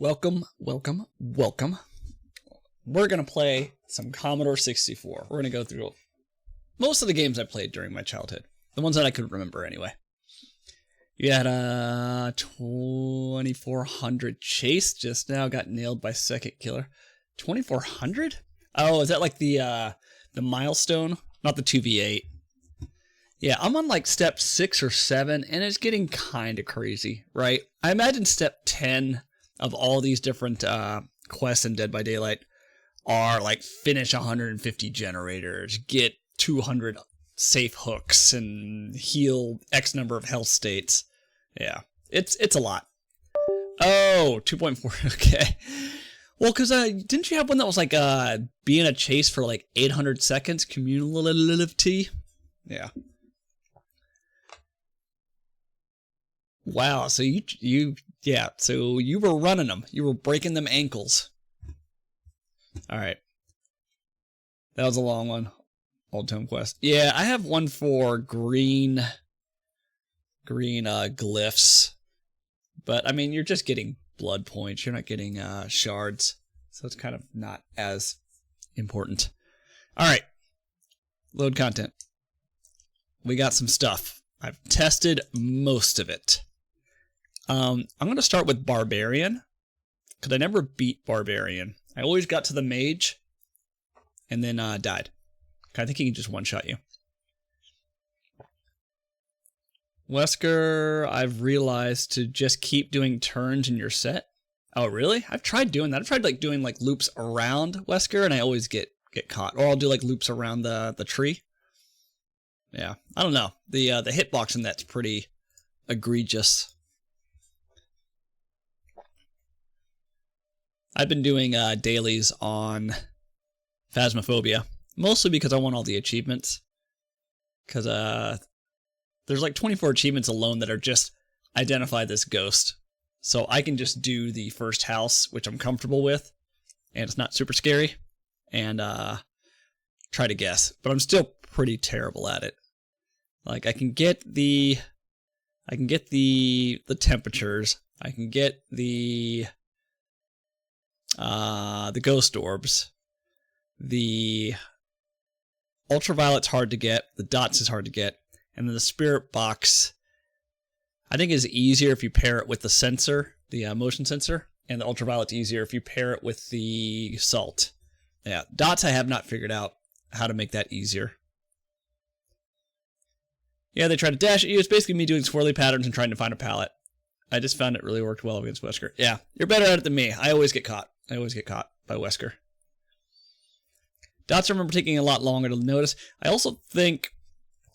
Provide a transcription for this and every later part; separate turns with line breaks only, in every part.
Welcome, welcome, welcome. We're going to play some Commodore 64. We're going to go through most of the games I played during my childhood. The ones that I could remember anyway. You had a 2400 Chase just now got nailed by Second Killer. 2400? Oh, is that like the milestone? Not the 2v8. Yeah, I'm on like step 6 or 7 and it's getting kind of crazy, right? I imagine step 10 of all these different quests in Dead by Daylight are like finish 150 generators, get 200 safe hooks, and heal X number of health states. Yeah, it's a lot. Oh, 2.4, okay. Well, because didn't you have one that was like be in a chase for like 800 seconds, cumulativity? Yeah. Wow, so so you were running them. You were breaking them ankles. All right. That was a long one. Old Tome Quest. Yeah, I have one for green glyphs. But, I mean, you're just getting blood points. You're not getting shards. So it's kind of not as important. All right. Load content. We got some stuff. I've tested most of it. I'm going to start with Barbarian, because I never beat Barbarian. I always got to the mage, and then died. I think he can just one-shot you. Wesker, I've realized to just keep doing turns in your set. Oh, really? I've tried doing that. I've tried like doing like loops around Wesker, and I always get caught. Or I'll do like loops around the tree. Yeah, I don't know. The hitbox in that's pretty egregious. I've been doing dailies on Phasmophobia, mostly because I want all the achievements. Because there's like 24 achievements alone that are just identify this ghost. So I can just do the first house, which I'm comfortable with, and it's not super scary, and try to guess. But I'm still pretty terrible at it. Like I can get the temperatures. I can get the ghost orbs. The ultraviolet's hard to get. The dots is hard to get. And then the spirit box, I think, is easier if you pair it with the sensor, the motion sensor. And the ultraviolet's easier if you pair it with the salt. Yeah, dots I have not figured out how to make that easier. Yeah, they try to dash at you. It's basically me doing swirly patterns and trying to find a pallet. I just found it really worked well against Wesker. Yeah, you're better at it than me. I always get caught. I always get caught by Wesker. Dots I remember taking a lot longer to notice. I also think,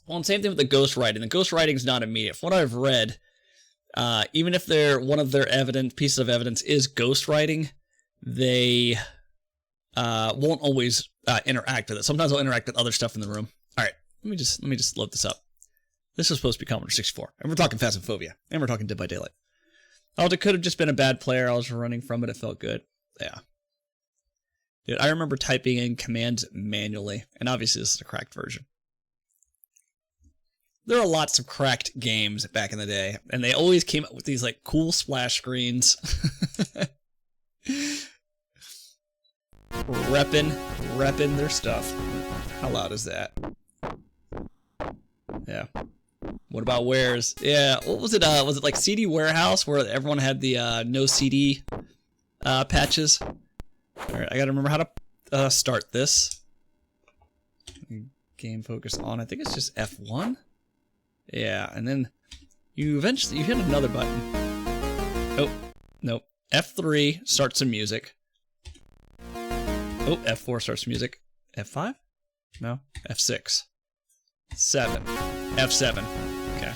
well, same thing with the ghost writing. The ghost writing is not immediate. From what I've read, even if one of their pieces of evidence is ghost writing, they won't always interact with it. Sometimes they'll interact with other stuff in the room. All right, let me just load this up. This is supposed to be Commodore 64, and we're talking Phasmophobia, and we're talking Dead by Daylight. Oh, it could have just been a bad player. I was running from it. It felt good. Yeah. Dude, I remember typing in commands manually, and obviously this is a cracked version. There are lots of cracked games back in the day, and they always came up with these like cool splash screens. Repping their stuff. How loud is that? Yeah. What about wares? Yeah, what was it? Was it like CD Warehouse where everyone had the no CD patches? All right, I gotta remember how to start this. Game focus on. I think it's just F1. Yeah, and then you hit another button. Oh, nope. F3 starts some music. Oh, F4 starts music. F5? No, F6. 7. F7. Okay.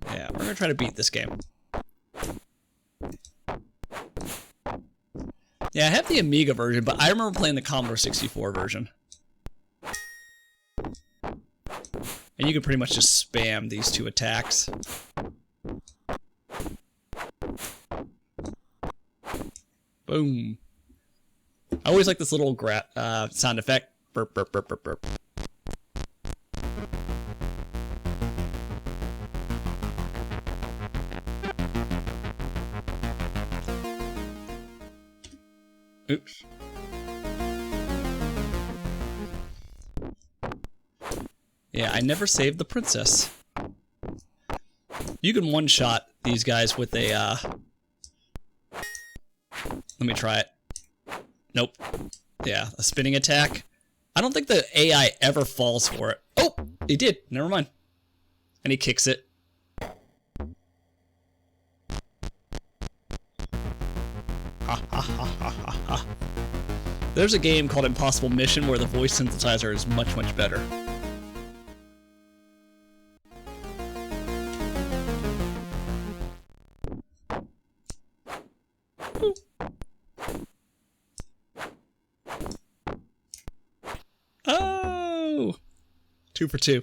Yeah, we're gonna try to beat this game. Yeah, I have the Amiga version, but I remember playing the Commodore 64 version. And you can pretty much just spam these two attacks. Boom. I always like this little sound effect. Burp, burp, burp, burp, burp. Oops. Yeah, I never saved the princess. You can one-shot these guys with a, let me try it. Nope. Yeah, a spinning attack. I don't think the AI ever falls for it. Oh, he did. Never mind. And he kicks it. Ha ha ha ha ha ha. There's a game called Impossible Mission where the voice synthesizer is much, much better. Oh! 2 for 2.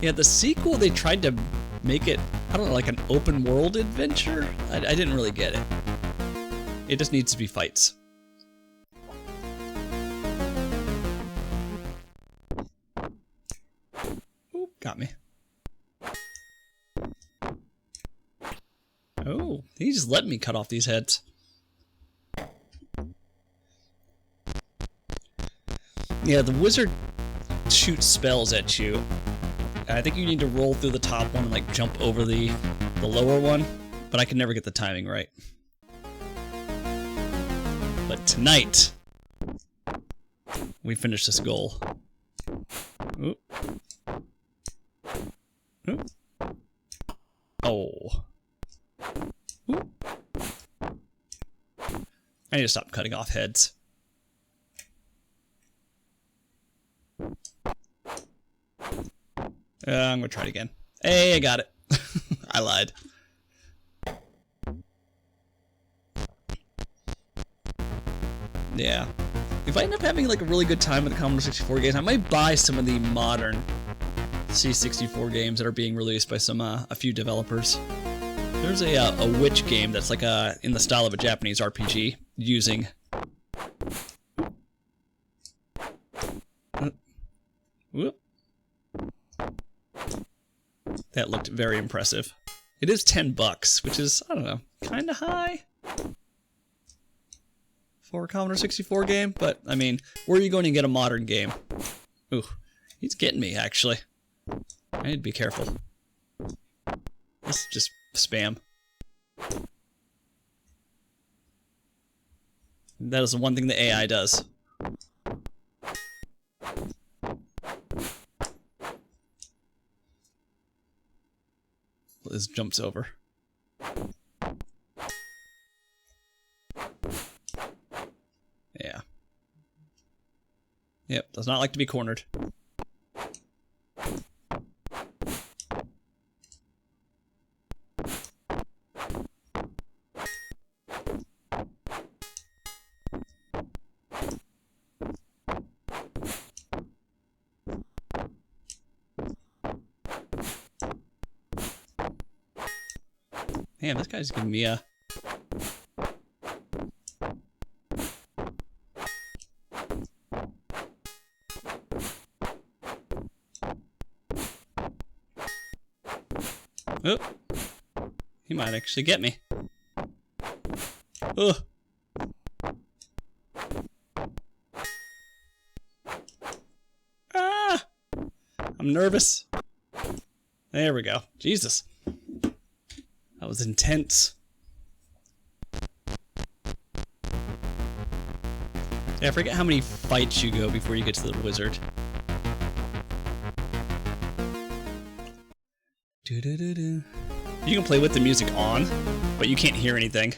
Yeah, the sequel, they tried to make it, I don't know, like an open world adventure? I didn't really get it. It just needs to be fights. Ooh, got me. Oh, he just let me cut off these heads. Yeah, the wizard shoots spells at you. I think you need to roll through the top one and like jump over the lower one, but I can never get the timing right. But tonight, we finish this goal. Oop. Oop. Oh. Oop. I need to stop cutting off heads. I'm gonna try it again. Hey, I got it. I lied. Yeah. If I end up having like a really good time with the Commodore 64 games, I might buy some of the modern C64 games that are being released by some a few developers. There's a witch game that's like in the style of a Japanese RPG using. Whoop. That looked very impressive. It is $10, which is, I don't know, kind of high for a Commodore 64 game, but I mean, where are you going to get a modern game? Ooh, he's getting me, actually. I need to be careful. This is just spam. That is the one thing the AI does. Liz jumps over. Yeah. Yep, does not like to be cornered. Damn, this guy's giving me a... Oh, he might actually get me. Ugh. Ah! I'm nervous. There we go. Jesus. That was intense. Yeah, I forget how many fights you go before you get to the wizard. You can play with the music on, but you can't hear anything.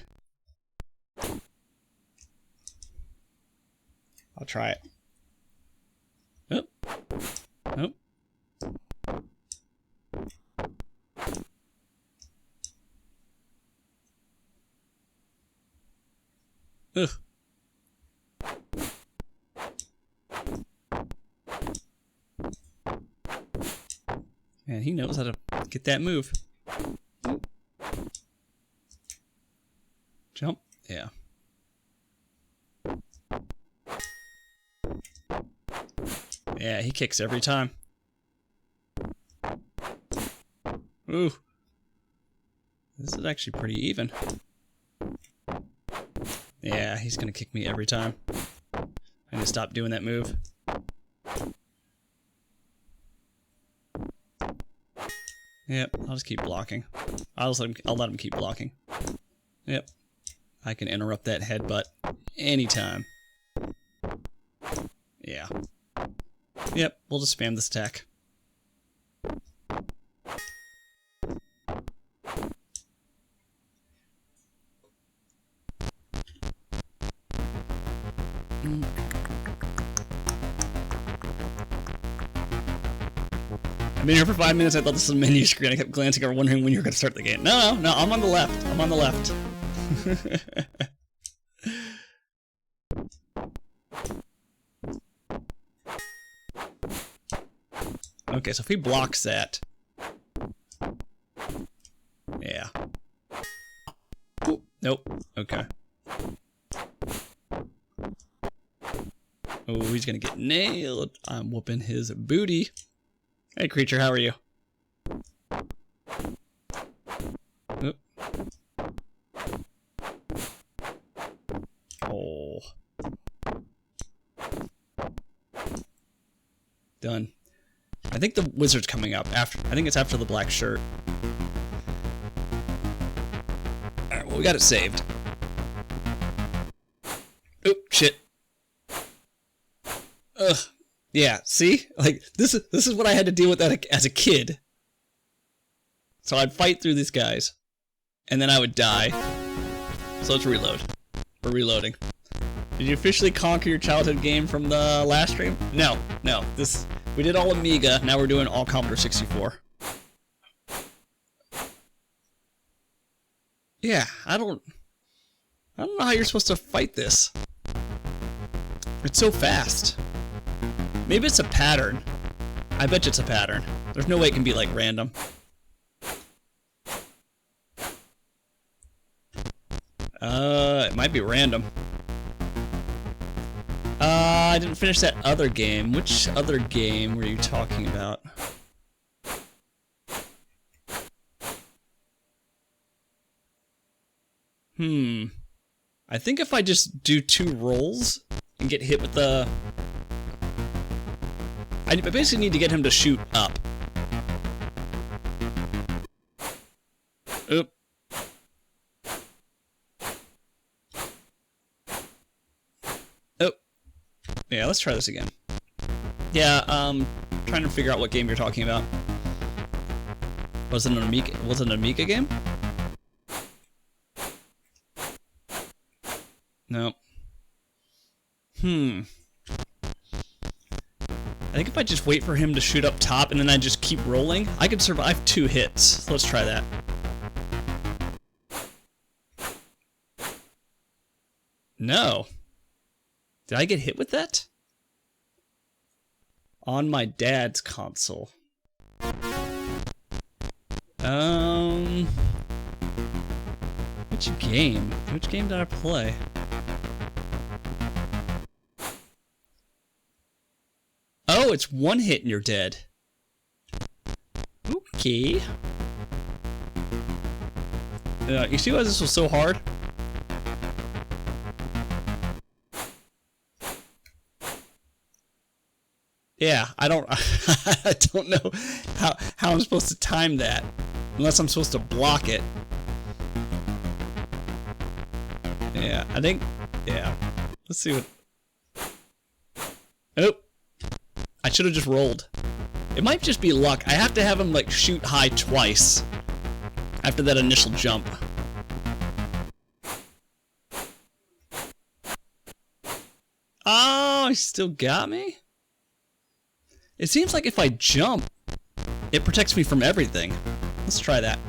I'll try it. Oh. Oh. Ugh. Man, he knows how to get that move. Jump. Yeah. Yeah, he kicks every time. Ooh. This is actually pretty even. Yeah, he's gonna kick me every time. I need to stop doing that move. Yep, I'll just keep blocking. I'll let him keep blocking. Yep. I can interrupt that headbutt anytime. Yeah. Yep, we'll just spam this attack. I've been here for 5 minutes. I thought this was a menu screen. I kept glancing over, wondering when you were going to start the game. No, I'm on the left. I'm on the left. Okay, so if he blocks that. Yeah. Ooh, nope. Okay. Oh, he's going to get nailed. I'm whooping his booty. Hey, creature, how are you? Oop. Oh. Done. I think the wizard's coming up after. I think it's after the black shirt. Alright, well, we got it saved. Oop, shit. Ugh. Yeah, see? Like, this is what I had to deal with as a kid. So I'd fight through these guys, and then I would die. So let's reload. We're reloading. Did you officially conquer your childhood game from the last stream? No. We did all Amiga, now we're doing all Commodore 64. Yeah, I don't know how you're supposed to fight this. It's so fast. Maybe it's a pattern. I bet you it's a pattern. There's no way it can be, like, random. It might be random. I didn't finish that other game. Which other game were you talking about? I think if I just do 2 rolls and get hit with the... I basically need to get him to shoot up. Oop. Oh. Yeah, let's try this again. Yeah, trying to figure out what game you're talking about. Was it an Amiga game? No. I think if I just wait for him to shoot up top and then I just keep rolling, I could survive 2 hits. So let's try that. No. Did I get hit with that? On my dad's console. Which game? Which game did I play? Oh, it's 1 hit and you're dead. Okay. You see why this was so hard? Yeah, I don't I don't know how I'm supposed to time that. Unless I'm supposed to block it. Yeah, I think, yeah. Let's see what... Oh! I should have just rolled. It might just be luck. I have to have him, like, shoot high twice after that initial jump. Oh, he still got me? It seems like if I jump, it protects me from everything. Let's try that.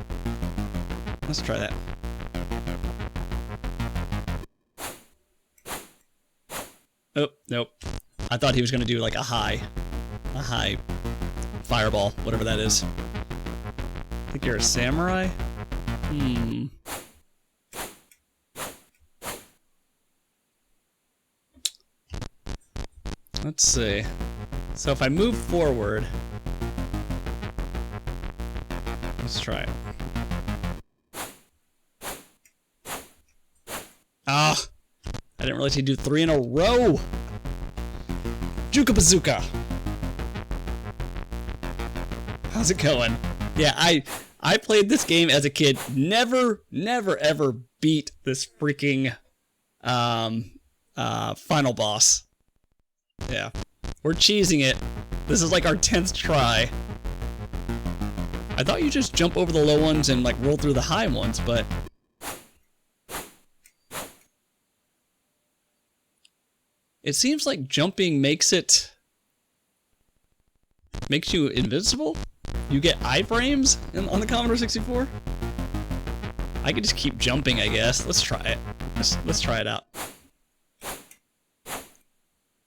Let's try that. Oh, nope. I thought he was going to do like a high fireball, whatever that is. I think you're a samurai? Let's see. So if I move forward, let's try it. Ah! I didn't realize he'd do 3 in a row! Juka Bazooka! How's it going? Yeah, I played this game as a kid. Never, ever beat this freaking final boss. Yeah. We're cheesing it. This is like our 10th try. I thought you just jump over the low ones and like roll through the high ones, but... It seems like jumping makes you invincible? You get iframes on the Commodore 64? I could just keep jumping, I guess. Let's try it. Let's try it out.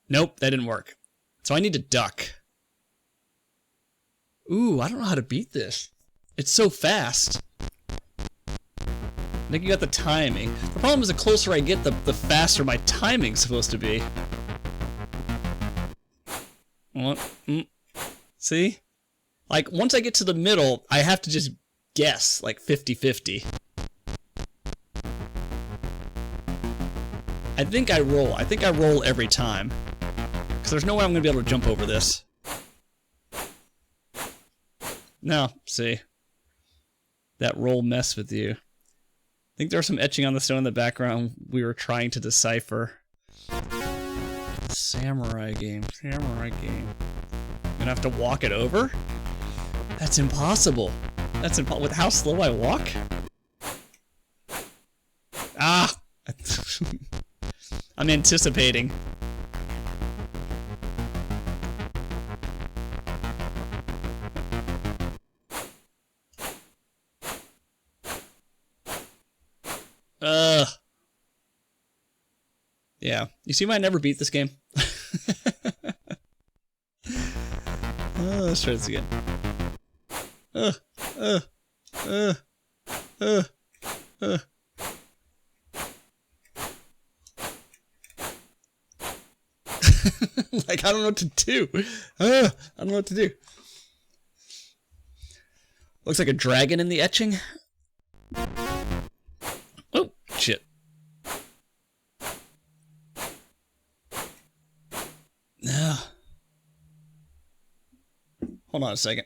Nope, that didn't work. So I need to duck. Ooh, I don't know how to beat this. It's so fast. I think you got the timing. The problem is the closer I get, the faster my timing's supposed to be. What? See? Like, once I get to the middle, I have to just guess, like 50-50. I think I roll every time. Because there's no way I'm going to be able to jump over this. No, see. That roll mess with you. I think there's some etching on the stone in the background we were trying to decipher. Samurai game. I'm gonna have to walk it over? That's impossible. That's impossible. With how slow I walk? Ah! I'm anticipating. Yeah. You see why I never beat this game? Let's try this again. Like, I don't know what to do. I don't know what to do. Looks like a dragon in the etching. Oh, shit. Hold on a second.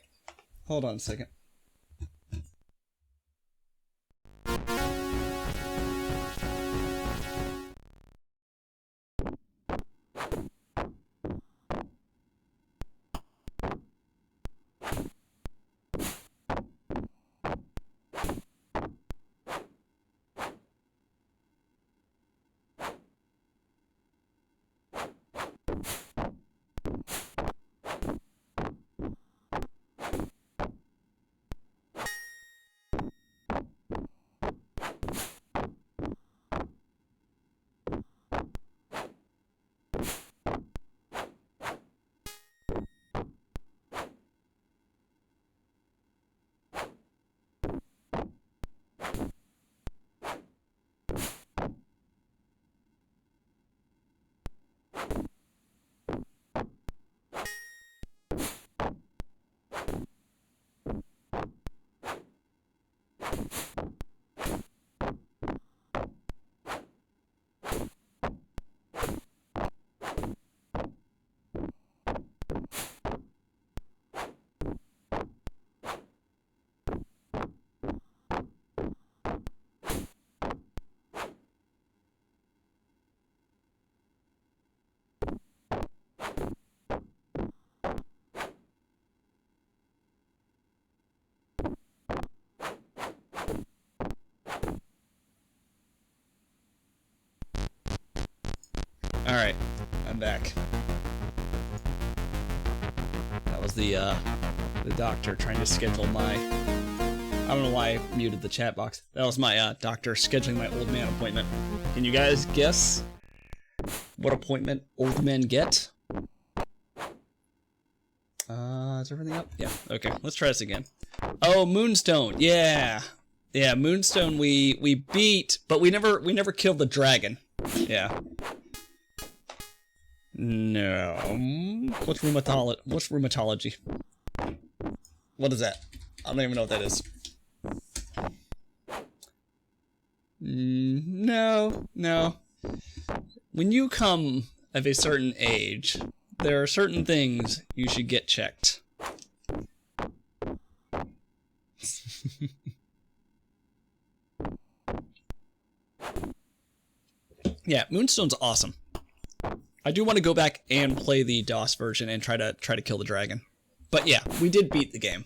Alright, I'm back. That was the doctor trying to schedule my... I don't know why I muted the chat box. That was my doctor scheduling my old man appointment. Can you guys guess what appointment old men get? Is everything up? Yeah, okay, let's try this again. Oh, Moonstone, yeah! Yeah, Moonstone we beat, but we never killed the dragon. Yeah. No. What's rheumatology? What is that? I don't even know what that is. No, no. When you come of a certain age, there are certain things you should get checked. Yeah, Moonstone's awesome. I do want to go back and play the DOS version and try to kill the dragon. But yeah, we did beat the game.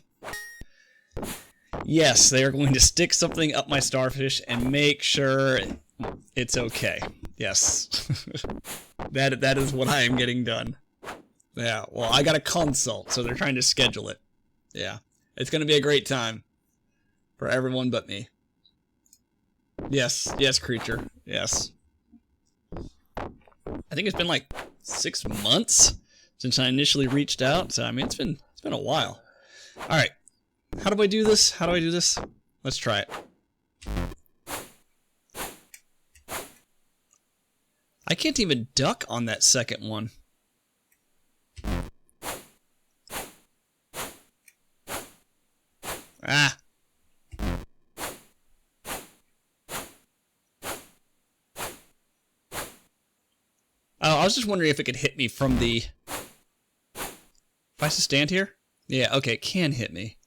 Yes, they are going to stick something up my starfish and make sure it's okay. Yes. that is what I am getting done. Yeah, well, I got a consult, so they're trying to schedule it. Yeah. It's going to be a great time for everyone but me. Yes, yes, creature. Yes. I think it's been like 6 months since I initially reached out, so I mean it's been a while. All right. How do I do this? How do I do this? Let's try it. I can't even duck on that second one. Ah. Oh, I was just wondering if it could hit me from the... If I just stand here? Yeah, okay, it can hit me.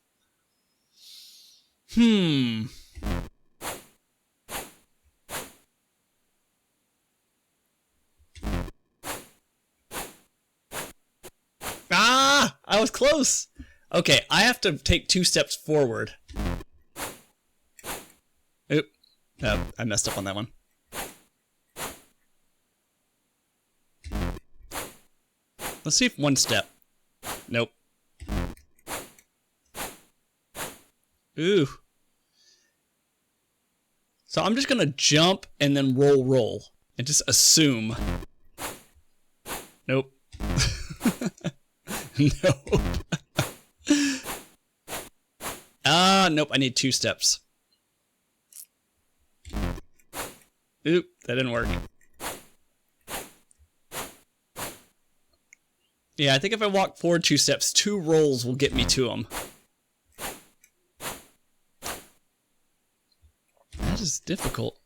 Ah! I was close! Okay, I have to take 2 steps forward. Oop. Oh, I messed up on that one. Let's see if 1 step. Nope. Ooh. So I'm just gonna jump and then roll and just assume. Nope. Nope. Nope, I need 2 steps. Oop, that didn't work. Yeah, I think if I walk forward 2 steps, 2 rolls will get me to him. That is difficult.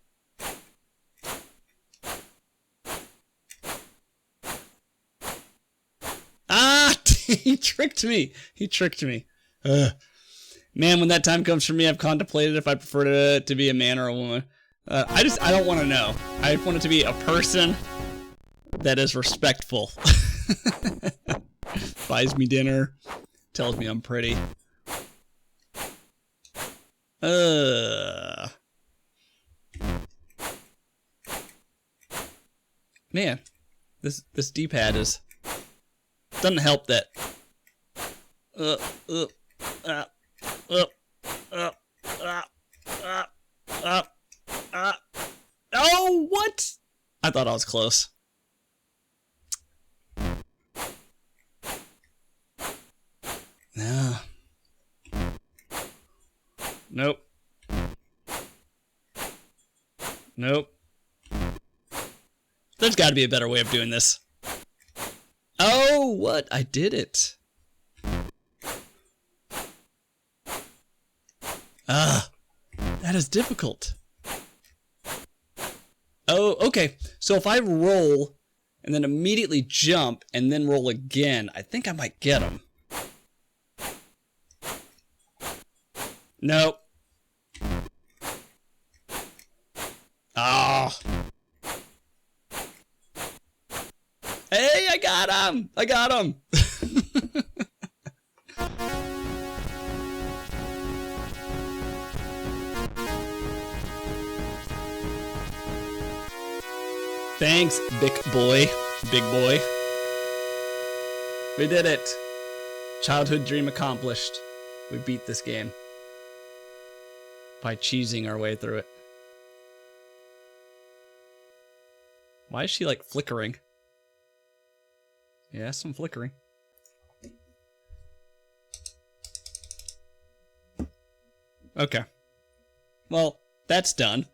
Ah! He tricked me! He tricked me. Man, when that time comes for me, I've contemplated if I prefer to be a man or a woman. I don't want to know. I want it to be a person that is respectful. Buys me dinner, tells me I'm pretty. Man, this D-pad doesn't help that. Oh, what? I thought I was close. No. Nope. Nope. There's got to be a better way of doing this. Oh, what? I did it. That is difficult. Oh, okay. So if I roll and then immediately jump and then roll again, I think I might get him. Nope. Ah. Hey, I got him! I got him! Thanks, big boy. Big boy. We did it. Childhood dream accomplished. We beat this game. By cheesing our way through it. Why is she like flickering? Yeah, some flickering. Okay. Well, that's done.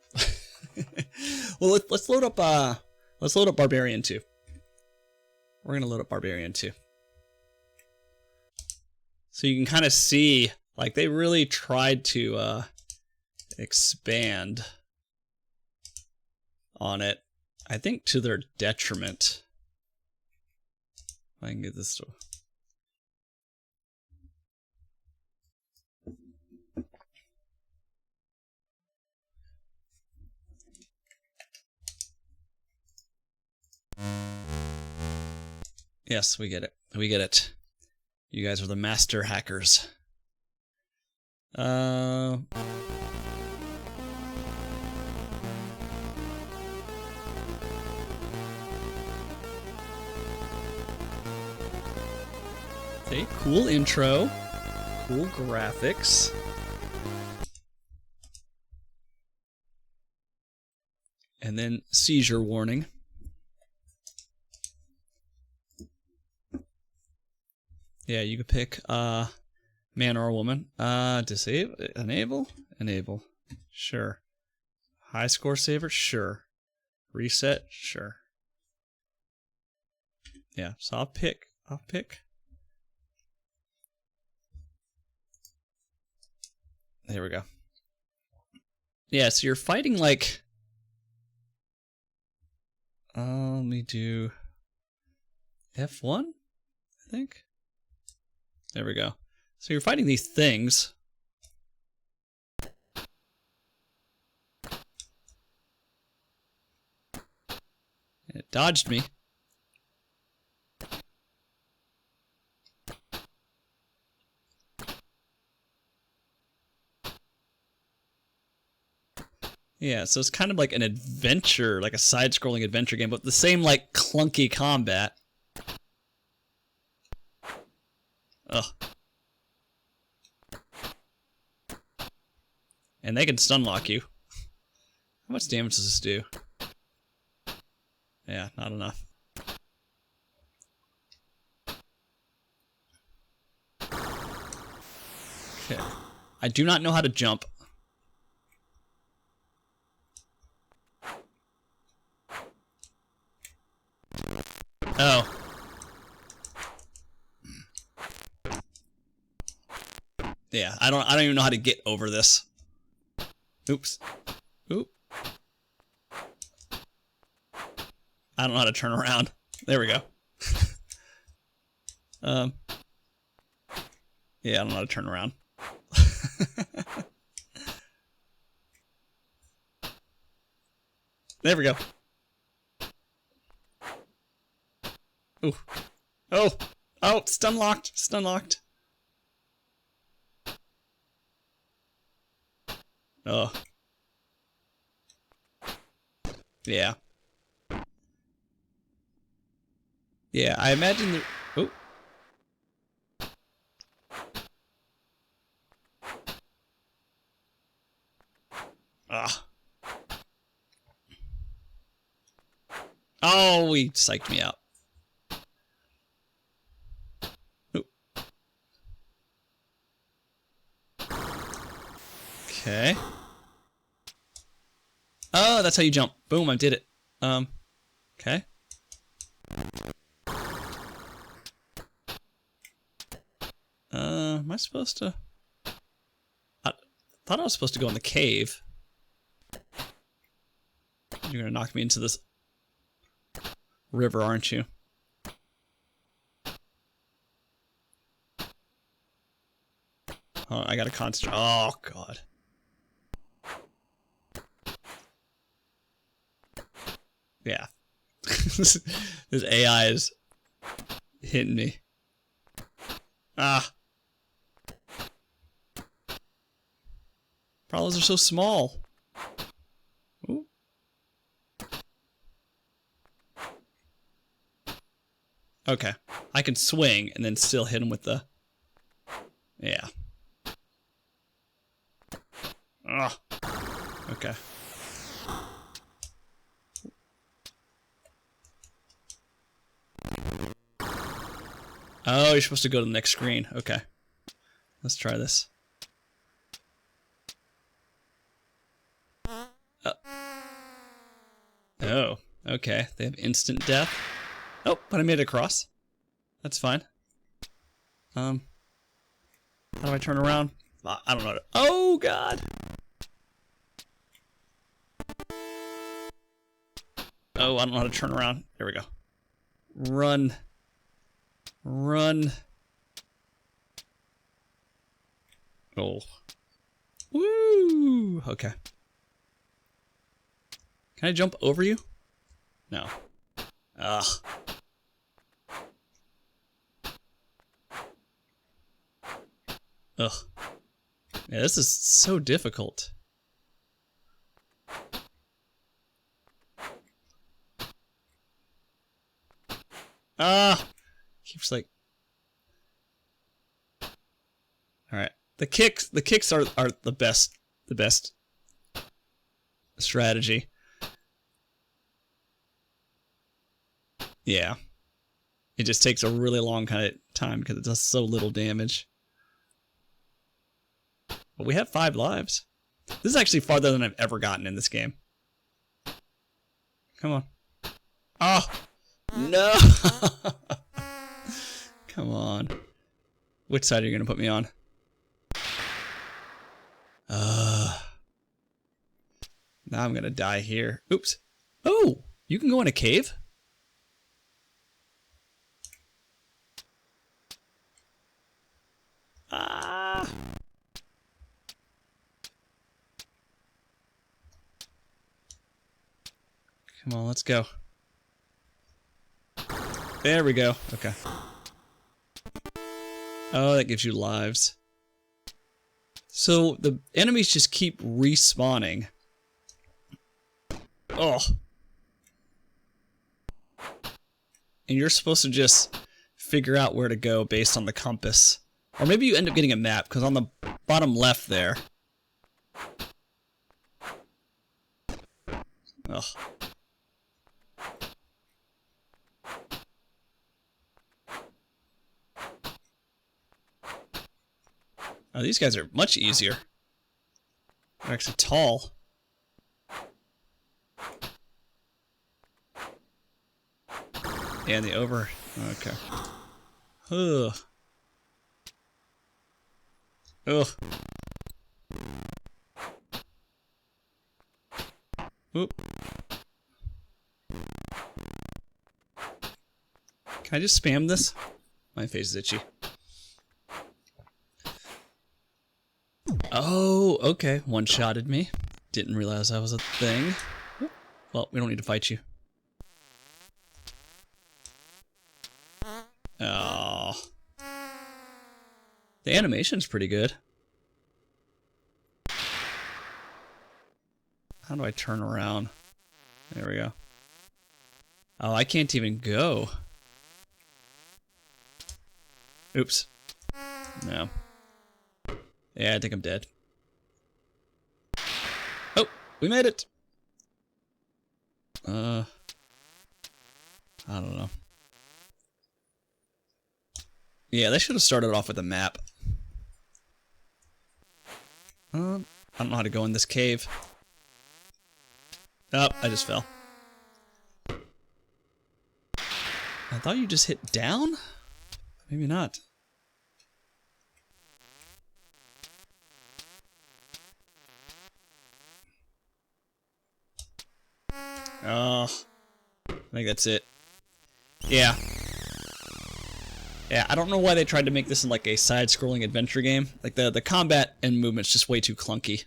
Well, let's load up Barbarian 2. We're gonna load up Barbarian 2. So you can kind of see, like, they really tried to expand on it. I think to their detriment. If I can get this to... Yes, we get it. We get it. You guys are the master hackers. Okay, cool intro. Cool graphics. And then seizure warning. Yeah, you could pick man or woman. Disable, enable. Sure. High score saver, sure. Reset, sure. Yeah, so I'll pick. There we go. Yeah, so you're fighting like... let me do F1, I think. There we go. So you're fighting these things. It dodged me. Yeah, so it's kind of like an adventure, like a side-scrolling adventure game, but the same like clunky combat. Ugh. And they can stun lock you. How much damage does this do? Yeah, not enough. Okay. I do not know how to jump. Oh. Yeah, I don't even know how to get over this. Oops. Oop. I don't know how to turn around. There we go. Yeah, I don't know how to turn around. There we go. Ooh. Oh. Oh, stun locked. Stun locked. Oh. Yeah. Yeah, I imagine the... Oh. Ah. Oh, he psyched me out. Ooh. Okay. Oh, that's how you jump. Boom, I did it. Okay. Am I supposed to... I thought I was supposed to go in the cave. You're gonna knock me into this river, aren't you? Oh, I gotta concentrate. Oh, God. Yeah. This AI is hitting me. Ah. Problems are so small. Ooh. Okay. I can swing and then still hit him with the... Yeah. Ah. Okay. Oh, you're supposed to go to the next screen. Okay. Let's try this. Oh, okay. They have instant death. Oh, but I made it across. That's fine. How do I turn around? I don't know. Oh, God. Oh, I don't know how to turn around. There we go. Run. Run. Oh. Woo! Okay. Can I jump over you? No. Ugh. Ugh. Yeah, this is so difficult. Ah! Keeps like... Alright. The kicks are the best strategy. Yeah. It just takes a really long kind of time because it does so little damage. But we have 5 lives. This is actually farther than I've ever gotten in this game. Come on. Oh! No! Come on. Which side are you going to put me on? Now I'm going to die here. Oops. Oh! You can go in a cave? Ah! Come on, let's go. There we go. Okay. Oh, that gives you lives. So the enemies just keep respawning. Oh. And you're supposed to just figure out where to go based on the compass. Or maybe you end up getting a map, because on the bottom left there... Ugh. Oh, these guys are much easier. They're actually tall. Yeah, and the over... Okay. Ugh. Ugh. Oop. Can I just spam this? My face is itchy. Oh, okay. One-shotted me. Didn't realize that was a thing. Well, we don't need to fight you. Oh. The animation's pretty good. How do I turn around? There we go. Oh, I can't even go. Oops. No. Yeah, I think I'm dead. Oh, we made it. I don't know. Yeah, they should have started off with a map. I don't know how to go in this cave. Oh, I just fell. I thought you just hit down? Maybe not. Oh, I think that's it. Yeah. Yeah, I don't know why they tried to make this in like a side-scrolling adventure game. Like the combat and movement's just way too clunky.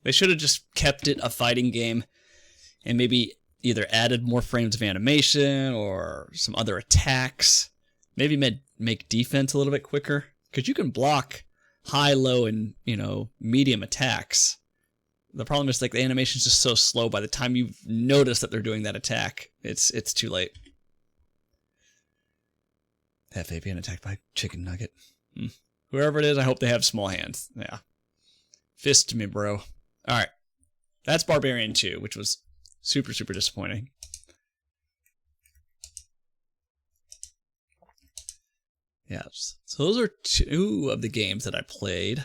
They should have just kept it a fighting game and maybe either added more frames of animation or some other attacks. Maybe make defense a little bit quicker. Because you can block high, low, and, you know, medium attacks. The problem is like the animation's just so slow by the time you notice that they're doing that attack. It's too late. FA being attacked by chicken nugget. Whoever it is, I hope they have small hands. Yeah. Fist me, bro. Alright. That's Barbarian 2, which was super, super disappointing. Yeah, so those are 2 of the games that I played.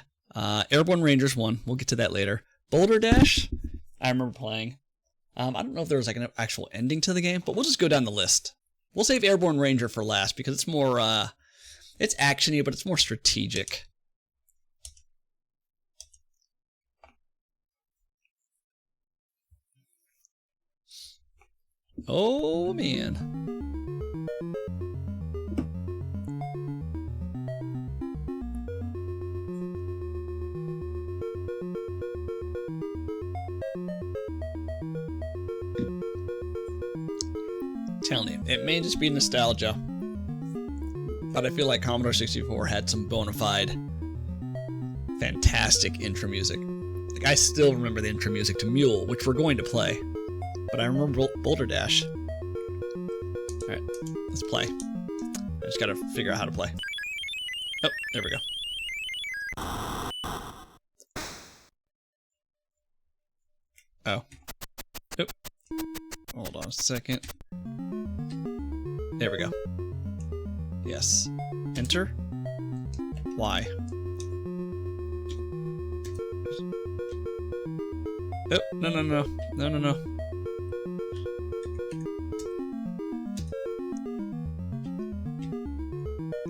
Airborne Rangers 1, we'll get to that later. Boulder Dash, I remember playing. I don't know if there was like an actual ending to the game, but we'll just go down the list. We'll save Airborne Ranger for last because it's more, it's action-y, but it's more strategic. Oh, man. Telling you, it may just be nostalgia, but I feel like Commodore 64 had some bona fide, fantastic intro music. Like, I still remember the intro music to M.U.L.E, which we're going to play, but I remember Boulder Dash. Alright, let's play. I just gotta figure out how to play. Oh, there we go. Oh. Oh. Hold on a second. There we go. Yes. Enter. Y. Oh, no, no, no. No, no, no.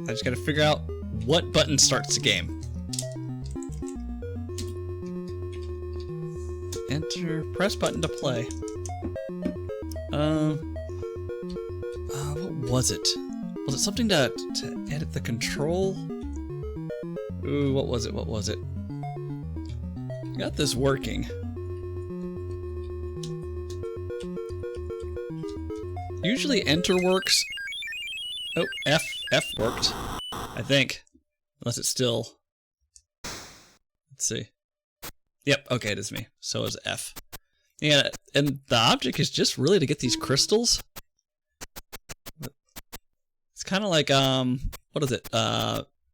I just gotta figure out what button starts the game. Enter. Press button to play. What was it? Was it something to edit the control? Ooh, what was it? What was it? Got this working. Usually enter works. Oh, F worked. I think. Unless it's still... Let's see. Yep, okay, it is me. So is F. Yeah, and the object is just really to get these crystals. It's kind of like, what is it?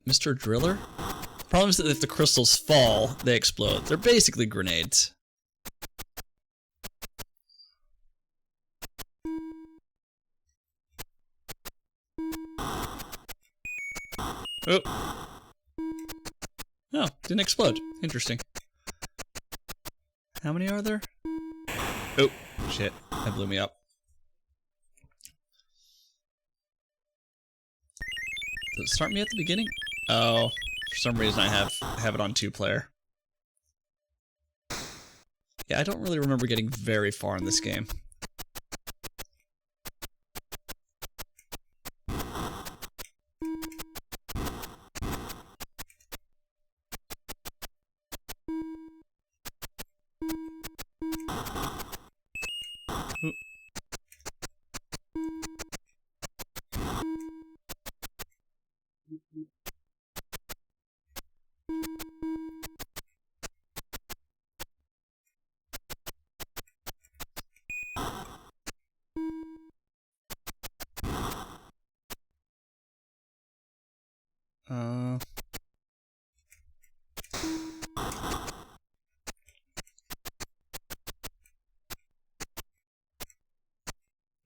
Mr. Driller? The problem is that if the crystals fall, they explode. They're basically grenades. Oh. Oh, didn't explode. Interesting. How many are there? Oh, shit. That blew me up. Does it start me at the beginning? Oh, for some reason I have it on 2-player. Yeah, I don't really remember getting very far in this game.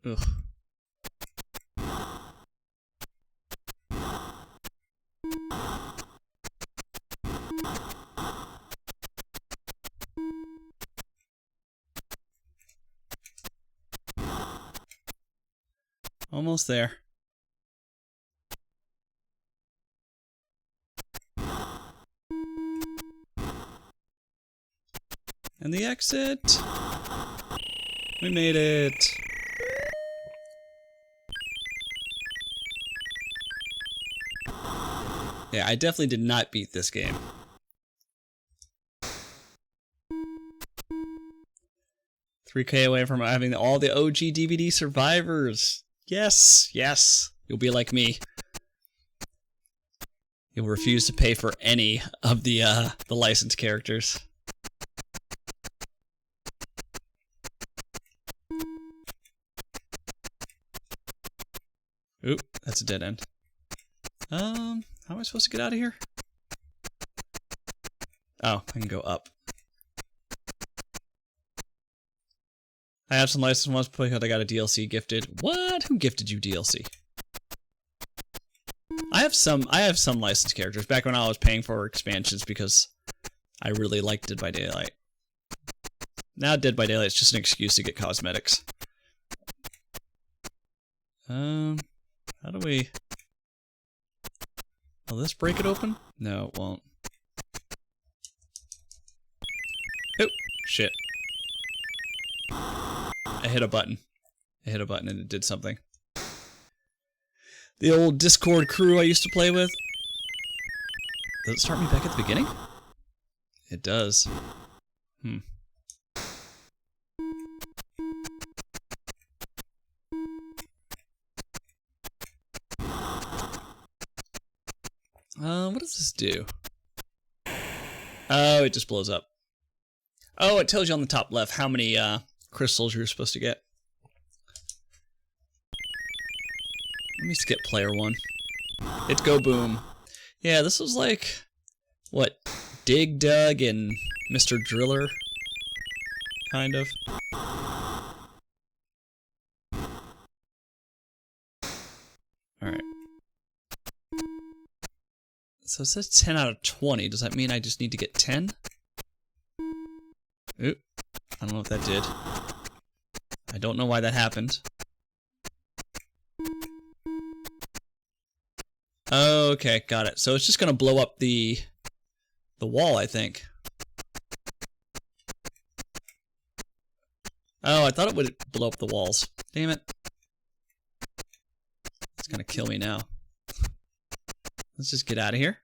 Ugh. Almost there. And the exit. We made it. Yeah, I definitely did not beat this game. $3K away from having all the OG DVD survivors. Yes, yes. You'll be like me. You'll refuse to pay for any of the licensed characters. Oop, that's a dead end. How am I supposed to get out of here? Oh, I can go up. I have some licensed ones because I got a DLC gifted. What? Who gifted you DLC? I have some licensed characters back when I was paying for expansions because I really liked Dead by Daylight. Now Dead by Daylight is just an excuse to get cosmetics. How do we... Will this break it open? No, it won't. Oh, shit. I hit a button. I hit a button and it did something. The old Discord crew I used to play with. Does it start me back at the beginning? It does. What does this do? Oh, it just blows up. Oh, it tells you on the top left how many crystals you're supposed to get. Let me skip player 1. It's Go Boom. Yeah, this was like, what, Dig Dug and Mr. Driller, kind of. Alright. So it says 10 out of 20. Does that mean I just need to get 10? Oop. I don't know what that did. I don't know why that happened. Okay, got it. So it's just gonna blow up the wall, I think. Oh, I thought it would blow up the walls. Damn it. It's gonna kill me now. Let's just get out of here.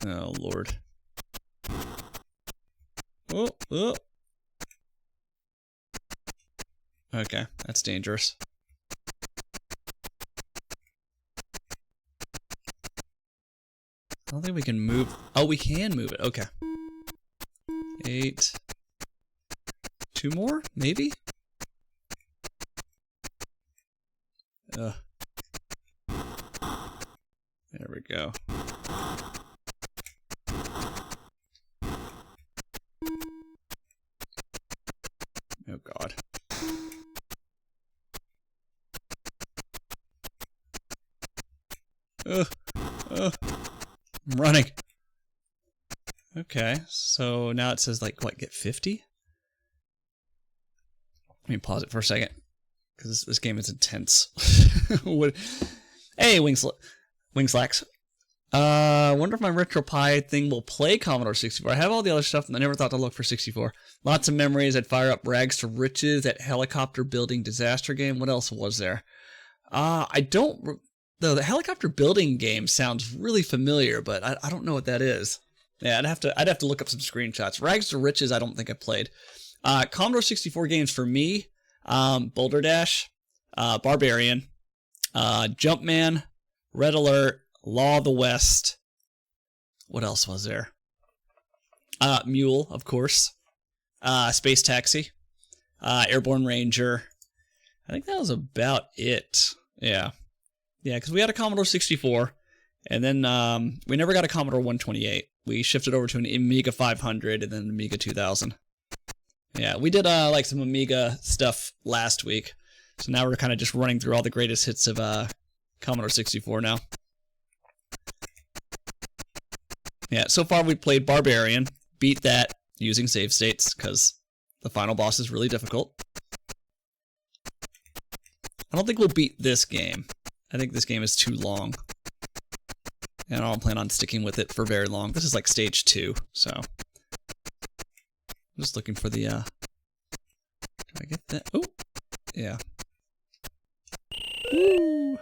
Oh, Lord. Oh, oh. Okay, that's dangerous. I don't think we can move. Oh, we can move it. Okay. 8. 2 more? Maybe? There we go. Oh, God. I'm running. Okay, so now it says, like, what, get 50? Let me pause it for a second, because this game is intense. What? Hey, Wingslacks. Wonder if my RetroPie thing will play Commodore 64. I have all the other stuff, and I never thought to look for 64. Lots of memories. I'd fire up Rags to Riches, that helicopter building disaster game. What else was there? I don't... Though the helicopter building game sounds really familiar, but I don't know what that is. Yeah, I'd have to look up some screenshots. Rags to Riches, I don't think I played. Commodore 64 games for me: Boulder Dash, Barbarian, Jumpman, Red Alert, Law of the West. What else was there? M.U.L.E, of course. Space Taxi, Airborne Ranger. I think that was about it. Yeah. Yeah, because we had a Commodore 64, and then we never got a Commodore 128. We shifted over to an Amiga 500 and then an Amiga 2000. Yeah, we did like some Amiga stuff last week, so now we're kind of just running through all the greatest hits of Commodore 64 now. Yeah, so far we played Barbarian, beat that using save states, because the final boss is really difficult. I don't think we'll beat this game. I think this game is too long. And I don't plan on sticking with it for very long. This is like stage 2, so. I'm just looking for the, do I get that? Oh, yeah. Woo!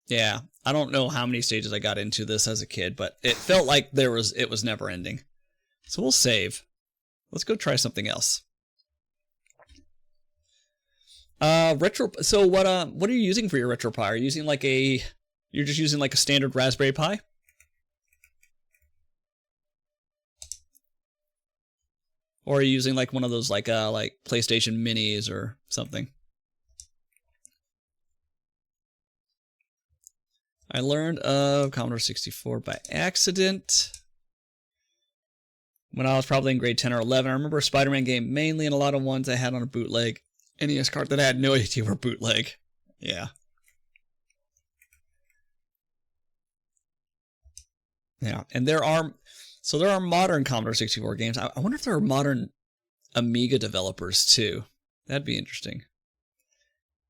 Yeah, I don't know how many stages I got into this as a kid, but it felt like it was never ending. So we'll save. Let's go try something else. So what are you using for your RetroPie? Are you using like you're just using like a standard Raspberry Pi? Or are you using like one of those like PlayStation Minis or something? I learned of Commodore 64 by accident when I was probably in grade 10 or 11. I remember a Spider-Man game mainly, and a lot of ones I had on a bootleg NES card that I had no idea were bootleg. Yeah. Yeah, and there are modern Commodore 64 games. I wonder if there are modern Amiga developers too. That'd be interesting.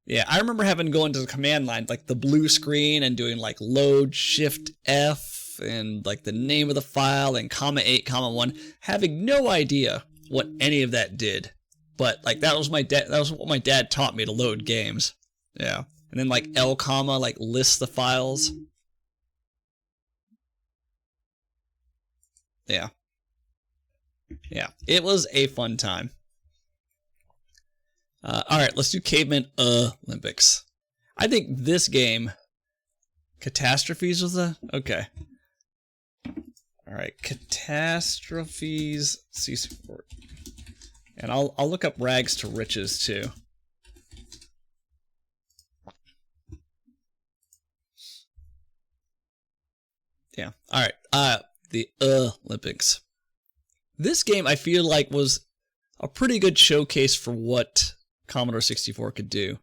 Yeah, I remember having to go into the command line, like the blue screen, and doing like load shift F and like the name of the file and -8, -1, having no idea what any of that did. But like that was what my dad taught me to load games. Yeah. And then like L comma like lists the files. Yeah. Yeah. It was a fun time. Alright, let's do Caveman Olympics. I think this game, Catastrophes was okay. Alright, Catastrophes C64. And I'll look up Rags to Riches too. Yeah. Alright. The Olympics. This game I feel like was a pretty good showcase for what Commodore 64 could do.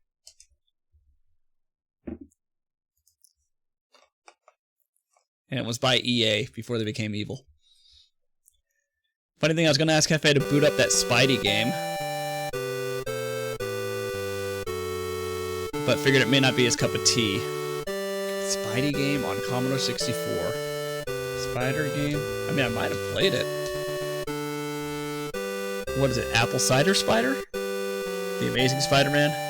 And it was by EA before they became evil. Funny thing, I was going to ask if I had to boot up that Spidey game. But figured it may not be his cup of tea. Spidey game on Commodore 64. Spider game? I mean, I might have played it. What is it? Apple Cider Spider? The Amazing Spider-Man?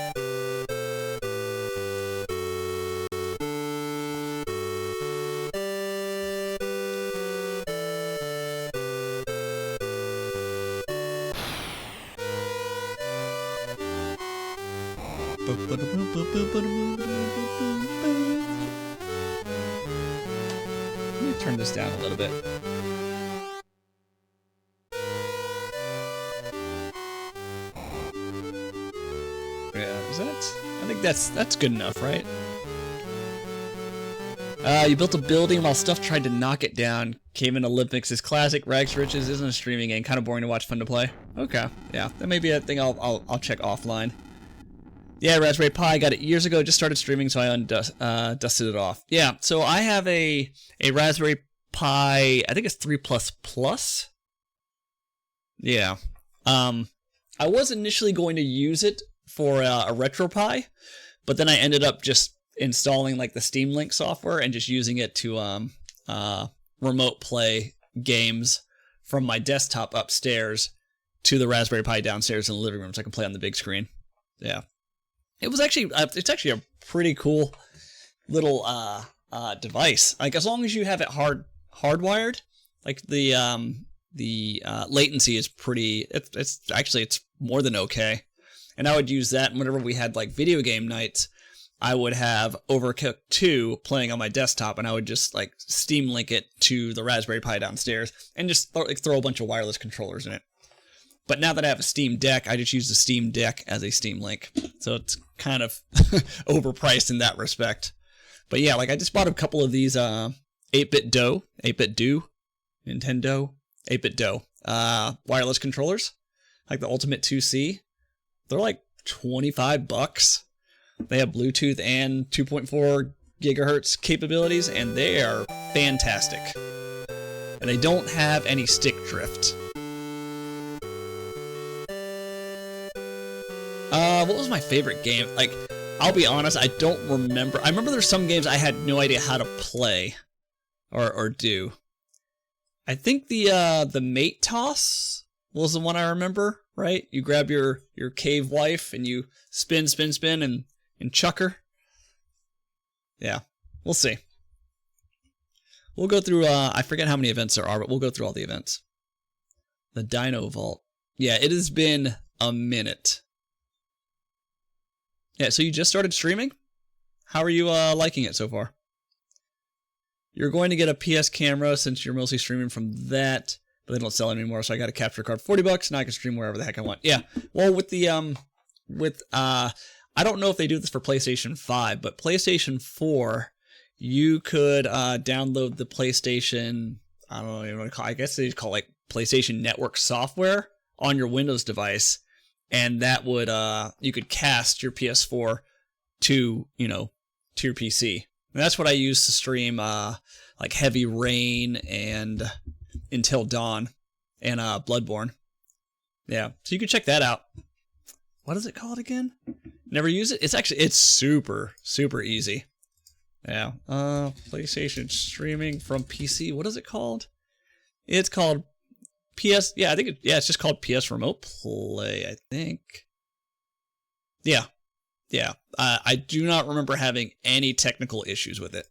Let me turn this down a little bit. Yeah, is that? I think that's good enough, right? You built a building while stuff tried to knock it down. Caveman Olympics is classic. Rags to Riches isn't a streaming game. Kind of boring to watch, fun to play. Okay, yeah, that may be a thing I'll check offline. Yeah, Raspberry Pi, got it years ago, just started streaming, so I dusted it off. Yeah, so I have a Raspberry Pi, I think it's 3++. Yeah. I was initially going to use it for a RetroPie, but then I ended up just installing like the Steam Link software and just using it to remote play games from my desktop upstairs to the Raspberry Pi downstairs in the living room so I can play on the big screen. Yeah. It's actually a pretty cool little device. Like as long as you have it hardwired, like the latency is pretty. It's more than okay. And I would use that whenever we had like video game nights. I would have Overcooked 2 playing on my desktop, and I would just like Steam Link it to the Raspberry Pi downstairs and just throw a bunch of wireless controllers in it. But now that I have a Steam Deck, I just use the Steam Deck as a Steam Link. So it's kind of overpriced in that respect. But yeah, like I just bought a couple of these 8-bit Do, Nintendo 8-bit Do wireless controllers, like the Ultimate 2C. They're like $25. They have Bluetooth and 2.4 gigahertz capabilities, and they are fantastic. And they don't have any stick drift. What was my favorite game? Like, I'll be honest, I don't remember. I remember there's some games I had no idea how to play or do. I think the mate toss was the one I remember, right? You grab your cave wife and you spin and chuck her. Yeah, we'll see. We'll go through, I forget how many events there are, but we'll go through all the events. The Dino Vault. Yeah, it has been a minute. Yeah, so you just started streaming? How are you liking it so far? You're going to get a PS camera since you're mostly streaming from that, but they don't sell it anymore, so I got a capture card, $40. Now I can stream wherever the heck I want. Yeah, well, with the I don't know if they do this for PlayStation 5, but PlayStation 4, you could download the PlayStation, I don't even know what to call it, I guess they call it like PlayStation Network software on your Windows device, and that would, you could cast your PS4 to your PC. And that's what I use to stream, like Heavy Rain and Until Dawn and Bloodborne. Yeah, so you can check that out. What is it called again? Never use it? It's super, super easy. Yeah. PlayStation streaming from PC. What is it called? It's called PS. Yeah, I think it's just called PS Remote Play, I think. Yeah. Yeah. I do not remember having any technical issues with it.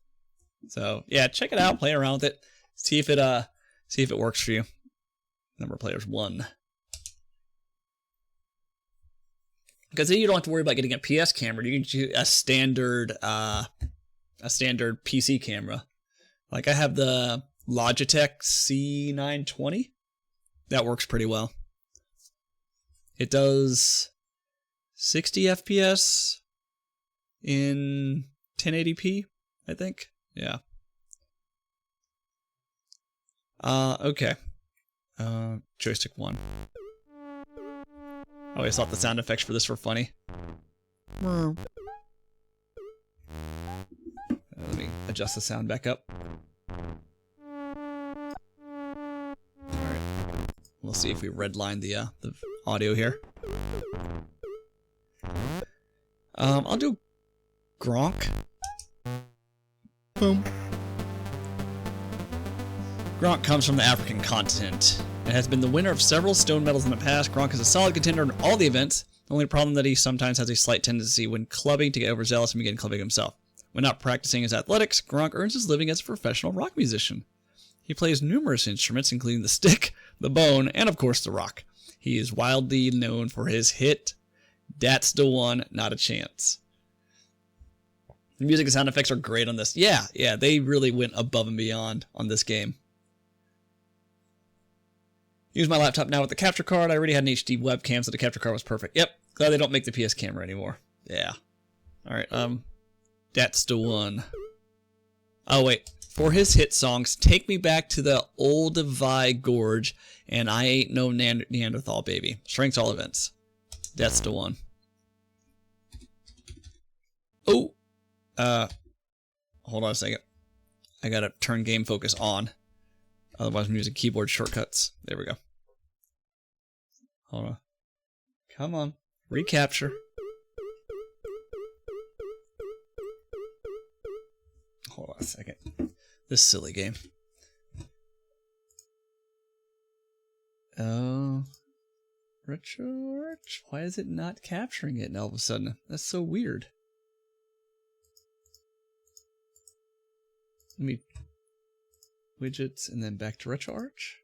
So, yeah, check it out, play around with it. See if it works for you. Number of players 1. Because then you don't have to worry about getting a PS camera. You can do a standard PC camera. Like I have the Logitech C920. That works pretty well. It does 60 FPS in 1080p, I think. Yeah. Okay. Joystick 1. I always thought the sound effects for this were funny. Let me adjust the sound back up. Alright. We'll see if we redline the audio here. I'll do Gronk. Boom. Gronk comes from the African continent. It has been the winner of several stone medals in the past. Gronk is a solid contender in all the events. The only problem that he sometimes has a slight tendency when clubbing to get overzealous and begin clubbing himself. When not practicing his athletics, Gronk earns his living as a professional rock musician. He plays numerous instruments, including the stick, the bone, and of course the rock. He is widely known for his hit, "That's the One, Not a Chance." The music and sound effects are great on this. Yeah, they really went above and beyond on this game. Use my laptop now with the capture card. I already had an HD webcam, so the capture card was perfect. Yep, glad they don't make the PS camera anymore. Yeah. Alright, That's the One. Oh, wait. For his hit songs, Take Me Back to the Olduvai Gorge and I Ain't No Neanderthal Baby. Strengths all events. That's the One. Oh! Hold on a second. I gotta turn game focus on. Otherwise I'm using keyboard shortcuts. There we go. Hold on. Come on. Recapture. Hold on a second. This silly game. Oh. Retro Arch? Why is it not capturing it all of a sudden? That's so weird. Let me... Widgets and then back to RetroArch.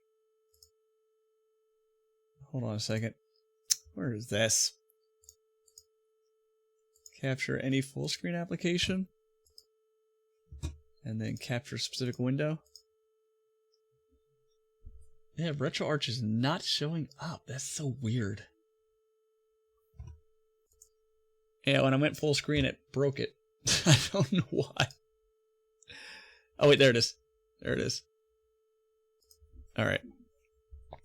Hold on a second. Where is this? Capture any full screen application. And then capture a specific window. Yeah, RetroArch is not showing up. That's so weird. Yeah, when I went full screen, it broke it. I don't know why. Oh, wait, there it is. There it is. All right.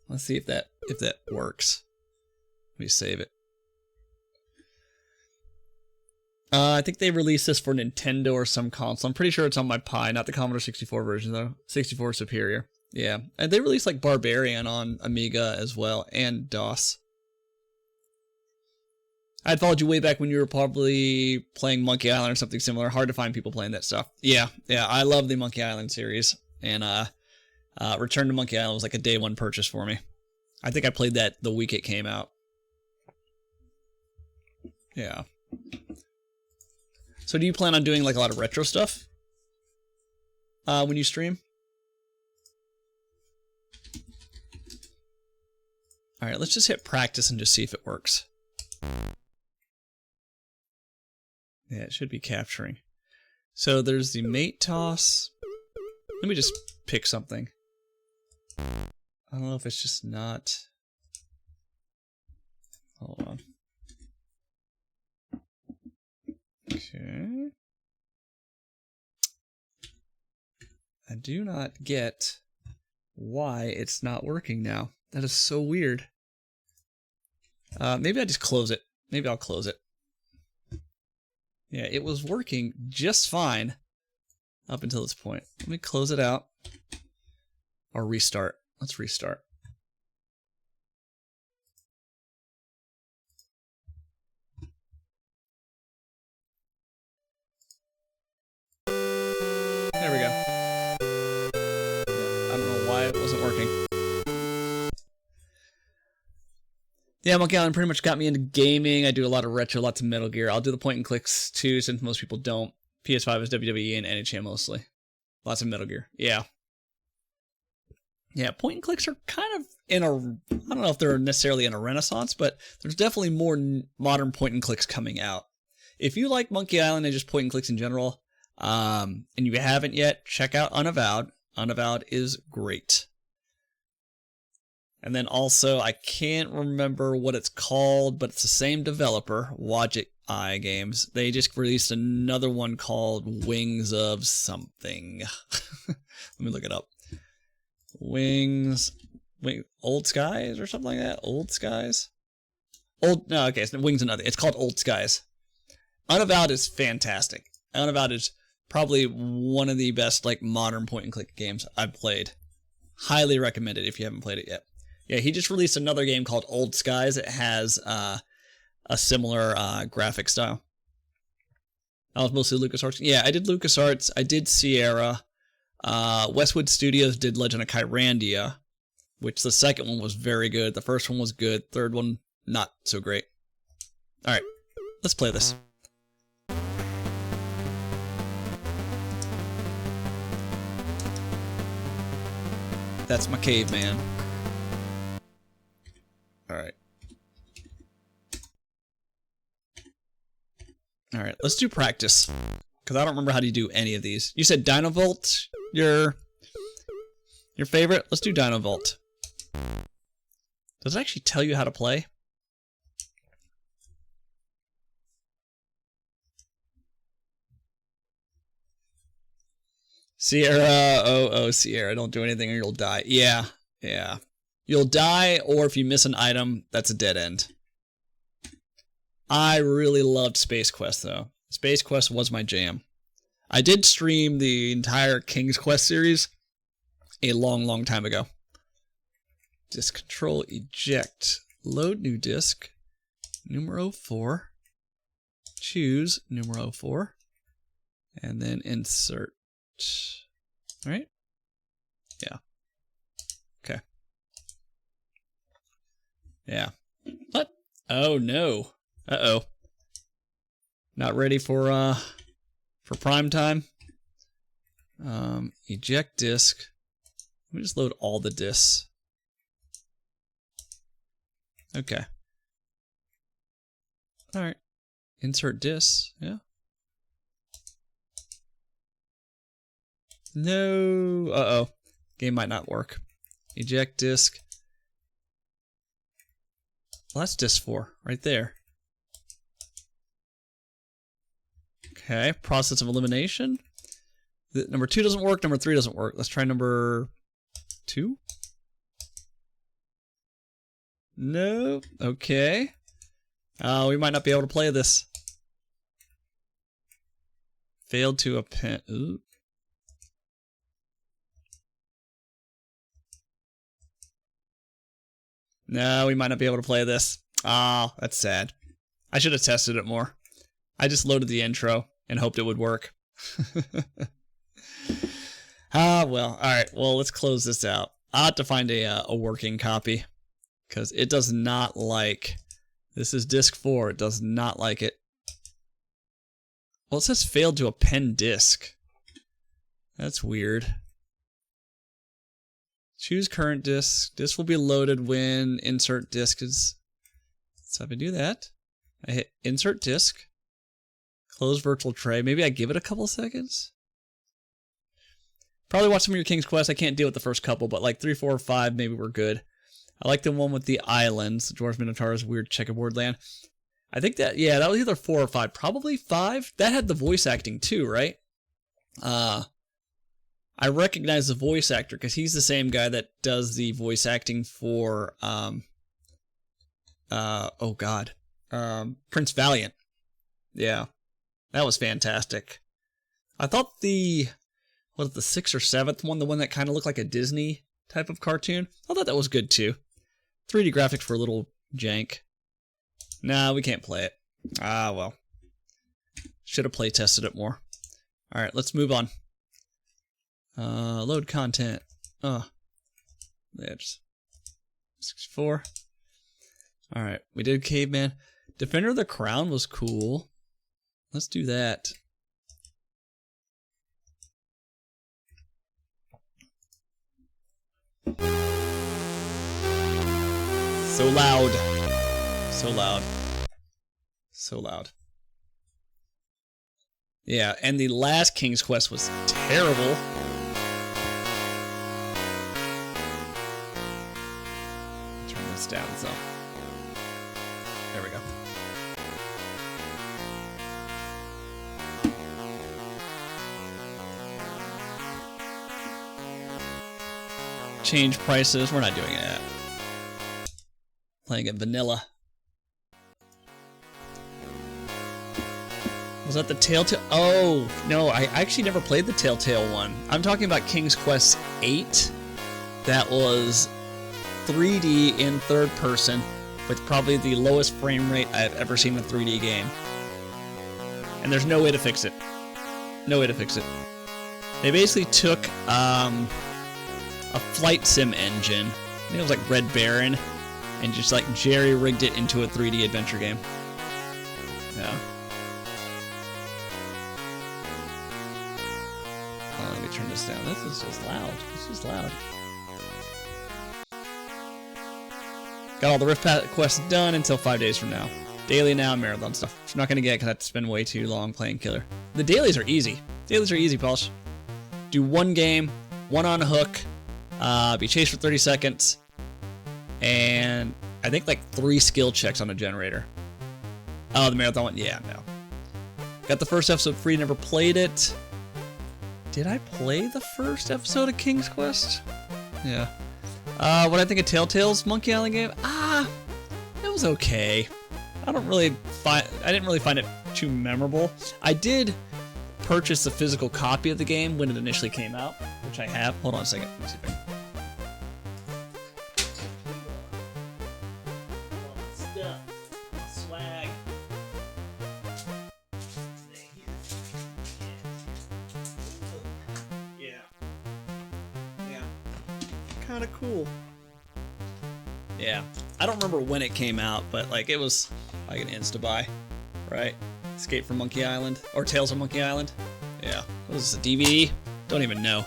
Let's see if that works. Let me save it. I think they released this for Nintendo or some console. I'm pretty sure it's on my Pi, not the Commodore 64 version though. 64 superior. Yeah, and they released like Barbarian on Amiga as well and DOS. I'd followed you way back when you were probably playing Monkey Island or something similar. Hard to find people playing that stuff. Yeah, I love the Monkey Island series, and Return to Monkey Island was like a day one purchase for me. I think I played that the week it came out. Yeah. So do you plan on doing like a lot of retro stuff when you stream? All right, let's just hit practice and just see if it works. Yeah, it should be capturing. So there's the mate toss. Let me just pick something. I don't know if it's just not... Hold on. Okay. I do not get why it's not working now. That is so weird. Maybe I just close it. Maybe I'll close it. Yeah, it was working just fine up until this point. Let me close it out. Or restart. Let's restart. Yeah, Monkey Island pretty much got me into gaming. I do a lot of retro, lots of Metal Gear. I'll do the point and clicks too, since most people don't. PS5 is WWE and NHL mostly. Lots of Metal Gear. Yeah. Yeah, point and clicks are kind of in a, I don't know if they're necessarily in a renaissance, but there's definitely more modern point and clicks coming out. If you like Monkey Island and just point and clicks in general, and you haven't yet, check out Unavowed. Unavowed is great. And then also, I can't remember what it's called, but it's the same developer, Wadget Eye Games. They just released another one called Wings of something. Let me look it up. Old Skies or something like that? Old Skies? No, okay, it's Wings of nothing. It's called Old Skies. Unavowed is fantastic. Unavowed is probably one of the best like modern point and click games I've played. Highly recommend it if you haven't played it yet. Yeah, he just released another game called Old Skies. It has a similar graphic style. That was mostly LucasArts. Yeah, I did LucasArts. I did Sierra. Westwood Studios did Legend of Kyrandia, which the second one was very good. The first one was good. Third one, not so great. All right, let's play this. That's my caveman. All right. All right, let's do practice. Because I don't remember how to do any of these. You said Dynavolt, your favorite? Let's do Dynavolt. Does it actually tell you how to play? Sierra, oh, Sierra, don't do anything or you'll die. Yeah. You'll die, or if you miss an item, that's a dead end. I really loved Space Quest, though. Space Quest was my jam. I did stream the entire King's Quest series a long time ago. Disk control, eject, load new disk, numero 4, choose numero 4, and then insert. All right? Yeah. Okay. Yeah. What? Oh no. Uh-oh. Not ready for prime time. Eject disk. Let me just load all the disks. Okay. All right. Insert disks. Yeah. No. Uh-oh. Game might not work. Eject disk. Well, that's disk 4 right there. Okay, process of elimination. Number 2 doesn't work, number 3 doesn't work. Let's try number 2. No, okay. We might not be able to play this. Failed to append. Ooh. No, we might not be able to play this. Ah, that's sad. I should have tested it more. I just loaded the intro and hoped it would work. Well, alright. Well, let's close this out. I'll have to find a working copy. Because it does not like... This is disk 4. It does not like it. Well, it says failed to append disk. That's weird. Choose current disk. Disk will be loaded when insert disk is... So if I do that, I hit insert disk. Close virtual tray. Maybe I give it a couple seconds. Probably watch some of your King's Quest. I can't deal with the first couple, but like 3, 4, or 5, maybe we're good. I like the one with the islands, George Minotaur's weird checkerboard land. I think that, yeah, that was either 4 or 5. Probably 5. That had the voice acting too, right? I recognize the voice actor because he's the same guy that does the voice acting for, oh god, Prince Valiant. Yeah. That was fantastic. I thought the 6th or 7th one, the one that kind of looked like a Disney type of cartoon, I thought that was good too. 3D graphics were a little jank. Nah, we can't play it. Ah, well. Should have play tested it more. Alright, let's move on. Load content. Yeah, just 64. Alright, we did Caveman. Defender of the Crown was cool. Let's do that. So loud. So loud. So loud. Yeah, and the last King's Quest was terrible. Turn this down some. There we go. Change prices. We're not doing that. Playing it vanilla. Was that the Telltale? Oh, no, I actually never played the Telltale one. I'm talking about King's Quest 8. That was 3D in third person with probably the lowest frame rate I've ever seen in a 3D game. And there's no way to fix it. No way to fix it. They basically took a flight sim engine, I think it was like Red Baron, and just like jerry-rigged it into a 3D adventure game. Yeah. Let me turn this down. This is just loud. This is loud. Got all the Rift quests done until 5 days from now. Daily now, marathon stuff. Which I'm not going to get because I have to spend way too long playing killer. The dailies are easy. Dailies are easy, Polish. Do one game, one on a hook, be chased for 30 seconds, and I think like 3 skill checks on a generator. Oh, the marathon one? Yeah, no. Got the first episode free, never played it. Did I play the first episode of King's Quest? Yeah. What do I think of Telltale's Monkey Island game? It was okay. I didn't really find it too memorable. I did purchase a physical copy of the game when it initially came out, which I have. Hold on a second. Let me see if I can. Swag. Yeah. Kind of cool. Yeah. I don't remember when it came out, but like it was like an insta-buy, right? Escape from Monkey Island or Tales of Monkey Island. Yeah. What was this, a DVD? Don't even know.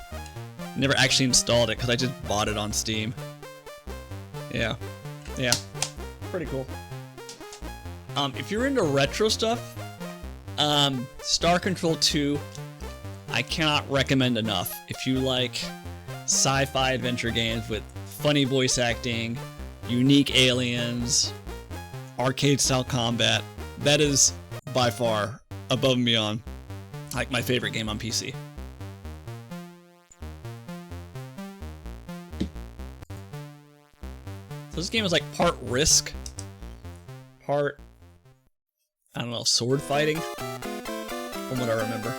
Never actually installed it because I just bought it on Steam. Yeah. Yeah. Pretty cool. If you're into retro stuff, Star Control 2, I cannot recommend enough. If you like sci-fi adventure games with funny voice acting, unique aliens, arcade-style combat, that is by far above and beyond like my favorite game on PC. So this game is like part Risk, part, I don't know, sword fighting, from what I remember.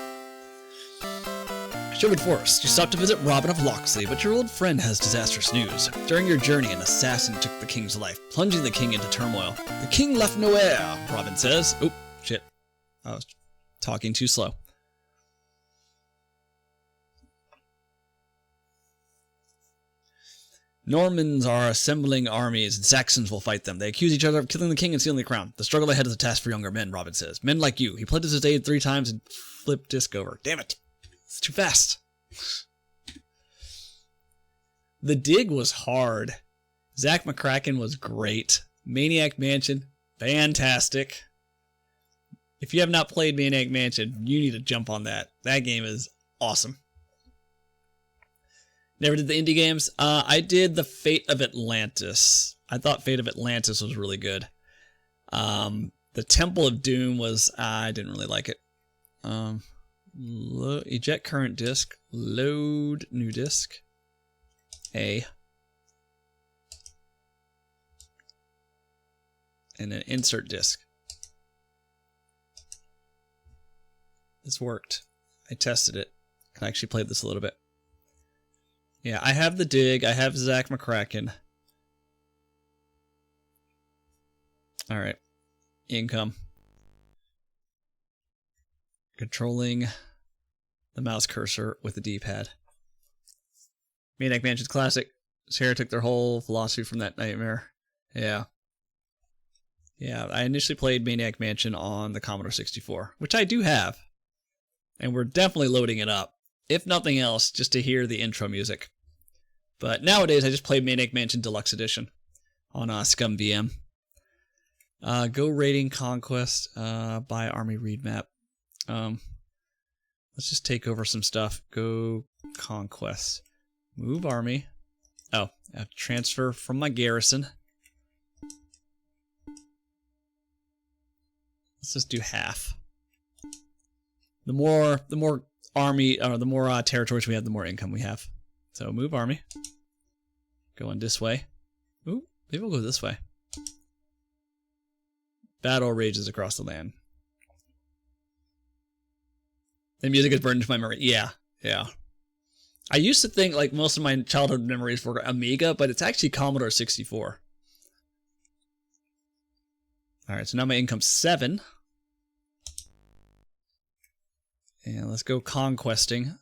Sherwood Forest, you stopped to visit Robin of Locksley, but your old friend has disastrous news. During your journey, an assassin took the king's life, plunging the king into turmoil. The king left no heir, Robin says. Oop, shit. I was talking too slow. Normans are assembling armies, and Saxons will fight them. They accuse each other of killing the king and stealing the crown. The struggle ahead is a task for younger men, Robin says. Men like you. He pledges his aid 3 times and flipped disc over. Damn it. It's too fast. The Dig was hard. Zach McCracken was great. Maniac Mansion, fantastic. If you have not played Maniac Mansion, you need to jump on that. That game is awesome. Never did the indie games. I did the Fate of Atlantis. I thought Fate of Atlantis was really good. The Temple of Doom was, I didn't really like it. Eject current disk, load new disk, A, and then insert disk. This worked. I tested it. I actually played this a little bit. Yeah, I have the Dig. I have Zach McCracken. All right. Income. Controlling the mouse cursor with the D-pad. Maniac Mansion's classic. Sarah took their whole philosophy from that nightmare. Yeah. Yeah, I initially played Maniac Mansion on the Commodore 64, which I do have. And we're definitely loading it up. If nothing else, just to hear the intro music. But nowadays, I just play Maniac Mansion Deluxe Edition on Scum VM. Go raiding conquest, buy army read map. Let's just take over some stuff. Go conquest. Move army. Oh, I have to transfer from my garrison. Let's just do half. The more army, or the more territories we have, the more income we have. So move army. Going this way. Ooh, maybe we'll go this way. Battle rages across the land. The music is burned into my memory. Yeah. I used to think like most of my childhood memories were Amiga, but it's actually Commodore 64. Alright, so now my income's 7. And let's go conquesting.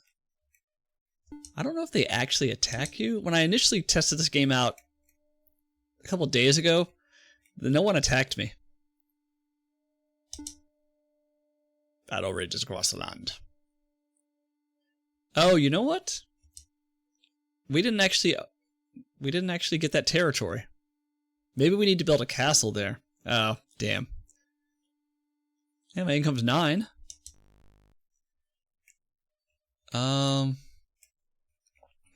I don't know if they actually attack you. When I initially tested this game out a couple days ago, no one attacked me. Battle rages across the land. Oh, you know what? We didn't actually get that territory. Maybe we need to build a castle there. Oh, damn. Yeah, my income's 9.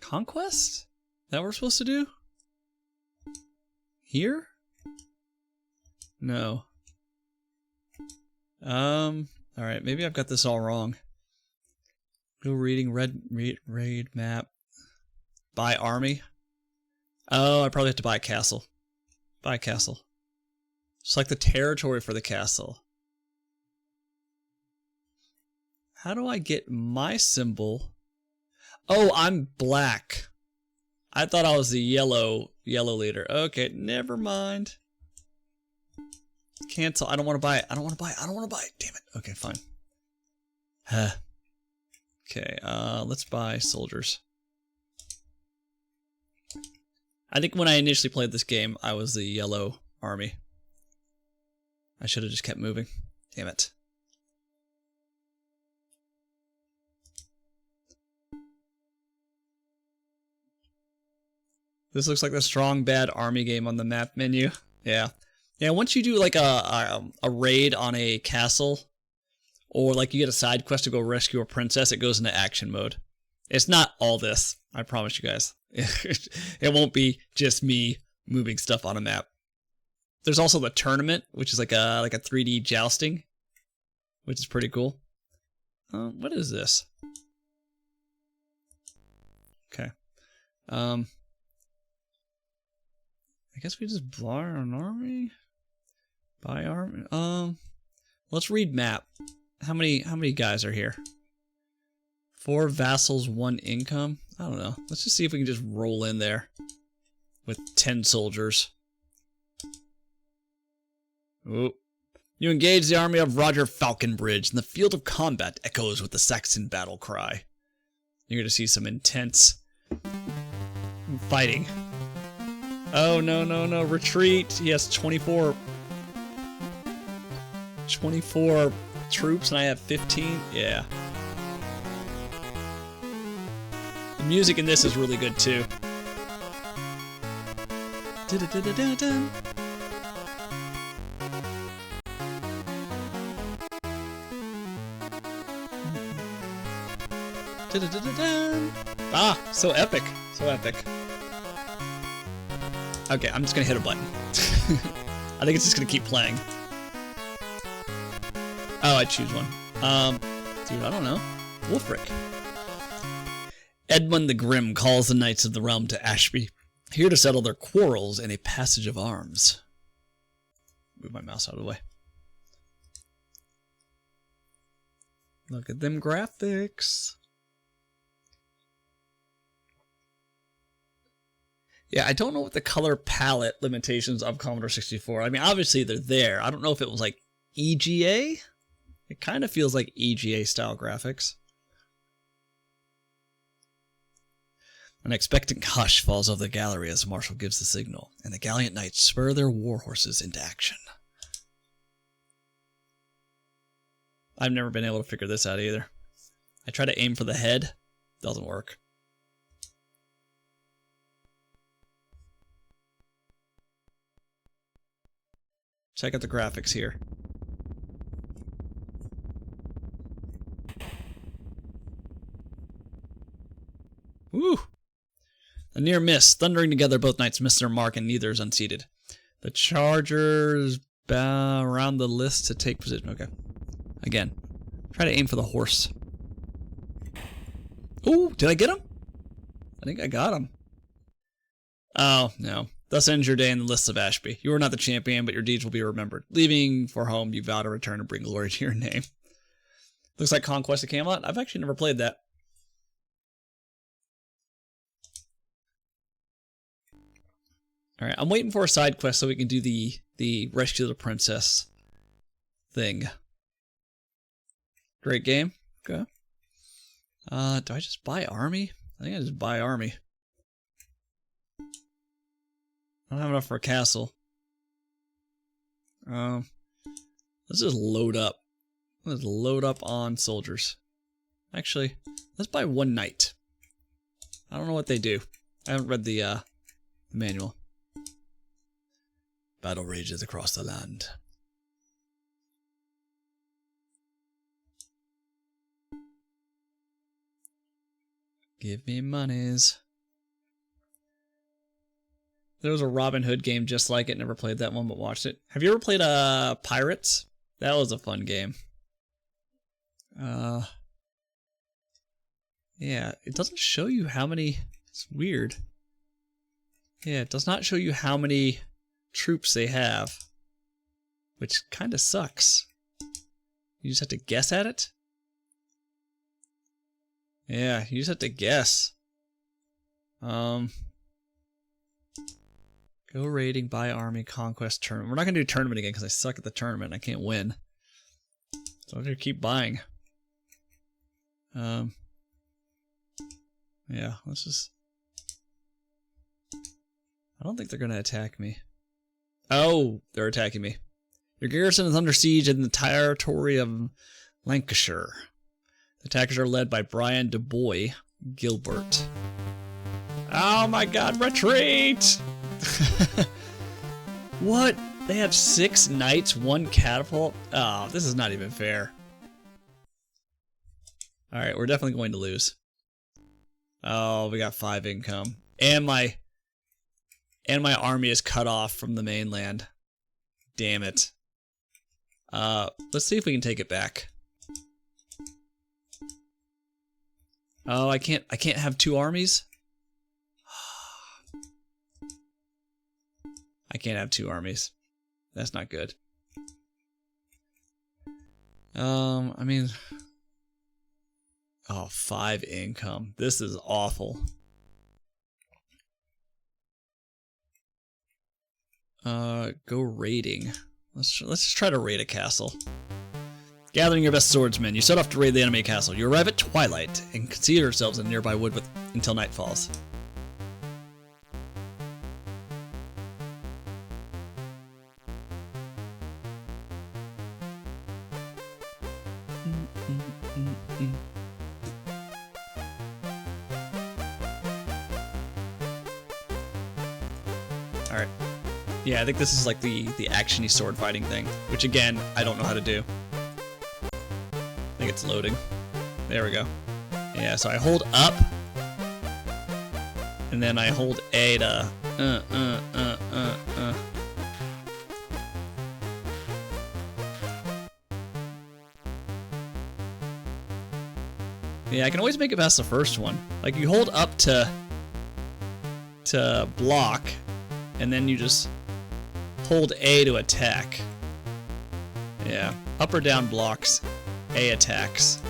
Conquest? Is that what we're supposed to do? Here? No. Alright, maybe I've got this all wrong. Go reading raid map. Buy army. Oh, I probably have to buy a castle. Buy a castle. Select the territory for the castle. How do I get my symbol? Oh, I'm black. I thought I was the yellow leader. Okay, never mind. Cancel. I don't want to buy it. I don't want to buy it. Damn it. Okay, fine. Okay, let's buy soldiers. I think when I initially played this game, I was the yellow army. I should have just kept moving. Damn it. This looks like the strong bad army game on the map menu. Yeah. Yeah, once you do like a raid on a castle, or like you get a side quest to go rescue a princess, it goes into action mode. It's not all this, I promise you guys. It won't be just me moving stuff on a map. There's also the tournament, which is like a 3D jousting, which is pretty cool. What is this? Okay. I guess we just buy an army. Buy army. Let's read map. How many guys are here? 4 vassals, 1 income. I don't know. Let's just see if we can just roll in there with 10 soldiers. Ooh. You engage the army of Roger Falconbridge, and the field of combat echoes with the Saxon battle cry. You're going to see some intense fighting. Oh, no. Retreat. He has 24 troops, and I have 15. Yeah. The music in this is really good, too. Ah, so epic. So epic. Okay, I'm just gonna hit a button. I think it's just gonna keep playing. Oh, I choose one. Dude, I don't know. Wolfric. Edmund the Grim calls the Knights of the Realm to Ashby, here to settle their quarrels in a passage of arms. Move my mouse out of the way. Look at them graphics. Yeah, I don't know what the color palette limitations of Commodore 64. I mean, obviously they're there. I don't know if it was like EGA. It kind of feels like EGA style graphics. An expectant hush falls over the gallery as Marshall gives the signal, and the gallant knights spur their war horses into action. I've never been able to figure this out either. I try to aim for the head. Doesn't work. Check out the graphics here. Woo! A near miss. Thundering together, both knights missed their mark and neither is unseated. The chargers bow around the list to take position. Okay. Again. Try to aim for the horse. Ooh, did I get him? I think I got him. Oh, no. Thus ends your day in the lists of Ashby. You are not the champion, but your deeds will be remembered. Leaving for home, you vow to return and bring glory to your name. Looks like Conquest of Camelot. I've actually never played that. Alright, I'm waiting for a side quest so we can do the Rescue the Princess thing. Great game. Okay. Do I just buy army? I think I just buy army. I don't have enough for a castle. Let's just load up. Let's load up on soldiers. Actually, let's buy one knight. I don't know what they do. I haven't read the manual. Battle rages across the land. Give me monies. There was a Robin Hood game just like it. Never played that one, but watched it. Have you ever played Pirates? That was a fun game. Yeah, it doesn't show you how many. It's weird. Yeah, it does not show you how many troops they have, which kind of sucks. You just have to guess at it? Yeah, you just have to guess. Go raiding, buy army, conquest, tournament. We're not going to do tournament again because I suck at the tournament and I can't win. So I'm going to keep buying. Yeah, let's just... I don't think they're going to attack me. Oh, they're attacking me. Your garrison is under siege in the territory of Lancashire. The attackers are led by Brian Du Bois Gilbert. Oh my god, retreat! What? They have 6 knights, 1 catapult? Oh, this is not even fair. Alright, we're definitely going to lose. Oh, we got 5 income. And my army is cut off from the mainland. Damn it. Let's see if we can take it back. Oh, I can't have 2 armies? I can't have 2 armies. That's not good. I mean... Oh, 5 income. This is awful. Go raiding. Let's just try to raid a castle. Gathering your best swordsmen, you set off to raid the enemy castle. You arrive at twilight and conceal yourselves in a nearby wood until night falls. Alright. Yeah, I think this is like the action-y sword fighting thing, which again, I don't know how to do. I think it's loading. There we go. Yeah, so I hold up, and then I hold A to Yeah, I can always make it past the first one. Like, you hold up to block, and then you just hold A to attack. Yeah, up or down blocks, A attacks.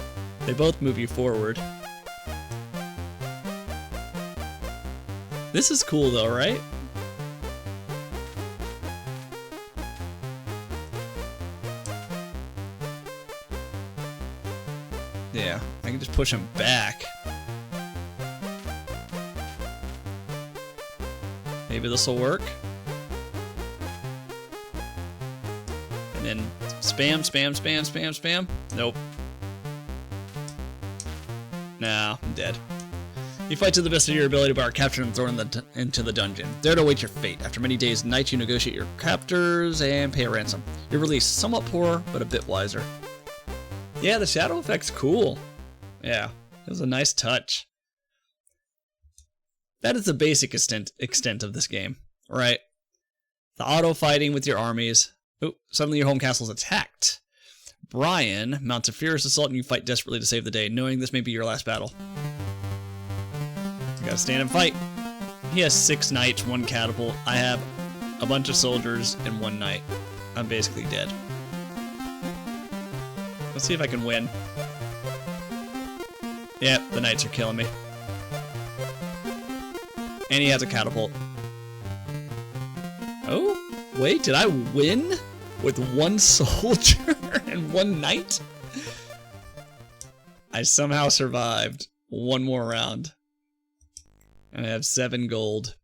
They both move you forward. This is cool though, right? Yeah, I can just push him back. Maybe this will work. And then Spam, spam, spam, spam, spam. Nope. Nah, I'm dead. You fight to the best of your ability, but are captured and thrown into the dungeon. There to await your fate. After many days and nights, you negotiate your captors and pay a ransom. You're released somewhat poor, but a bit wiser. Yeah, the shadow effect's cool. Yeah, it was a nice touch. That is the basic extent of this game, right? The auto-fighting with your armies. Oh, suddenly your home castle is attacked. Brian mounts a furious assault and you fight desperately to save the day, knowing this may be your last battle. You gotta stand and fight. He has 6 knights, 1 catapult. I have a bunch of soldiers and 1 knight. I'm basically dead. Let's see if I can win. Yep, the knights are killing me. And he has a catapult. Oh, wait, did I win with 1 soldier and 1 knight? I somehow survived 1 more round. And I have 7 gold.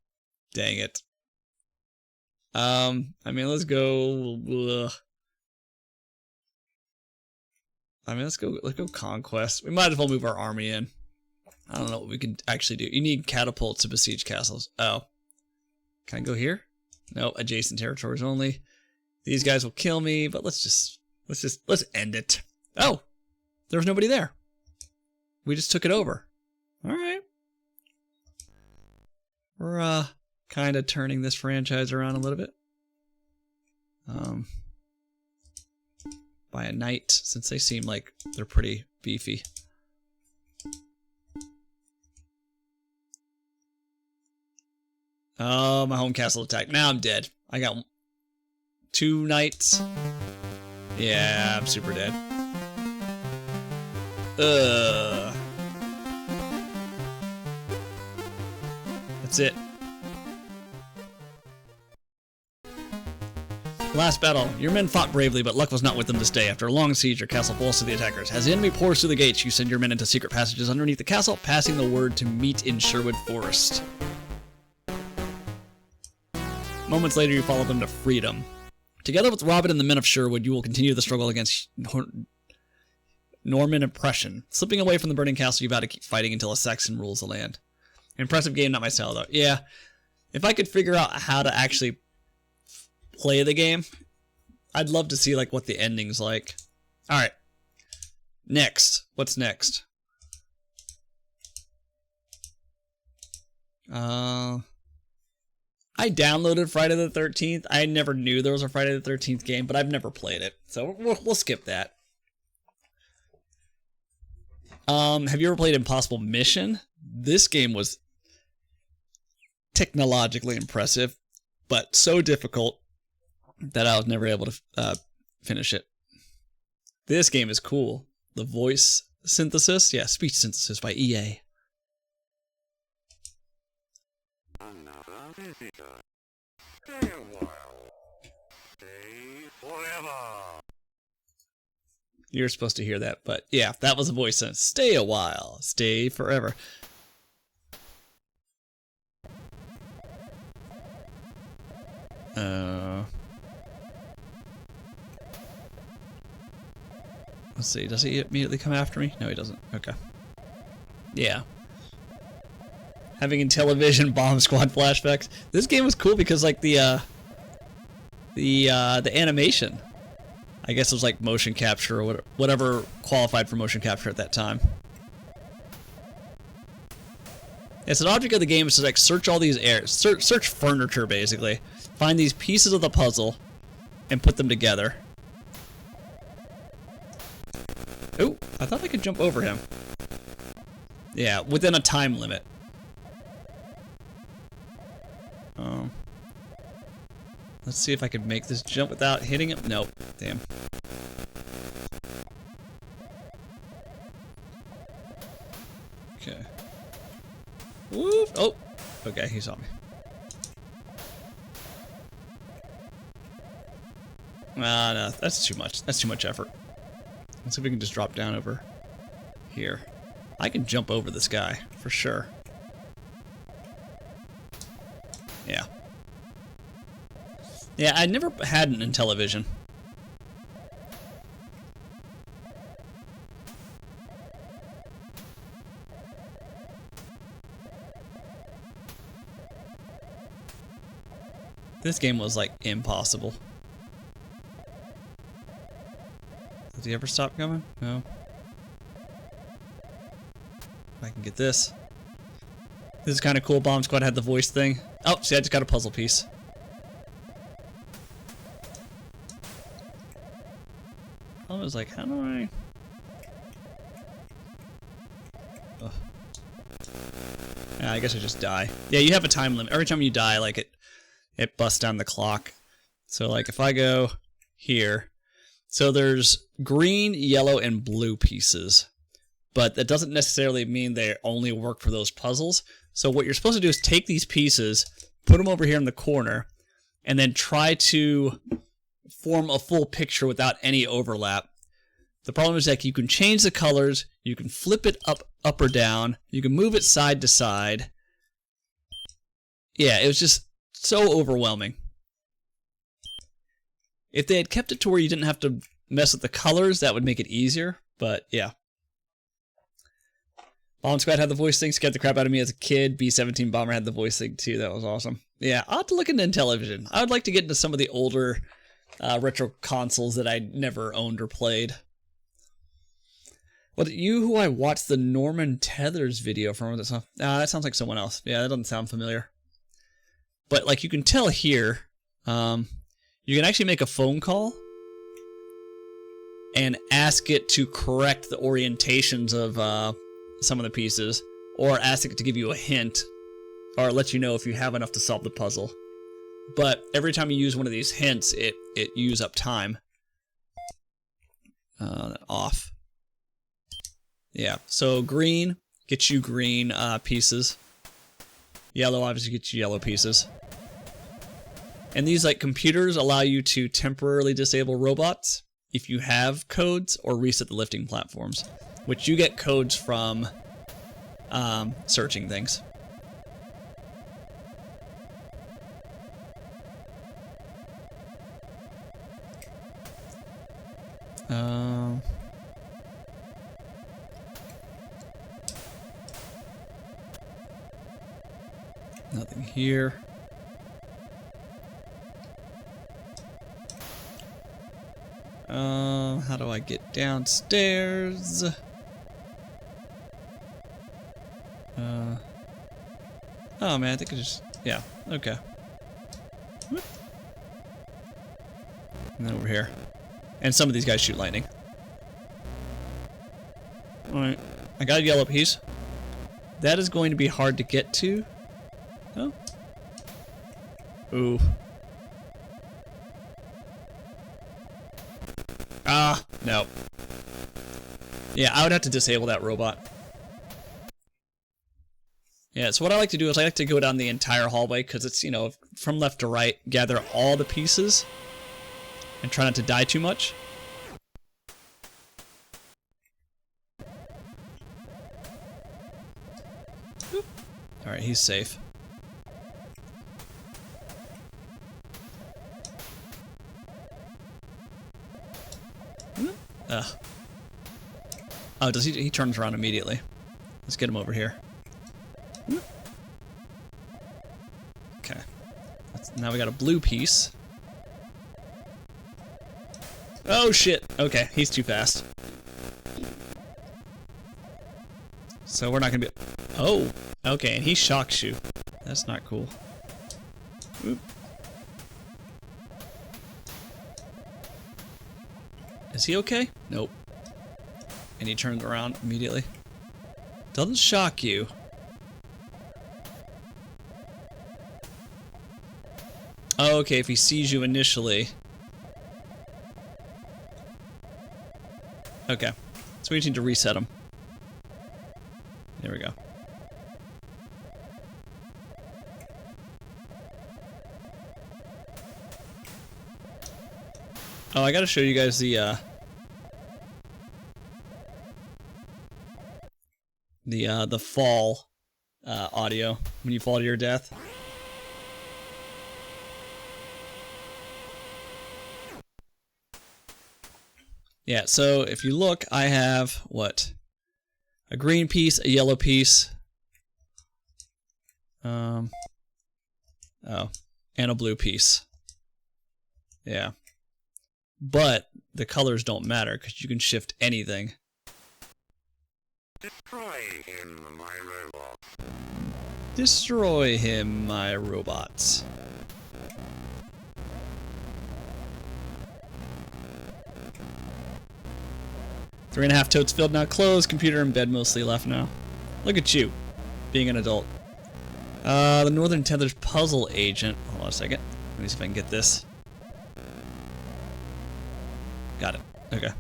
Dang it. I mean, let's go. Ugh. I mean, let's go conquest. We might as well move our army in. I don't know what we can actually do. You need catapults to besiege castles. Oh. Can I go here? No, adjacent territories only. These guys will kill me, but let's end it. Oh, there was nobody there. We just took it over. All right. We're kind of turning this franchise around a little bit. By a knight, since they seem like they're pretty beefy. Oh, my home castle attacked. Now I'm dead. I got 2 knights. Yeah, I'm super dead. That's it. Last battle. Your men fought bravely, but luck was not with them this day. After a long siege, your castle falls to the attackers. As the enemy pours through the gates, you send your men into secret passages underneath the castle, passing the word to meet in Sherwood Forest. Moments later, you follow them to freedom. Together with Robin and the men of Sherwood, you will continue the struggle against Norman oppression. Slipping away from the burning castle, you vow to keep fighting until a Saxon rules the land. Impressive game, not my style though. Yeah, if I could figure out how to actually play the game, I'd love to see like what the ending's like. All right, next. What's next? I downloaded Friday the 13th. I never knew there was a Friday the 13th game, but I've never played it, so we'll skip that. Have you ever played Impossible Mission? This game was technologically impressive, but so difficult that I was never able to finish it. This game is cool. The voice synthesis, yeah, speech synthesis by EA. Stay a while. Stay forever. You're supposed to hear that, but yeah, that was a voice sense. Stay a while. Stay forever. Let's see, does he immediately come after me? No, he doesn't. Okay. Yeah. Having Intellivision Bomb Squad flashbacks. This game was cool because like the animation, I guess it was like motion capture or whatever qualified for motion capture at that time. It's an object of the game is to like search all these areas, search furniture basically, find these pieces of the puzzle, and put them together. Oh, I thought I could jump over him. Yeah, within a time limit. Let's see if I can make this jump without hitting him. Nope. Damn. Okay. Whoop. Oh. Okay, he saw me. No, that's too much. That's too much effort. Let's see if we can just drop down over here. I can jump over this guy, for sure. Yeah. Yeah, I never had an Intellivision. This game was like impossible. Does he ever stop coming? No. I can get this. This is kind of cool. Bomb Squad had the voice thing. Oh, see, I just got a puzzle piece. I was like, how do I... Ugh. Yeah, I guess I just die. Yeah, you have a time limit. Every time you die, like it busts down the clock. So like if I go here, so there's green, yellow, and blue pieces. But that doesn't necessarily mean they only work for those puzzles. So what you're supposed to do is take these pieces, put them over here in the corner, and then try to form a full picture without any overlap. The problem is that you can change the colors, you can flip it up or down, you can move it side to side. Yeah, it was just so overwhelming. If they had kept it to where you didn't have to mess with the colors, that would make it easier, but yeah. Bomb Squad had the voice thing, scared the crap out of me as a kid. B-17 Bomber had the voice thing too, that was awesome. Yeah, I'll have to look into Intellivision. I would like to get into some of the older retro consoles that I never owned or played. Was it you who I watched the Norman Tethers video from? That sounds like someone else. Yeah, that doesn't sound familiar. But like you can tell here, you can actually make a phone call and ask it to correct the orientations of some of the pieces, or ask it to give you a hint, or let you know if you have enough to solve the puzzle. But every time you use one of these hints, it uses up time. Off. Yeah, so green gets you green pieces. Yellow obviously gets you yellow pieces. And these like computers allow you to temporarily disable robots if you have codes or reset the lifting platforms, which you get codes from searching things. Nothing here. How do I get downstairs? Oh man, I think I just, yeah, okay. Whoop. And then over here. And some of these guys shoot lightning. Alright, I got a yellow piece. That is going to be hard to get to. Oh. Ooh. Ah, no. Yeah, I would have to disable that robot. Yeah, so what I like to do is I like to go down the entire hallway because it's, you know, from left to right, gather all the pieces and try not to die too much. Alright, he's safe. Oh, does he turns around immediately. Let's get him over here. Okay. Now we got a blue piece. Oh shit! Okay, he's too fast. So we're not gonna be... Oh! Okay, and he shocks you. That's not cool. Oop. Is he okay? Nope. And he turns around immediately. Doesn't shock you. Oh, okay, if he sees you initially. Okay. So we just need to reset him. There we go. Oh, I gotta show you guys the fall audio when you fall to your death. Yeah, so if you look, I have what? A green piece, a yellow piece. Oh. and a blue piece. Yeah. But the colors don't matter because you can shift anything.
Destroy him, my robot.
Destroy him, my robots. Three and a half totes filled now. Closed. Computer in bed mostly left now. Look at you, being an adult. The Northern Tether's puzzle agent. Hold on a second. Let me see if I can get this. Got it. Okay.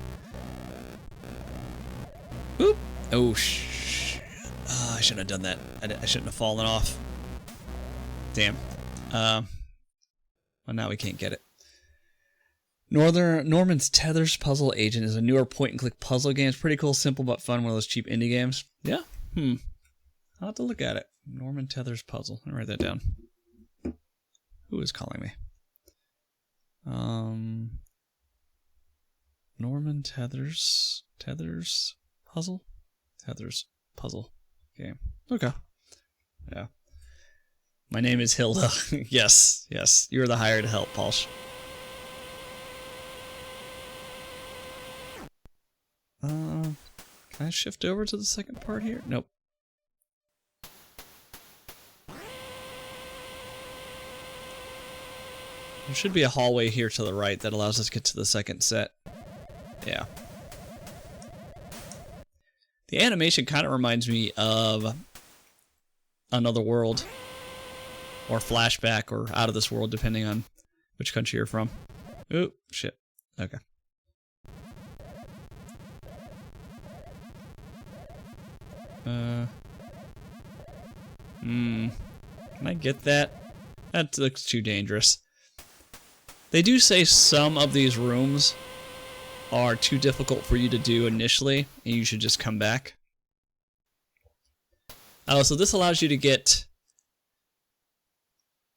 Oop. Oh, oh, I shouldn't have done that. I shouldn't have fallen off. Damn. Well, now we can't get it. Norman's Tether's Puzzle Agent is a newer point-and-click puzzle game. It's pretty cool, simple but fun. One of those cheap indie games. Yeah? I'll have to look at it. Norman Tether's Puzzle. Let me write that down. Who is calling me? Norman Tether's Puzzle? Tether's Puzzle game. Okay. Yeah. My name is Hilda. Yes. You're the hired help, Paulsh. Can I shift over to the second part here? Nope. There should be a hallway here to the right that allows us to get to the second set. Yeah. The animation kind of reminds me of Another World. Or Flashback, or Out of This World, depending on which country you're from. Ooh, shit. Okay. Can I get that? That looks too dangerous. They do say some of these rooms are too difficult for you to do initially, and you should just come back. Oh, so this allows you to get...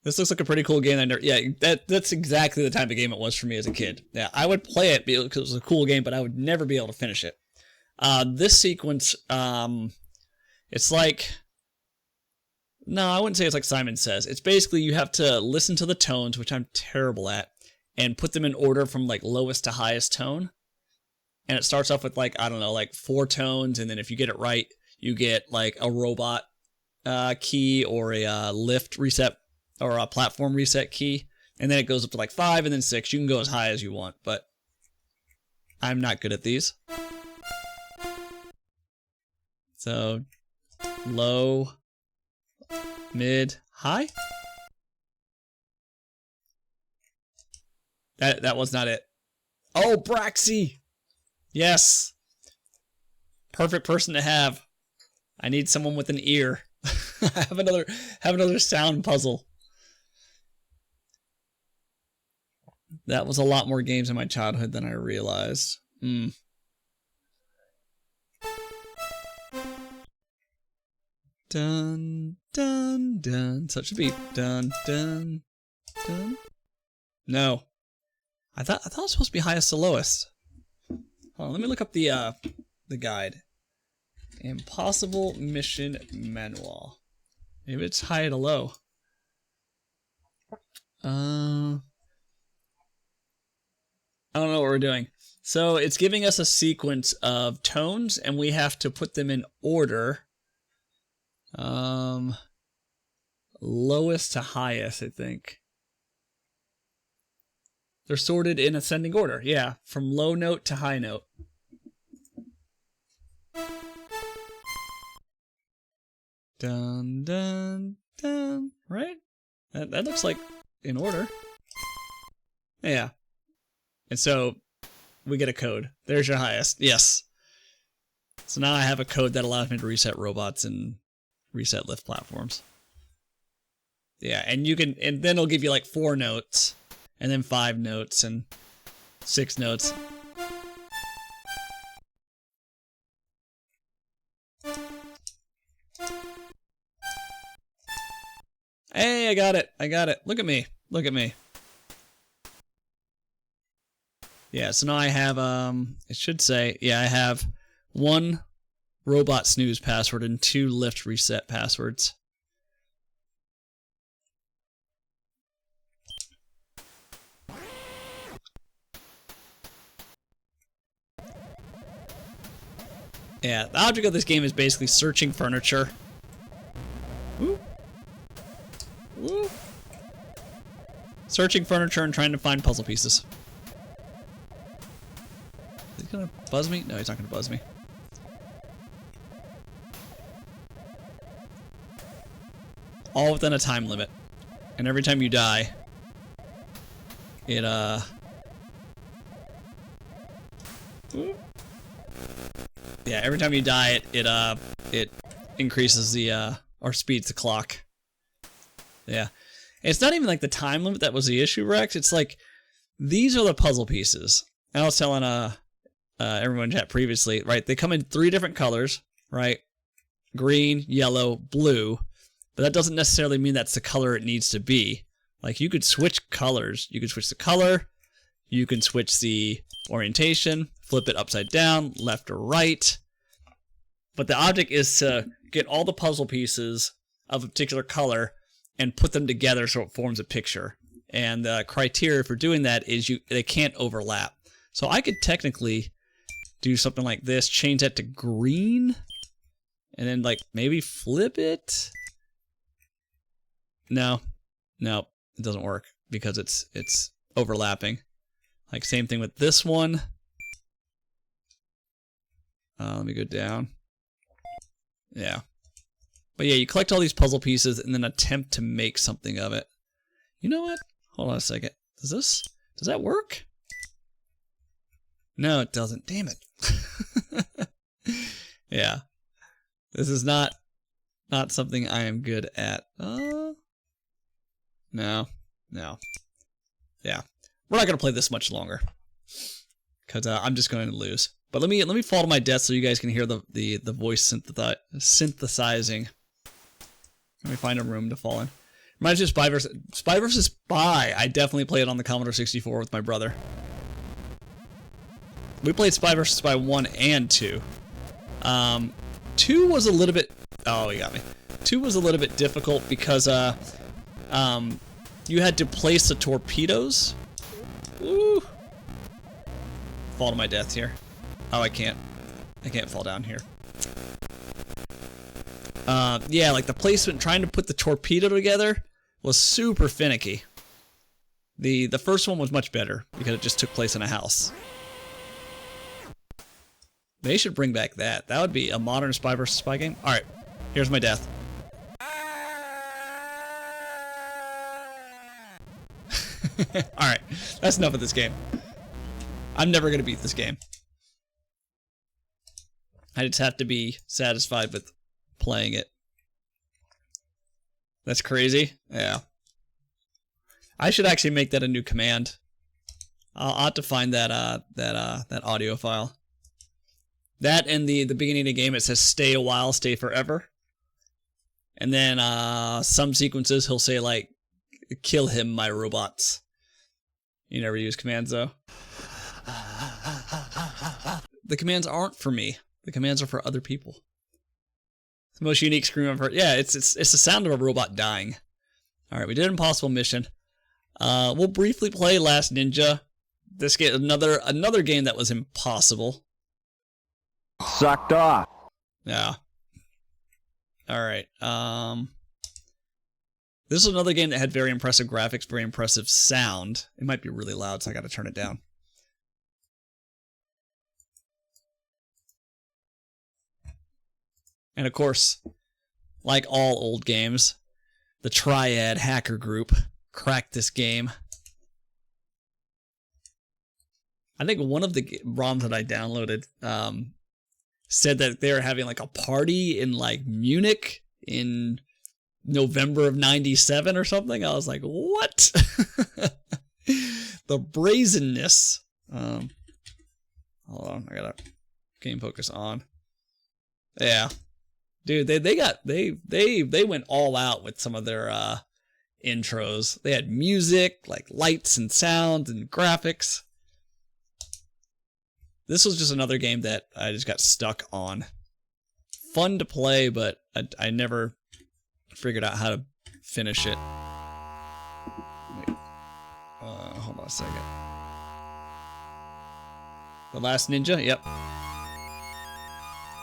This looks like a pretty cool game. Yeah, that's exactly the type of game it was for me as a kid. Yeah, I would play it because it was a cool game, but I would never be able to finish it. This sequence, it's like... No, I wouldn't say it's like Simon Says. It's basically you have to listen to the tones, which I'm terrible at, and put them in order from like lowest to highest tone. And it starts off with like, I don't know, like 4 tones, and then if you get it right, you get like a robot key or a lift reset or a platform reset key. And then it goes up to like 5 and then 6. You can go as high as you want, but I'm not good at these. So, low, mid, high? That was not it. Oh, Braxy! Yes! Perfect person to have. I need someone with an ear. have another sound puzzle. That was a lot more games in my childhood than I realized. Dun, dun, dun. So it should be dun, dun, dun. No. I thought it was supposed to be highest to lowest. Hold on, let me look up the guide. Impossible Mission Manual. Maybe it's high to low. I don't know what we're doing. So it's giving us a sequence of tones, and we have to put them in order. Lowest to highest, I think. They're sorted in ascending order. Yeah, from low note to high note. Dun, dun, dun. Right? That looks like in order. Yeah. And so we get a code. There's your highest. Yes. So now I have a code that allows me to reset robots and reset lift platforms. Yeah, and then it'll give you like 4 notes, and then 5 notes, and 6 notes. Hey, I got it. Look at me. Yeah, so now I have, it should say, yeah, I have 1 robot snooze password and 2 lift reset passwords. Yeah, the object of this game is basically searching furniture. Woo. Woo. Searching furniture and trying to find puzzle pieces. Is he gonna buzz me? No, he's not gonna buzz me. All within a time limit. And every time you die, it yeah, every time you die, it increases the or speeds the clock. Yeah, and it's not even like the time limit that was the issue, Rex. It's like these are the puzzle pieces. And I was telling everyone in chat previously, right? They come in 3 different colors, right? Green, yellow, blue. But that doesn't necessarily mean that's the color it needs to be. Like, you could switch colors. You could switch the color. You can switch the orientation, flip it upside down, left or right. But the object is to get all the puzzle pieces of a particular color and put them together so it forms a picture. And the criteria for doing that is they can't overlap. So I could technically do something like this, change that to green, and then like maybe flip it. No, it doesn't work because it's overlapping. Like same thing with this one. Let me go down. Yeah. But yeah, you collect all these puzzle pieces and then attempt to make something of it. You know what? Hold on a second. Does that work? No, it doesn't. Damn it. Yeah. This is not something I am good at. No. Yeah. We're not going to play this much longer. Because I'm just going to lose. But let me fall to my death so you guys can hear the voice synthesizing. Let me find a room to fall in. Reminds me of Spy vs. Spy. I definitely played on the Commodore 64 with my brother. We played Spy vs. Spy 1 and 2. 2 was a little bit... Oh, he got me. 2 was a little bit difficult because you had to place the torpedoes. Ooh. Fall to my death here. Oh, I can't fall down here. Yeah, like the placement, trying to put the torpedo together was super finicky. The first one was much better because it just took place in a house. They should bring back that. That would be a modern Spy vs. Spy game. Alright, here's my death. Alright, that's enough of this game. I'm never going to beat this game. I just have to be satisfied with playing it. That's crazy. Yeah. I should actually make that a new command. I'll have to find that audio file. That and the beginning of the game, it says stay a while, stay forever. And then some sequences he'll say like, kill him, my robots. You never use commands though. The commands aren't for me. The commands are for other people. The most unique scream I've heard. Yeah, it's the sound of a robot dying. Alright, we did an impossible mission. We'll briefly play Last Ninja. This game, another game that was impossible.
Sucked off.
Yeah. Alright. This is another game that had very impressive graphics, very impressive sound. It might be really loud, so I gotta turn it down. And of course, like all old games, the Triad hacker group cracked this game. I think one of the ROMs that I downloaded said that they were having like a party in like Munich in November of '97 or something. I was like, what? The brazenness. Hold on, I gotta game focus on. Yeah. Dude, they went all out with some of their intros. They had music, like lights and sound and graphics. This was just another game that I just got stuck on. Fun to play, but I never figured out how to finish it. Wait. Hold on a second. The Last Ninja? Yep.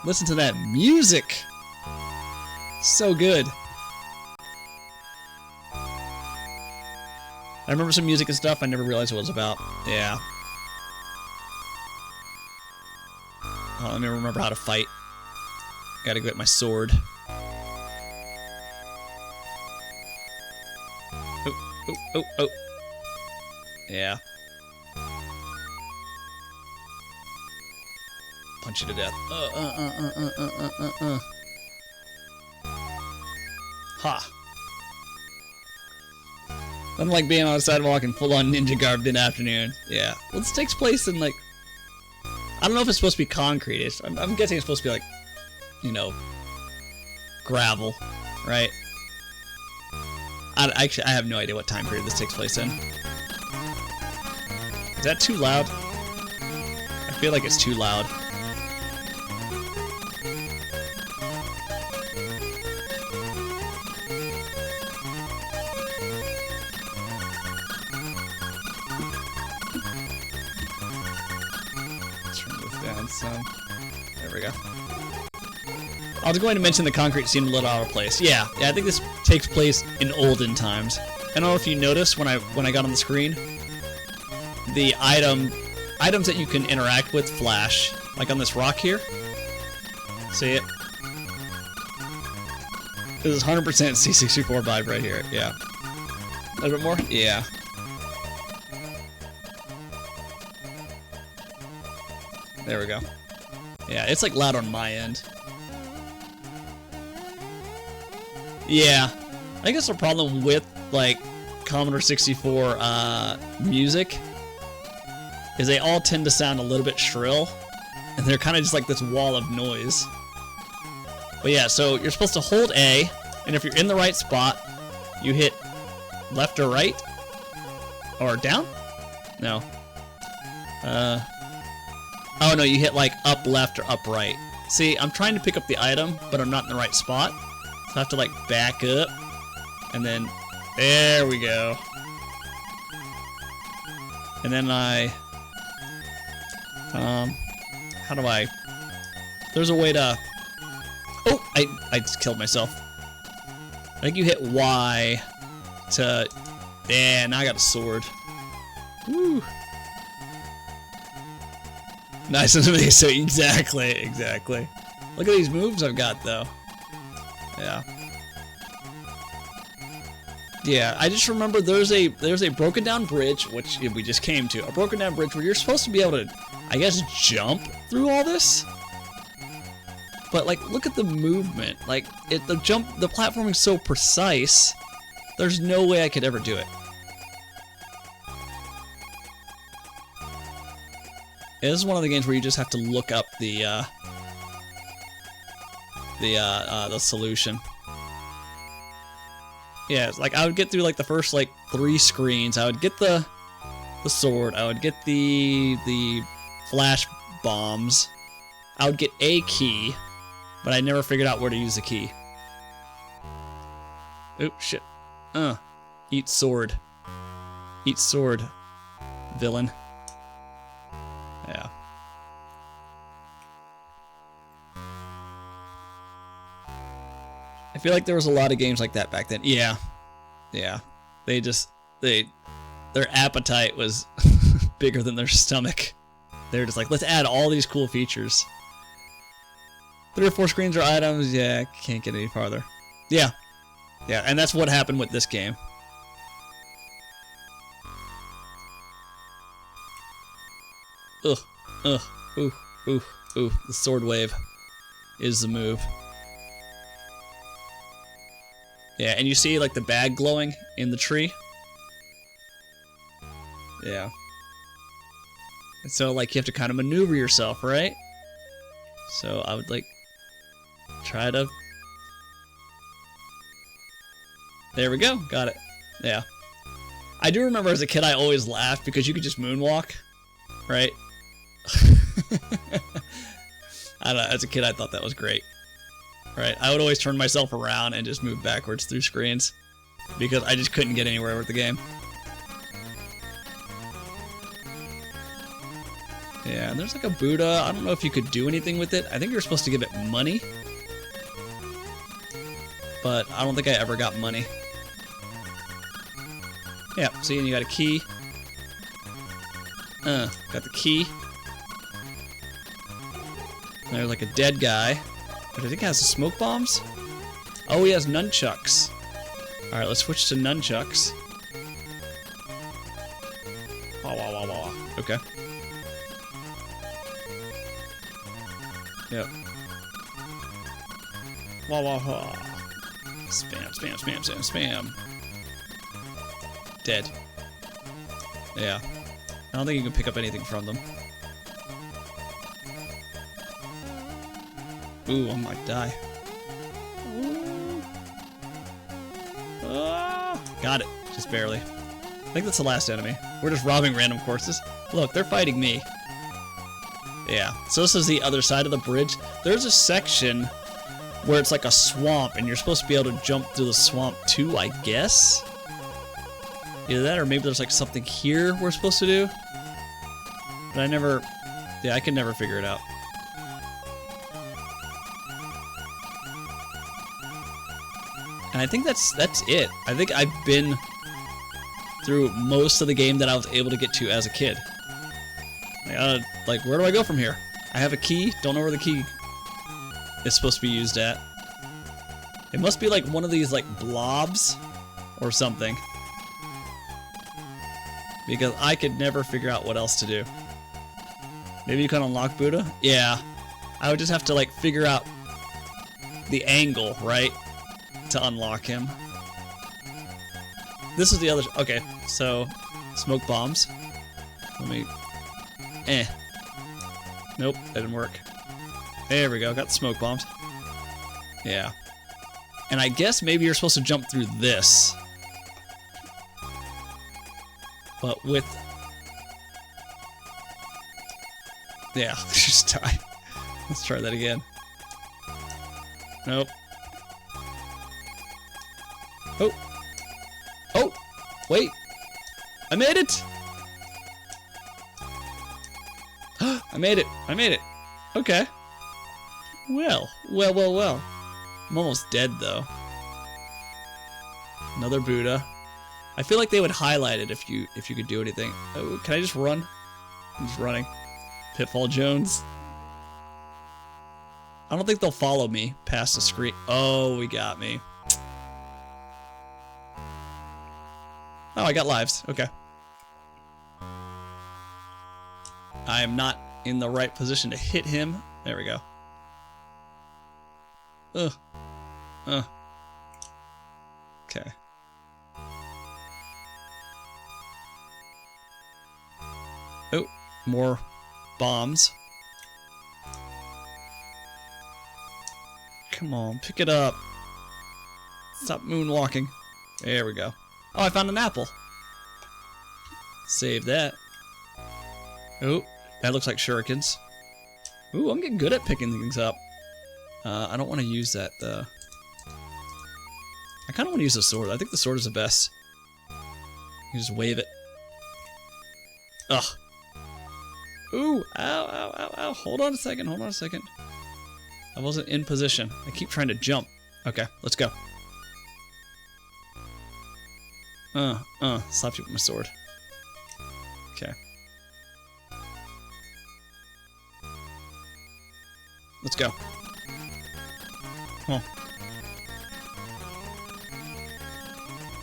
Listen to that music. So good. I remember some music and stuff I never realized what it was about. Yeah. Oh, let me remember how to fight. Gotta go get my sword. Oh. Yeah. Punch you to death. Ha. Nothing like being on a sidewalk in full-on ninja garb mid-afternoon. Yeah. Well, this takes place in, like... I don't know if it's supposed to be concrete. I'm guessing it's supposed to be, like, you know, gravel, right? I have no idea what time period this takes place in. Is that too loud? I feel like it's too loud. Some. There we go. I was going to mention the concrete seemed a little out of place. Yeah, I think this takes place in olden times. I don't know if you noticed when I got on the screen, the items that you can interact with flash, like on this rock here. See it? This is 100% C64 vibe right here. Yeah. A little bit more. Yeah. There we go. Yeah, it's like loud on my end. Yeah, I guess the problem with like Commodore 64 music is they all tend to sound a little bit shrill, and they're kind of just like this wall of noise. But yeah, so you're supposed to hold A, and if you're in the right spot, you hit left or right, or down? No. Oh no, you hit like up left or up right. See, I'm trying to pick up the item, but I'm not in the right spot. So I have to like back up, and then there we go. And then how do I? There's a way to. Oh, I just killed myself. I think you hit Y to. Yeah, now I got a sword. Woo. Nice and amazing. So exactly. Look at these moves I've got though. Yeah, I just remember there's a broken down bridge, which we just came to. A broken down bridge where you're supposed to be able to, I guess, jump through all this. But like, look at the movement. Like, the platforming's so precise. There's no way I could ever do it. This is one of the games where you just have to look up the solution. Yeah, it's like I would get through like the first like 3 screens. I would get the sword. I would get the flash bombs. I would get a key, but I never figured out where to use the key. Oop, shit. Eat sword. Eat sword, villain. Yeah. I feel like there was a lot of games like that back then. Yeah. Their appetite was bigger than their stomach. They were just like, let's add all these cool features. 3 or 4 screens or items. Yeah, can't get any farther. Yeah, and that's what happened with this game. Ooh. The sword wave is the move. Yeah, and you see like the bag glowing in the tree? Yeah. And so like you have to kind of maneuver yourself, right? So I would like try to... There we go, got it. Yeah. I do remember as a kid I always laughed because you could just moonwalk, right? I don't know, as a kid I thought that was great. Right, I would always turn myself around and just move backwards through screens because I just couldn't get anywhere with the game. Yeah, And there's like a Buddha. I don't know if you could do anything with it. I think you're supposed to give it money. But I don't think I ever got money. Yeah, see, and you got a key. Got the key. There's like a dead guy. But I think he has the smoke bombs. Oh, he has nunchucks. Alright, let's switch to nunchucks. Wah, wah, wah, wah. Okay. Yep. Wah, wah, wah. Spam, spam, spam, spam, spam. Dead. Yeah. I don't think you can pick up anything from them. Ooh, I might die. Got it. Just barely. I think that's the last enemy. We're just robbing random courses. Look, they're fighting me. Yeah. So this is the other side of the bridge. There's a section where it's like a swamp, and you're supposed to be able to jump through the swamp too, I guess? Either that, or maybe there's like something here we're supposed to do. But I never... Yeah, I can never figure it out. And I think that's it. I think I've been through most of the game that I was able to get to as a kid. Like, where do I go from here? I have a key. Don't know where the key is supposed to be used at. It must be like one of these like blobs or something. Because I could never figure out what else to do. Maybe you can unlock Buddha? Yeah. I would just have to like figure out the angle, right? To unlock him. This is the other... Okay, so... Smoke bombs. Let me... Nope, that didn't work. There we go, got the smoke bombs. Yeah. And I guess maybe you're supposed to jump through this. But with... Yeah, just die. Let's try that again. Nope. Oh. Oh! Wait! I made it! I made it! I made it! Okay. Well. I'm almost dead, though. Another Buddha. I feel like they would highlight it if you could do anything. Oh, can I just run? I'm just running. Pitfall Jones. I don't think they'll follow me past the screen. Oh, we got me. Oh, I got lives. Okay. I am not in the right position to hit him. There we go. Okay. Oh, more bombs. Come on, pick it up. Stop moonwalking. There we go. Oh, I found an apple. Save that. Oh, that looks like shurikens. Ooh, I'm getting good at picking things up. I don't want to use that, though. I kind of want to use the sword. I think the sword is the best. You just wave it. Ugh. Ooh, ow, ow, ow, ow. Hold on a second, hold on a second. I wasn't in position. I keep trying to jump. Okay, let's go. Slap you with my sword. Okay. Let's go. Come on.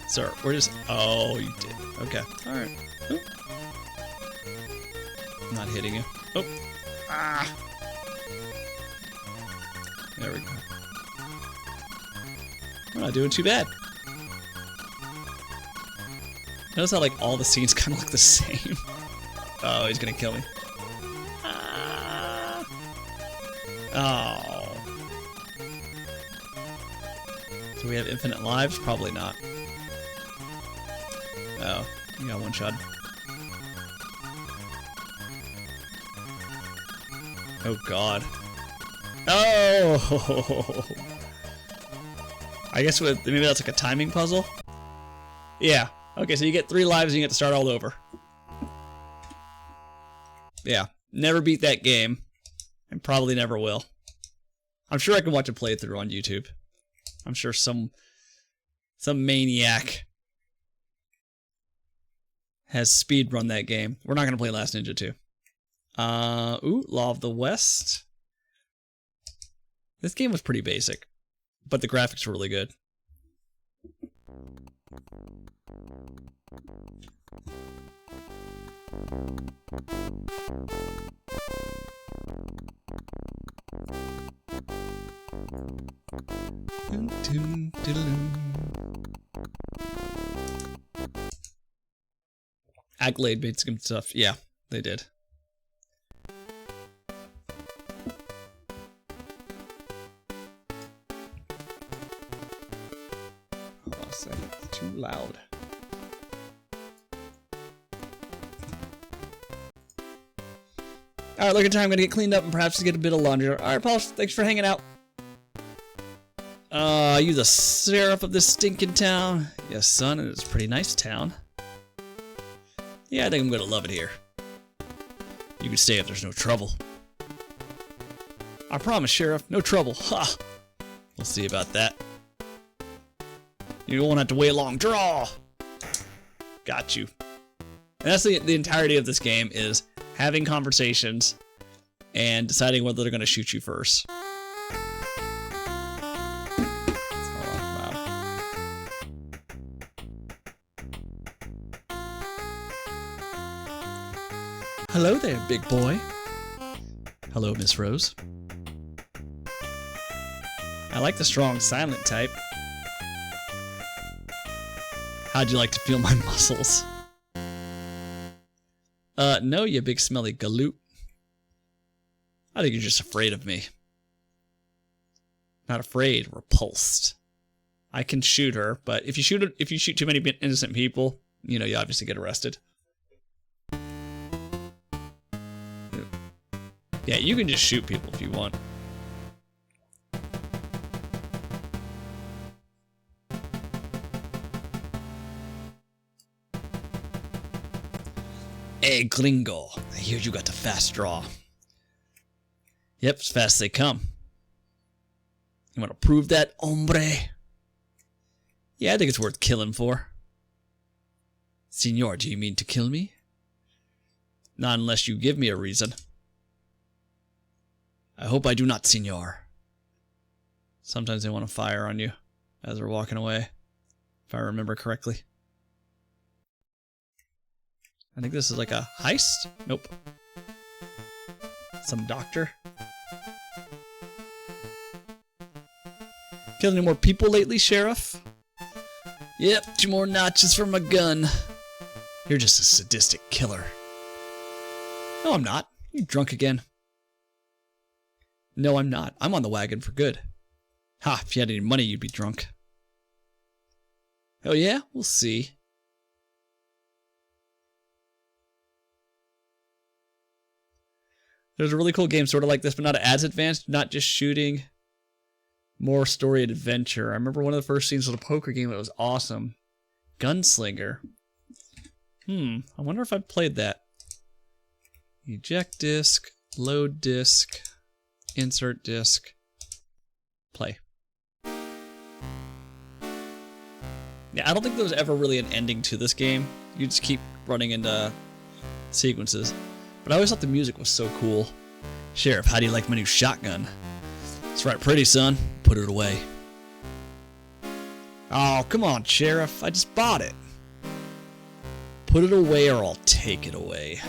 Sir, we're just... Oh, you did. Okay, alright. I'm not hitting you. Oh. Ah. There we go. I'm not doing too bad. Notice how, like, all the scenes kind of look the same. Oh, he's gonna kill me. Ah. Oh. Do we have infinite lives? Probably not. Oh, you got one shot. Oh, God. Oh! I guess maybe that's like a timing puzzle? Yeah. Okay, so you get 3 lives and you get to start all over. Yeah. Never beat that game, and probably never will. I'm sure I can watch a playthrough on YouTube. I'm sure some maniac has speedrun that game. We're not going to play Last Ninja 2. Law of the West. This game was pretty basic, but the graphics were really good. Accolade made some stuff. Yeah, they did. Hold on a second. It's too loud. Alright, look at time. I'm going to get cleaned up and perhaps get a bit of laundry. Alright, Paul, thanks for hanging out. You the sheriff of this stinking town? Yes, son, it's a pretty nice town. Yeah, I think I'm going to love it here. You can stay if there's no trouble. I promise, Sheriff, no trouble. Ha! We'll see about that. You won't have to wait a long draw. Got you. And that's the entirety of this game, is having conversations and deciding whether they're going to shoot you first. Hello there, big boy. Hello, Miss Rose. I like the strong, silent type. How'd you like to feel my muscles? No, you big smelly galoot. I think you're just afraid of me. Not afraid, repulsed. I can shoot her, but if you shoot too many innocent people, you know, you obviously get arrested. Yeah, you can just shoot people if you want. Hey, Gringo, I hear you got a fast draw. Yep, as fast as they come. You want to prove that, hombre? Yeah, I think it's worth killing for. Senor, do you mean to kill me? Not unless you give me a reason. I hope I do not, senor. Sometimes they want to fire on you as they're walking away, if I remember correctly. I think this is like a heist? Nope. Some doctor. Killed any more people lately, Sheriff? Yep, 2 more notches for my gun. You're just a sadistic killer. No, I'm not. You drunk again? No, I'm not. I'm on the wagon for good. Ha, if you had any money, you'd be drunk. Oh yeah? We'll see. There's a really cool game sort of like this, but not as advanced, not just shooting. More story and adventure. I remember one of the first scenes of the poker game that was awesome. Gunslinger. I wonder if I've played that. Eject disc, load disc, insert disc, play. Yeah, I don't think there was ever really an ending to this game. You just keep running into sequences. But I always thought the music was so cool. Sheriff, how do you like my new shotgun? It's right pretty, son. Put it away. Oh, come on, Sheriff. I just bought it. Put it away or I'll take it away.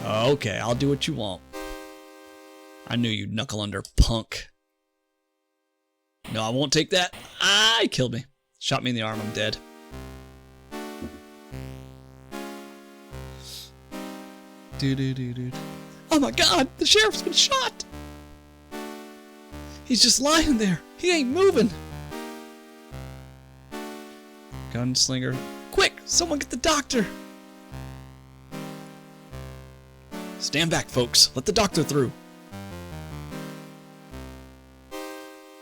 Okay, I'll do what you want. I knew you'd knuckle under, punk. No, I won't take that. Ah, he killed me. Shot me in the arm, I'm dead. Oh my god, the sheriff's been shot! He's just lying there. He ain't moving. Gunslinger. Quick, someone get the doctor. Stand back, folks. Let the doctor through.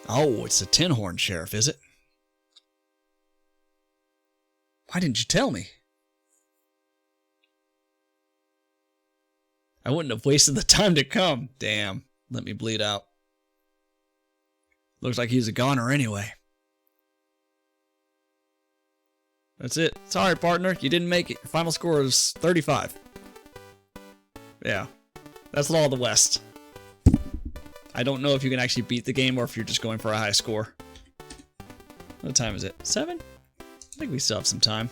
Oh, it's the Tin Horn Sheriff, is it? Why didn't you tell me? I wouldn't have wasted the time to come. Damn. Let me bleed out. Looks like he's a goner anyway. That's it. Sorry, partner. You didn't make it. Your final score is 35. Yeah. That's Law of the West. I don't know if you can actually beat the game or if you're just going for a high score. What time is it? 7? I think we still have some time.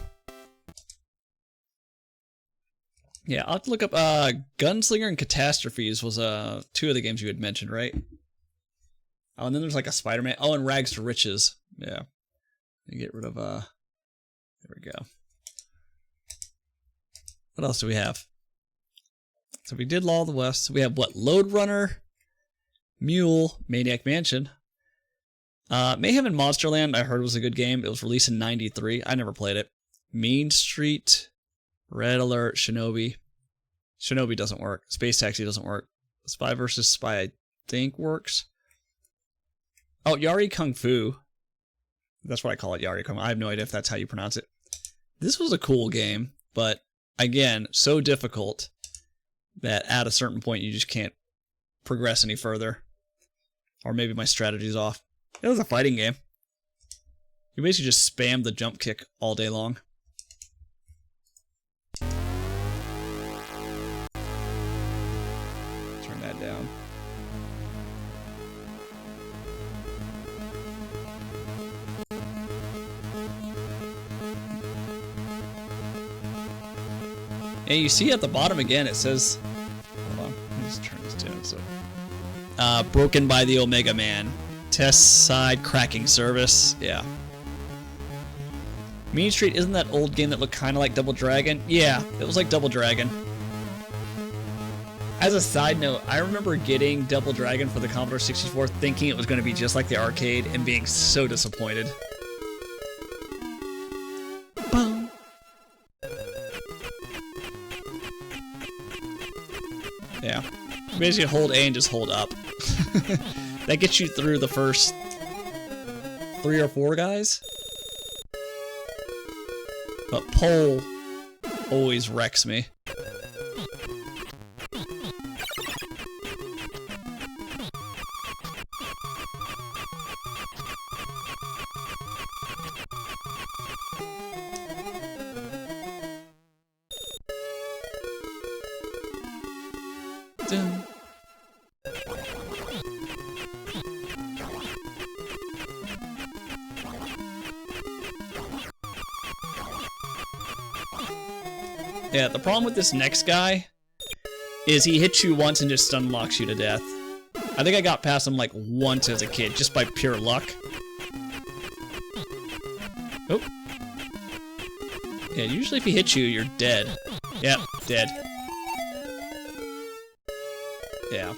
Yeah, I'll have to look up Gunslinger and Catastrophes was 2 of the games you had mentioned, right? Oh, and then there's like a Spider-Man. Oh, and Rags to Riches. Yeah. Let me get rid of there we go. What else do we have? So we did Law of the West. We have what? Loderunner, M.U.L.E, Maniac Mansion. Mayhem and Monsterland I heard was a good game. It was released in 93. I never played it. Mean Street, Red Alert, Shinobi. Shinobi doesn't work. Space Taxi doesn't work. Spy vs. Spy I think works. Oh, Yie-Ar-Kungfu. That's what I call it, Yie-Ar-Kungfu. I have no idea if that's how you pronounce it. This was a cool game, but again, so difficult that at a certain point you just can't progress any further. Or maybe my strategy's off. It was a fighting game. You basically just spam the jump kick all day long. Turn that down. And you see at the bottom again, it says, hold on, let me just turn this down. So, broken by the Omega Man. Test side cracking service. Yeah. Mean Street, isn't that old game that looked kind of like Double Dragon? Yeah, it was like Double Dragon. As a side note, I remember getting Double Dragon for the Commodore 64 thinking it was going to be just like the arcade and being so disappointed. Boom. Yeah. Basically hold A and just hold up. That gets you through the first 3 or 4 guys. But pole always wrecks me. Dun. Yeah, the problem with this next guy is he hits you once and just unlocks you to death. I think I got past him like once as a kid, just by pure luck. Oh. Yeah, usually if he hits you, you're dead. Yep, dead. Yeah.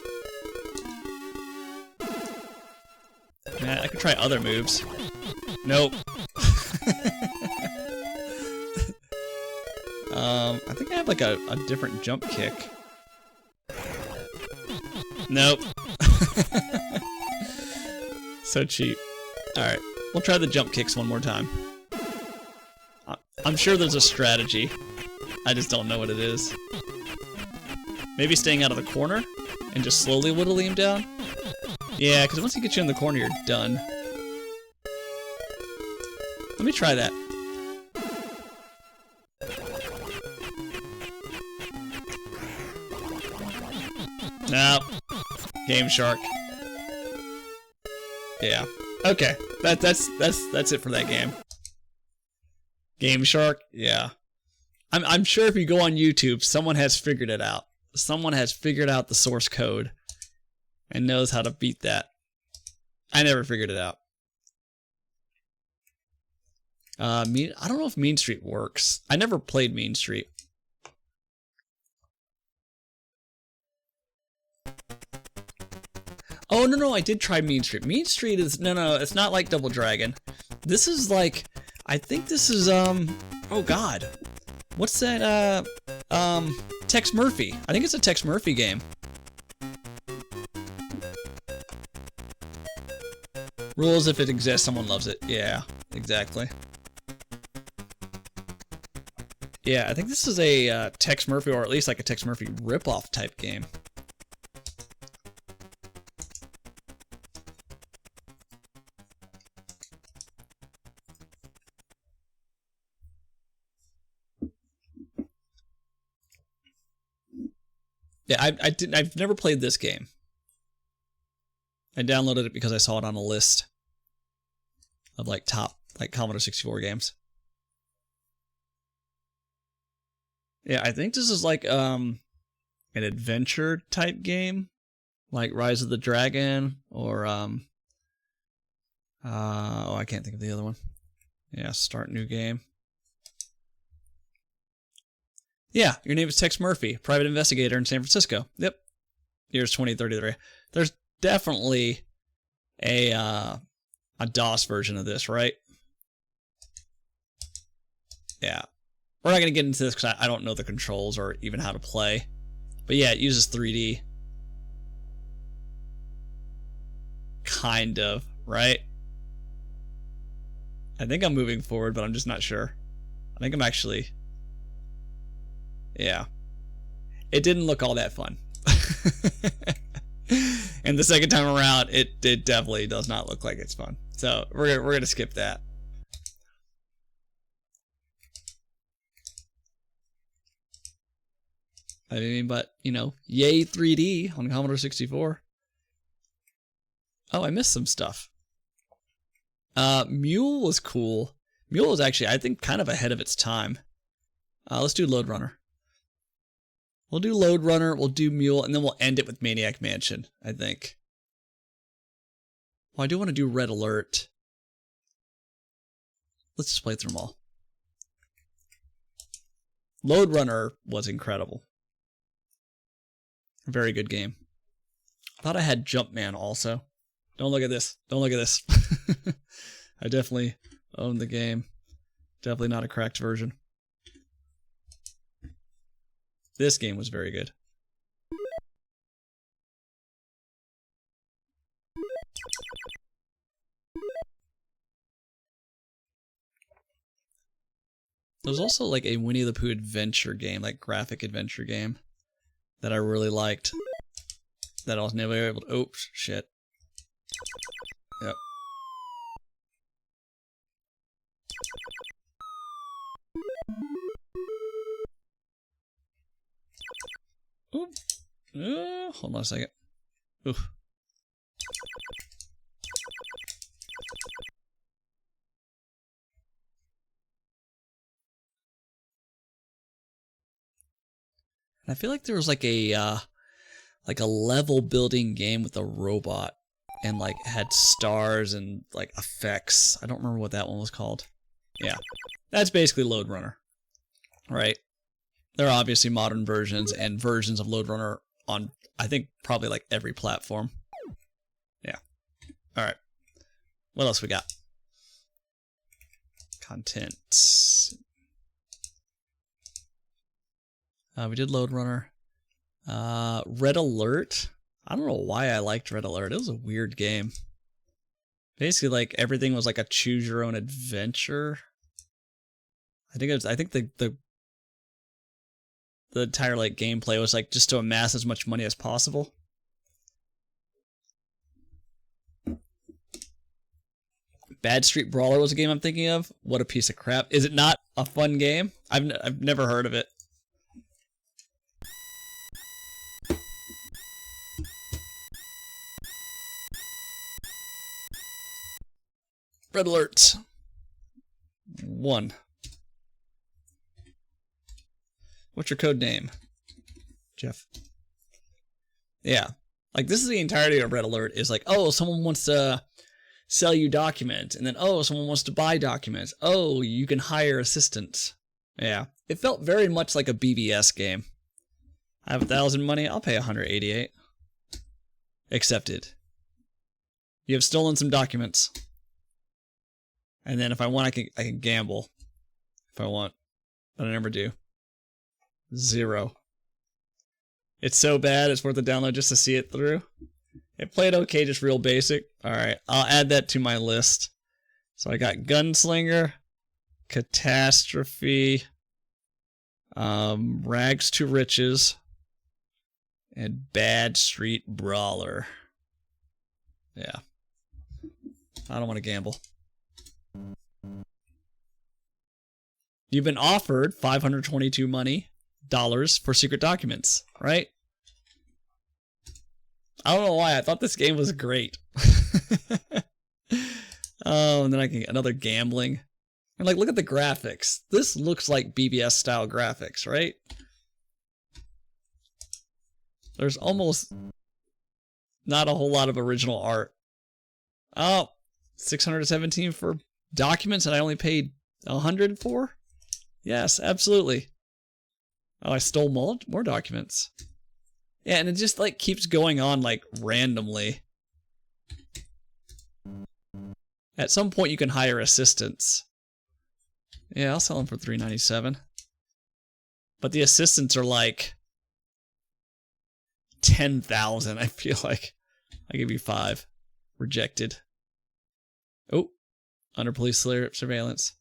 Man, I could try other moves. Nope. I think I have like a different jump kick. Nope. So cheap. Alright, we'll try the jump kicks one more time. I'm sure there's a strategy. I just don't know what it is. Maybe staying out of the corner and just slowly whittling him down? Yeah, because once he gets you in the corner, you're done. Let me try that. Nope. Game Shark. Yeah. Okay. That's it for that game. Game Shark? Yeah. I'm sure if you go on YouTube, someone has figured it out. Someone has figured out the source code and knows how to beat that. I never figured it out. I don't know if Mean Street works. I never played Mean Street. Oh, no, I did try Mean Street. Mean Street is, no, it's not like Double Dragon. This is like, I think this is, oh god. What's that, Tex Murphy. I think it's a Tex Murphy game. Rules if it exists, someone loves it. Yeah, exactly. Yeah, I think this is a Tex Murphy, or at least like a Tex Murphy ripoff type game. Yeah, I've never played this game. I downloaded it because I saw it on a list of like top Commodore 64 games. Yeah, I think this is like an adventure type game, like Rise of the Dragon or oh, I can't think of the other one. Yeah, start new game. Yeah, your name is Tex Murphy, private investigator in San Francisco. Yep. Year's 2033. There's definitely a DOS version of this, right? Yeah. We're not going to get into this because I don't know the controls or even how to play. But yeah, it uses 3D. Kind of, right? I think I'm moving forward, but I'm just not sure. I think I'm actually... Yeah. It didn't look all that fun. And the second time around, it definitely does not look like it's fun. So we're gonna skip that. I mean, but you know, yay 3D on Commodore 64. Oh, I missed some stuff. M.U.L E was cool. M.U.L E was actually, I think, kind of ahead of its time. Let's do Loderunner. We'll do Loderunner, we'll do M.U.L E, and then we'll end it with Maniac Mansion, I think. Well, I do want to do Red Alert. Let's just play through them all. Loderunner was incredible. Very good game. I thought I had Jumpman also. Don't look at this. Don't look at this. I definitely owned the game. Definitely not a cracked version. This game was very good. There's also like a Winnie the Pooh adventure game, like graphic adventure game, that I really liked. That I was never able to... Oops, shit. Yep. Oop. Hold on a second. Oof. And I feel like there was like a level building game with a robot and like had stars and like effects. I don't remember what that one was called. Yeah, that's basically Loderunner, right? There are obviously modern versions and versions of Loderunner on, I think, probably like every platform. Yeah. All right. What else we got? Content. We did Loderunner. Red Alert. I don't know why I liked Red Alert. It was a weird game. Basically, like everything was like a choose your own adventure. I think the entire like gameplay was like just to amass as much money as possible. Bad Street Brawler was a game I'm thinking of. What a piece of crap. Is it not a fun game? I've never heard of it. Red Alert 1. What's your code name? Jeff. Yeah. Like, this is the entirety of Red Alert. Is like, oh, someone wants to sell you documents. And then, oh, someone wants to buy documents. Oh, you can hire assistants. Yeah. It felt very much like a BBS game. I have 1,000 money. I'll pay 188. Accepted. You have stolen some documents. And then if I want, I can gamble. If I want. But I never do. 0. It's so bad, it's worth a download just to see it through. It played okay, just real basic. Alright, I'll add that to my list. So I got Gunslinger, Catastrophe, Rags to Riches, and Bad Street Brawler. Yeah. I don't want to gamble. You've been offered $522 for secret documents, right? I don't know why. I thought this game was great. Oh, and then I can get another gambling. And like, look at the graphics. This looks like BBS style graphics, right? There's almost not a whole lot of original art. Oh, 617 for documents, and I only paid 100 for? Yes, absolutely. Oh, I stole more documents. Yeah, and it just like keeps going on like randomly. At some point you can hire assistants. Yeah, I'll sell them for $397. But the assistants are like 10,000, I feel like. I give you 5. Rejected. Oh, under police surveillance.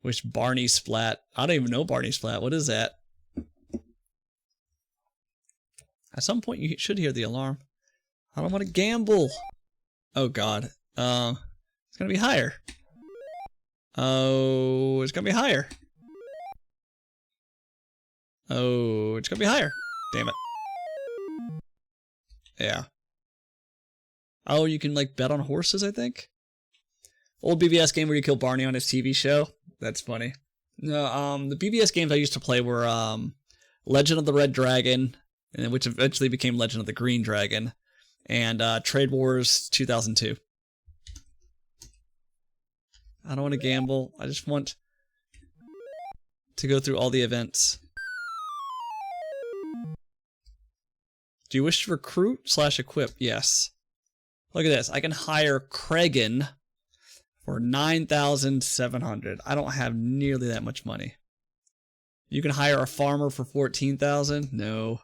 Which Barney Splat? I don't even know Barney Splat. What is that? At some point you should hear the alarm. I don't want to gamble. Oh god. It's gonna be higher. Oh, it's gonna be higher. Oh, it's gonna be higher. Damn it. Yeah. Oh, you can like bet on horses, I think? Old BBS game where you kill Barney on his TV show. That's funny. No, the BBS games I used to play were Legend of the Red Dragon, which eventually became Legend of the Green Dragon, and Trade Wars 2002. I don't want to gamble. I just want to go through all the events. Do you wish to recruit/equip? Yes. Look at this. I can hire Kragan for 9,700. I don't have nearly that much money. You can hire a farmer for 14,000. No.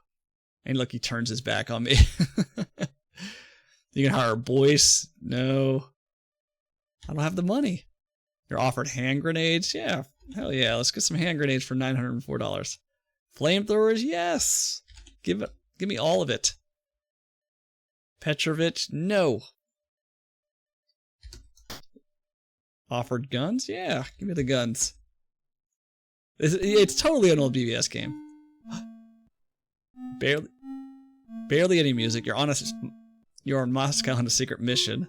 And look, he turns his back on me. You can hire a Boyce. No. I don't have the money. You're offered hand grenades. Yeah. Hell yeah. Let's get some hand grenades for $904. Flamethrowers. Yes. Give me all of it. Petrovich. No. Offered guns? Yeah, give me the guns. It's totally an old BBS game. Barely any music. You're in Moscow on a secret mission.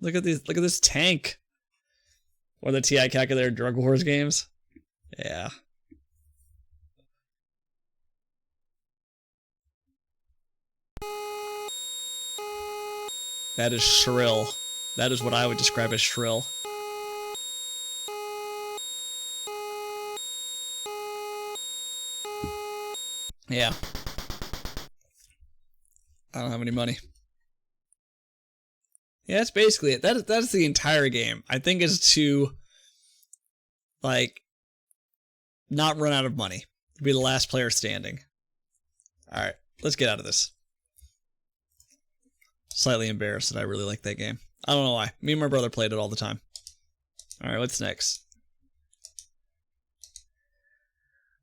Look at this tank. Or the TI Calculator Drug Wars games. Yeah. That is shrill. That is what I would describe as shrill. Yeah. I don't have any money. Yeah, that's basically it. That is the entire game. I think is to, like, not run out of money. Be the last player standing. Alright, let's get out of this. Slightly embarrassed that I really like that game. I don't know why. Me and my brother played it all the time. Alright, what's next?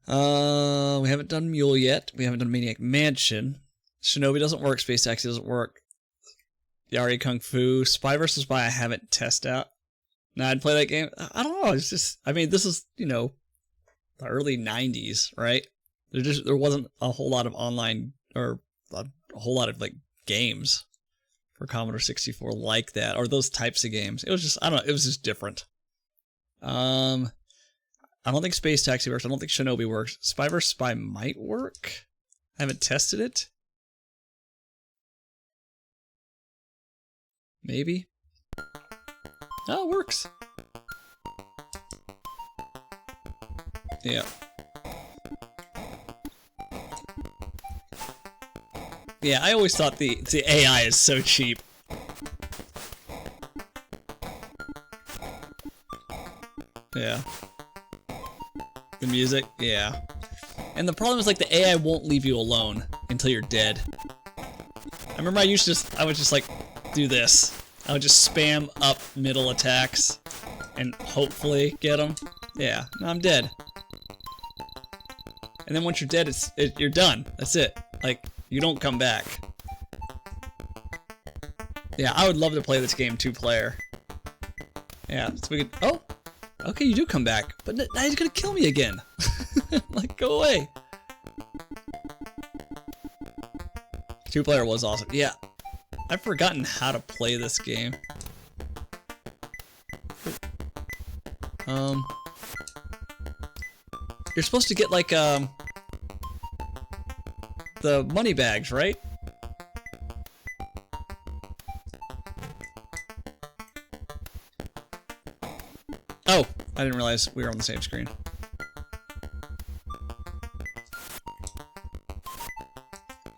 We haven't done M.U.L.E yet. We haven't done Maniac Mansion. Shinobi doesn't work. Space Taxi doesn't work. Yie-Ar-Kungfu. Spy vs. Spy I haven't tested out. Nah, I'd play that game. I don't know. It's just, I mean, this is, you know, the early 90s, right? There wasn't a whole lot of online, or a whole lot of, like, games for Commodore 64 like that, or those types of games. It was just, I don't know, it was just different. I don't think Space Taxi works. I don't think Shinobi works. Spy vs. Spy might work. I haven't tested it. Maybe. Oh, it works. Yeah. Yeah, I always thought the AI is so cheap. Yeah. The music, yeah. And the problem is, like, the AI won't leave you alone until you're dead. I remember I would just like do this. I'll just spam up middle attacks and hopefully get them. Yeah, now I'm dead. And then once you're dead, you're done. That's it. Like, you don't come back. Yeah, I would love to play this game 2-player. Yeah, so we could... Oh! Okay, you do come back. But now he's gonna kill me again. Like, go away. 2-player was awesome. Yeah. I've forgotten how to play this game. You're supposed to get, like, the money bags, right? Oh, I didn't realize we were on the same screen.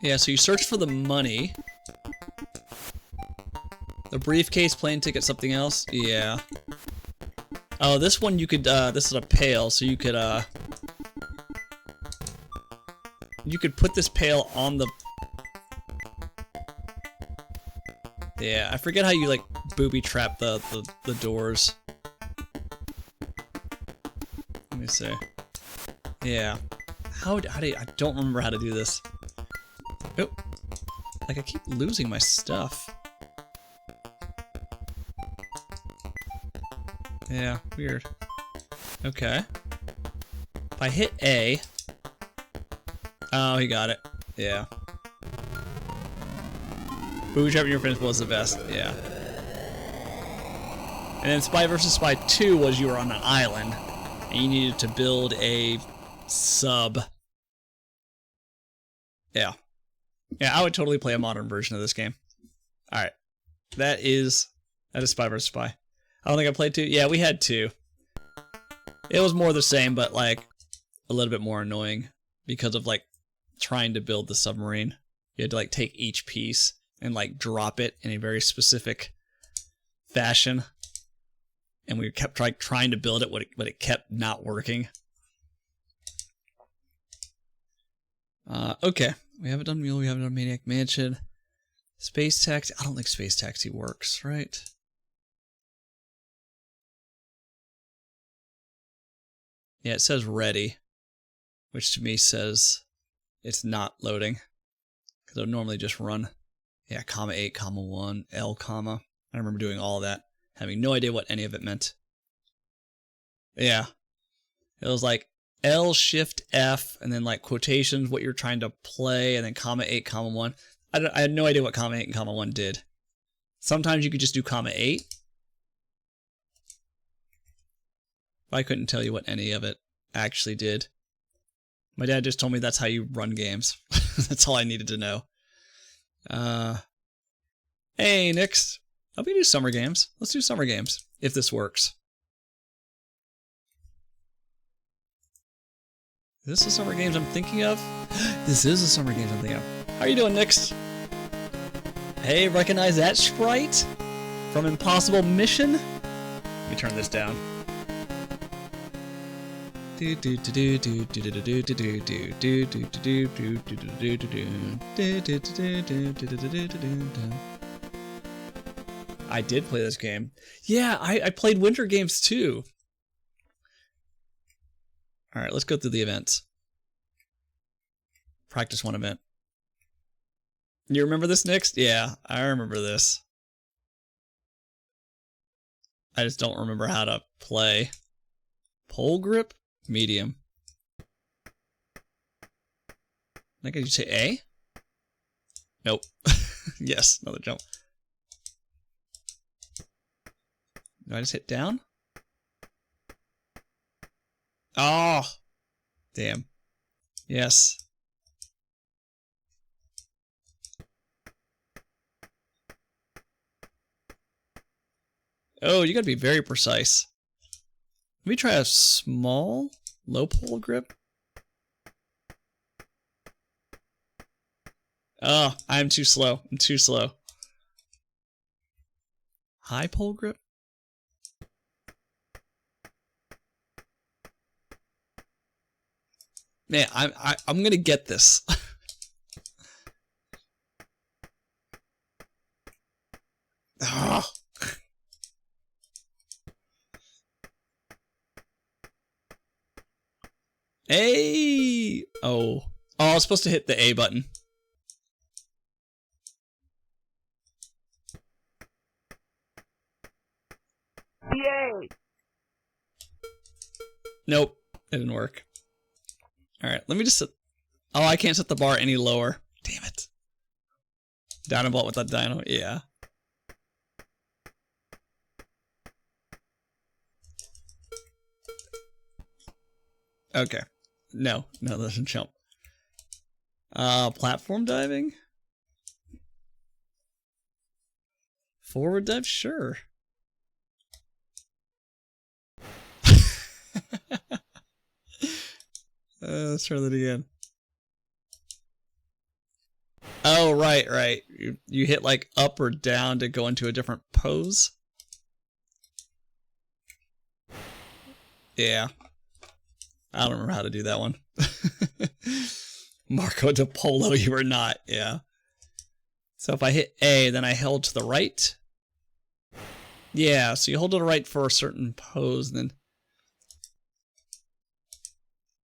Yeah, so you search for the money. The briefcase, plane ticket, something else? Yeah. Oh, this one you could, this is a pail, so you could put this pail on the... Yeah, I forget how you, like, booby trap the doors. Let me see. Yeah. How do you... I don't remember how to do this. Oh. Like, I keep losing my stuff. Yeah, weird. Okay. If I hit A... Oh, he got it. Yeah. Booby trapping your friends was the best. Yeah. And then Spy vs. Spy 2 was you were on an island, and you needed to build a sub. Yeah. Yeah, I would totally play a modern version of this game. Alright. That is Spy vs. Spy. I don't think I played 2. Yeah, we had 2. It was more the same, but, like, a little bit more annoying because of, like, trying to build the submarine. You had to, like, take each piece and, like, drop it in a very specific fashion. And we kept trying to build it, but it kept not working. Okay. We haven't done M.U.L.E, we haven't done Maniac Mansion. Space Taxi. I don't think Space Taxi works, right? Yeah, it says ready, which to me says it's not loading, because it would normally just run, yeah, comma 8, comma 1, L, comma. I remember doing all that, having no idea what any of it meant. Yeah, it was like L, Shift, F, and then like quotations, what you're trying to play, and then comma 8, comma 1. I had no idea what comma 8 and comma 1 did. Sometimes you could just do comma 8. I couldn't tell you what any of it actually did. My dad just told me that's how you run games. That's all I needed to know. Hey, Nix. How about we do summer games? Let's do summer games, if this works. Is this the summer games I'm thinking of? This is the summer games I'm thinking of. How are you doing, Nix? Hey, recognize that sprite? From Impossible Mission? Let me turn this down. I did play this game. Yeah, I played winter games too. Alright, let's go through the events. Practice 1 event. You remember this, Nix? Yeah, I remember this. I just don't remember how to play. Pole grip? Medium. Like, did you say A? Nope. Yes, another jump. Do I just hit down? Oh! Damn. Yes. Oh, you gotta be very precise. Let me try a small, low pole grip. Oh, I'm too slow. I'm too slow. High pole grip? Man, I'm gonna get this. Oh, Hey! Oh. Oh, I was supposed to hit the A button.
Yay!
Nope. It didn't work. Alright, let me just set... Oh, I can't set the bar any lower. Damn it. Dynabot with that dino? Yeah. Okay. No, that doesn't jump. Platform diving? Forward dive? Sure. Let's try that again. Oh, right. You hit like up or down to go into a different pose. Yeah. I don't remember how to do that one. Marco de Polo, you were not. Yeah. So if I hit A, then I held to the right. Yeah, so you hold to the right for a certain pose, and then...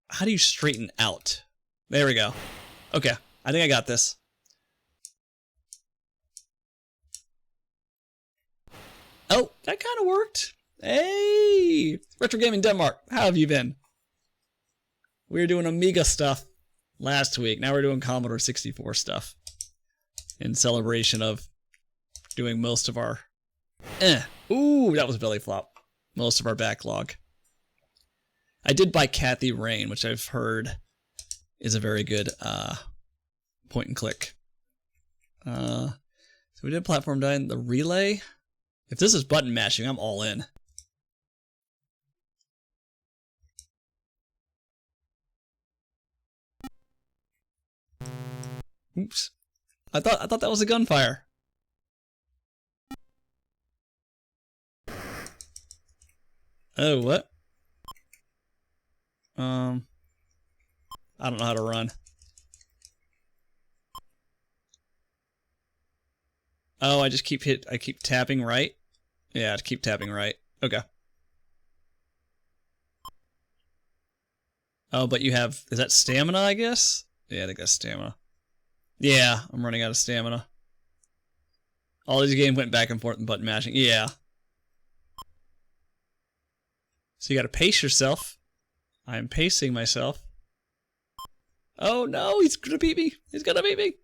How do you straighten out? There we go. Okay, I think I got this. Oh, that kind of worked. Hey! Retro Gaming Denmark, how have you been? We were doing Amiga stuff last week. Now we're doing Commodore 64 stuff. In celebration of doing most of our... Ooh, that was belly flop. Most of our backlog. I did buy Kathy Rain, which I've heard is a very good point and click. So we did platform diving. The relay. If this is button mashing, I'm all in. Oops. I thought that was a gunfire. Oh, what? I don't know how to run. Oh, I keep tapping right? Yeah, I keep tapping right. Okay. Oh, but you have, is that stamina, I guess? Yeah, I think that's stamina. Yeah, I'm running out of stamina. All these games went back and forth and button mashing. Yeah. So you gotta pace yourself. I'm pacing myself. Oh no, he's gonna beat me. He's gonna beat me.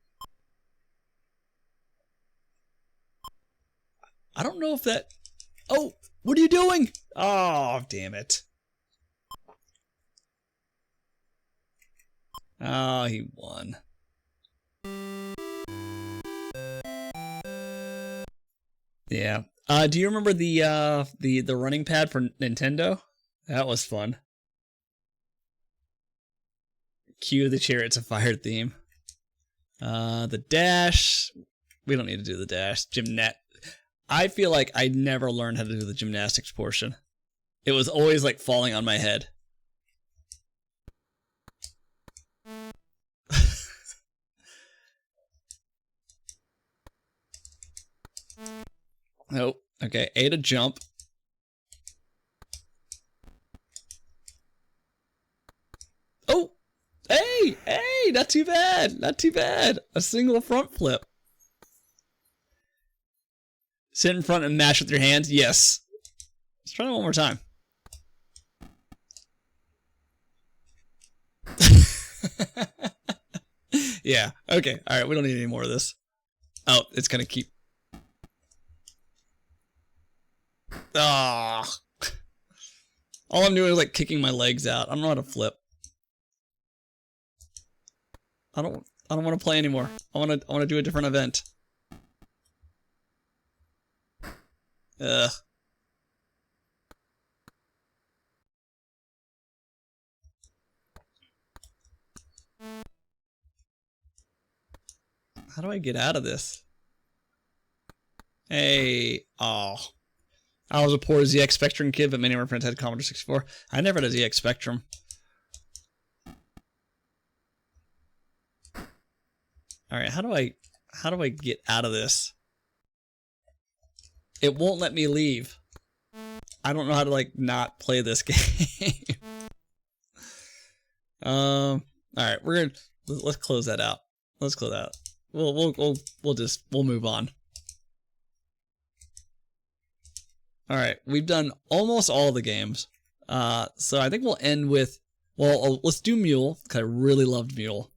I don't know if that... Oh, what are you doing? Oh, damn it. Oh, he won. Yeah. Do you remember the running pad for Nintendo? That was fun. Cue the Chariots of Fire theme. The dash. We don't need to do the dash. I feel like I never learned how to do the gymnastics portion. It was always like falling on my head. Nope. Okay, A to jump. Oh! Hey! Hey! Not too bad! Not too bad! A single front flip. Sit in front and mash with your hands? Yes. Let's try it one more time. Yeah, okay. Alright, we don't need any more of this. Oh, it's gonna keep... Ah! All I'm doing is like kicking my legs out. I don't know how to flip. I don't want to play anymore. I want to do a different event. Ugh. How do I get out of this? Hey, oh. I was a poor ZX Spectrum kid, but many of my friends had Commodore 64. I never had a ZX Spectrum. Alright, how do I get out of this? It won't let me leave. I don't know how to like not play this game. All right, let's close that out. Let's close that out. We'll move on. All right, we've done almost all the games. So I think we'll end with, well, let's do M.U.L.E, because I really loved M.U.L.E.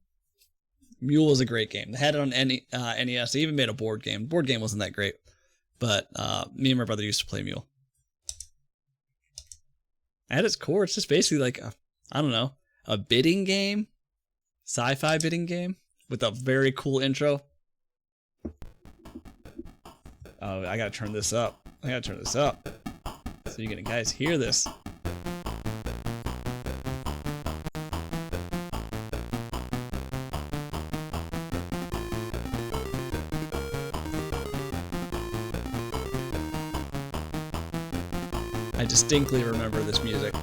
M.U.L.E was a great game. They had it on NES. They even made a board game. Board game wasn't that great, but me and my brother used to play M.U.L.E. At its core, it's just basically like, I don't know, a bidding game, sci-fi bidding game with a very cool intro. Oh, I gotta turn this up. So you can guys hear this. I distinctly remember this music.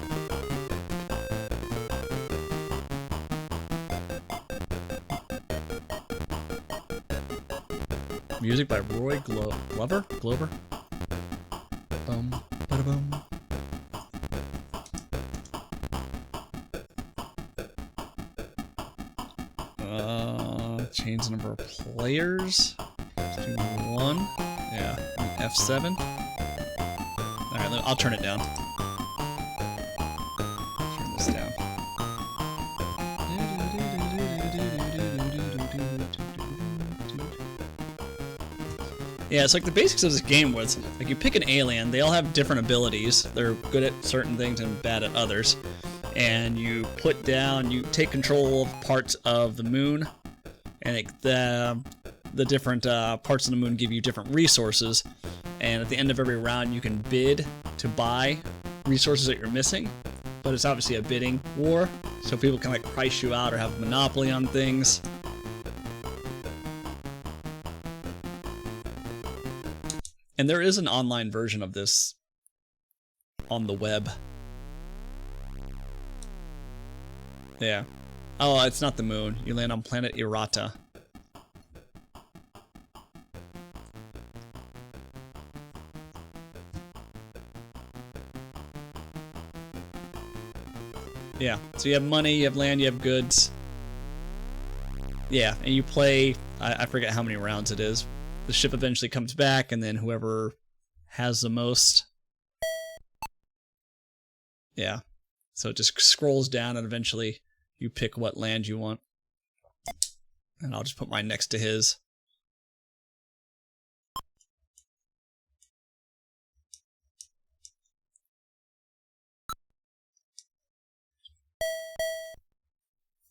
Music by Roy Glover? Bum, bada bum. Change the number of players. Let's do 1. Yeah, F7. Alright, I'll turn it down. Turn this down. Yeah, it's like the basics of this game was, like, you pick an alien, they all have different abilities. They're good at certain things and bad at others. And you you take control of parts of the moon, and the different parts of the moon give you different resources. And at the end of every round, you can bid to buy resources that you're missing. But it's obviously a bidding war, so people can like price you out or have a monopoly on things. And there is an online version of this on the web. Yeah. Oh, it's not the moon. You land on planet Errata. Yeah, so you have money, you have land, you have goods. Yeah, and you play, I forget how many rounds it is. The ship eventually comes back, and then whoever has the most. Yeah, so it just scrolls down, and eventually you pick what land you want. And I'll just put mine next to his.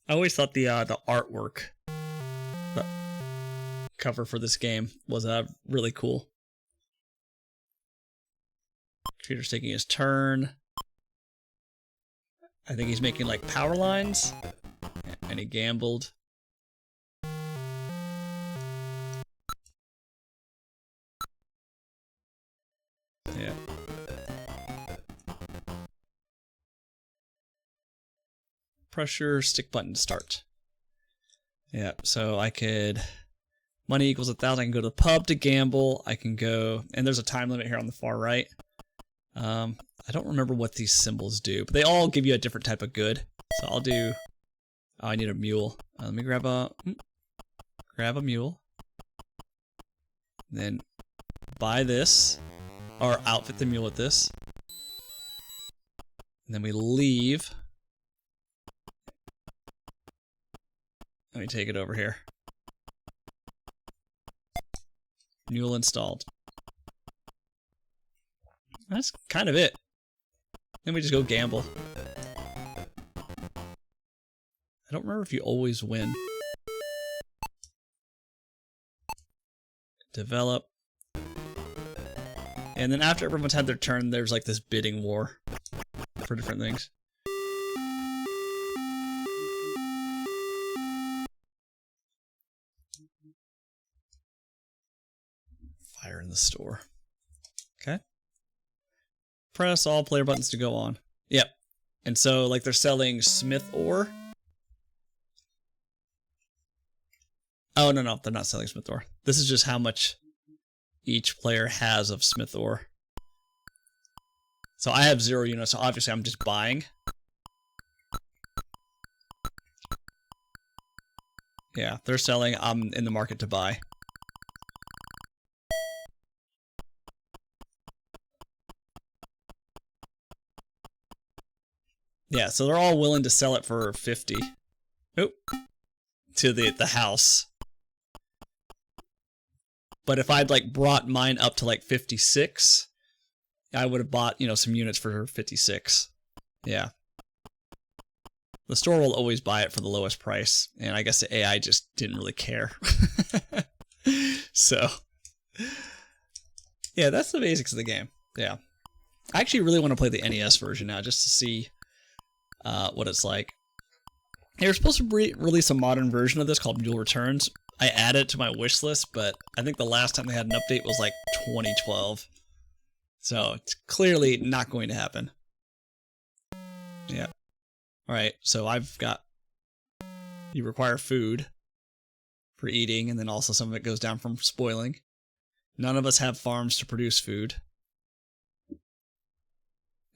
I always thought the artwork, the cover for this game was really cool. Computer's taking his turn. I think he's making like power lines, and he gambled. Yeah. Press your stick button to start. Yeah, so I could, money equals 1,000. I can go to the pub to gamble. I can go, and there's a time limit here on the far right. I don't remember what these symbols do, but they all give you a different type of good. So I'll do, oh, I need a mule. Let me grab a mule. Then buy this, or outfit the mule with this. And then we leave. Let me take it over here. Mule installed. That's kind of it. Then we just go gamble. I don't remember if you always win. Develop. And then after everyone's had their turn, there's like this bidding war for different things. Fire in the store. Okay. Press all player buttons to go on. Yep. And so, like, they're selling smith ore. Oh, no, they're not selling smith ore. This is just how much each player has of smith ore. So I have 0 units, so obviously I'm just buying. Yeah, they're selling. I'm in the market to buy. Yeah, so they're all willing to sell it for 50. Oop. To the house. But if I'd like brought mine up to like 56, I would have bought, you know, some units for 56. Yeah. The store will always buy it for the lowest price, and I guess the AI just didn't really care. So, yeah, that's the basics of the game. Yeah. I actually really want to play the NES version now, just to see what it's like. They were supposed to release a modern version of this called M.U.L.E Returns. I added it to my wish list, but I think the last time they had an update was like 2012. So it's clearly not going to happen. Yeah. Alright, so I've got... You require food for eating, and then also some of it goes down from spoiling. None of us have farms to produce food.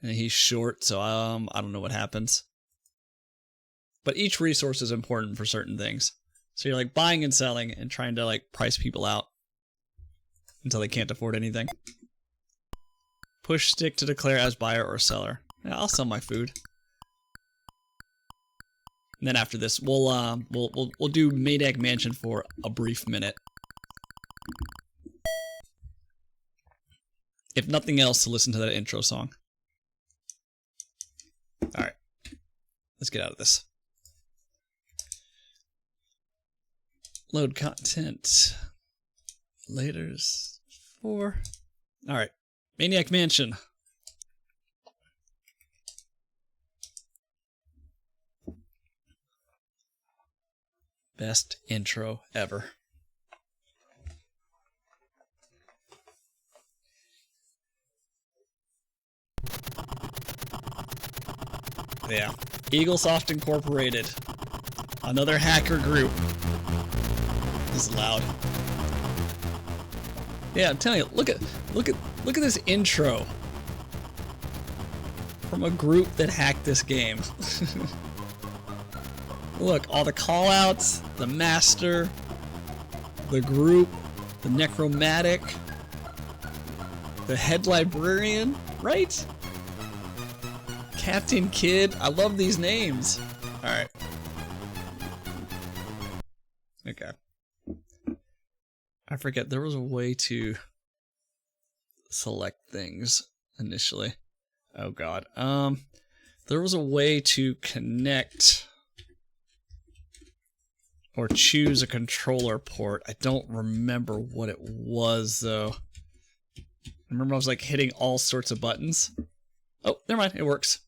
And he's short, so I don't know what happens. But each resource is important for certain things. So you're like buying and selling and trying to like price people out until they can't afford anything. Push stick to declare as buyer or seller. Yeah, I'll sell my food. And then after this, we'll do Maniac Mansion for a brief minute. If nothing else, to listen to that intro song. All right, let's get out of this. Load content. Laters 4. All right, Maniac Mansion. Best intro ever. Yeah. Eaglesoft Incorporated. Another hacker group. This is loud. Yeah, I'm telling you, look at this intro. From a group that hacked this game. Look, all the callouts, the master, the group, the necromantic, the head librarian, right? Captain Kidd. I love these names. Alright. Okay. I forget, there was a way to select things initially. Oh god. There was a way to connect or choose a controller port. I don't remember what it was, though. I remember I was, like, hitting all sorts of buttons. Oh, never mind. It works.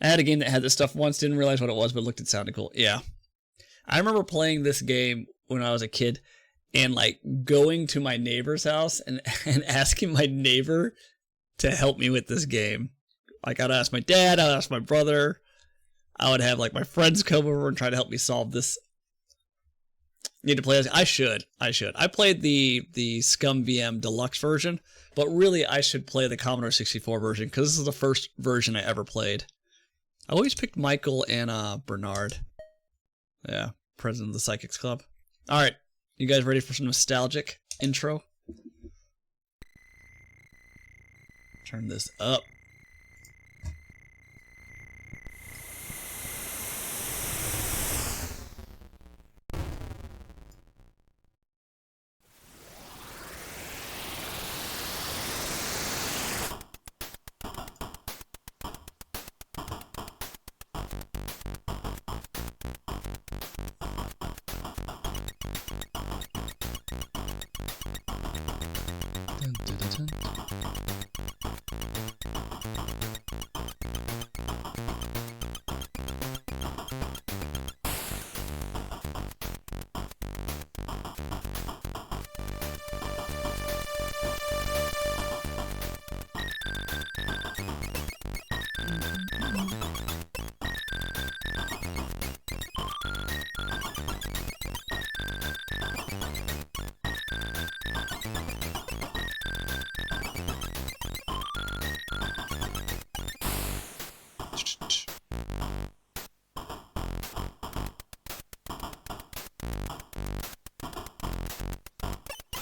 I had a game that had this stuff once. Didn't realize what it was, but looked it sounded cool. Yeah. I remember playing this game when I was a kid and, like, going to my neighbor's house and asking my neighbor to help me with this game. Like, I'd ask my dad, I'd ask my brother. I would have like my friends come over and try to help me solve this. Need to play this? I should. I played the Scum VM Deluxe version, but really I should play the Commodore 64 version because this is the first version I ever played. I always picked Michael and Bernard. Yeah, president of the Psychics Club. All right, you guys ready for some nostalgic intro? Turn this up.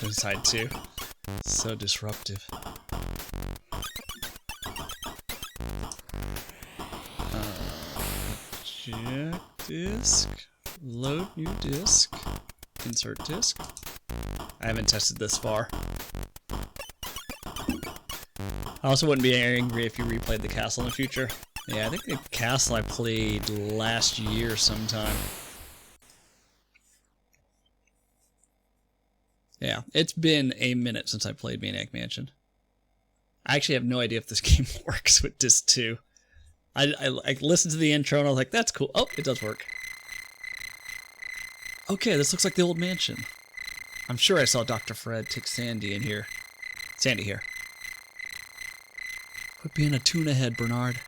inside too. So disruptive. Eject disk. Load new disk. Insert disk. I haven't tested this far. I also wouldn't be angry if you replayed the castle in the future. Yeah, I think the castle I played last year sometime. Yeah, it's been a minute since I played Maniac Mansion. I actually have no idea if this game works with disc 2. I listened to the intro and I was like, that's cool. Oh, it does work. Okay, this looks like the old mansion. I'm sure I saw Dr. Fred take Sandy in here. Sandy here. Quit being a tuna head, Bernard.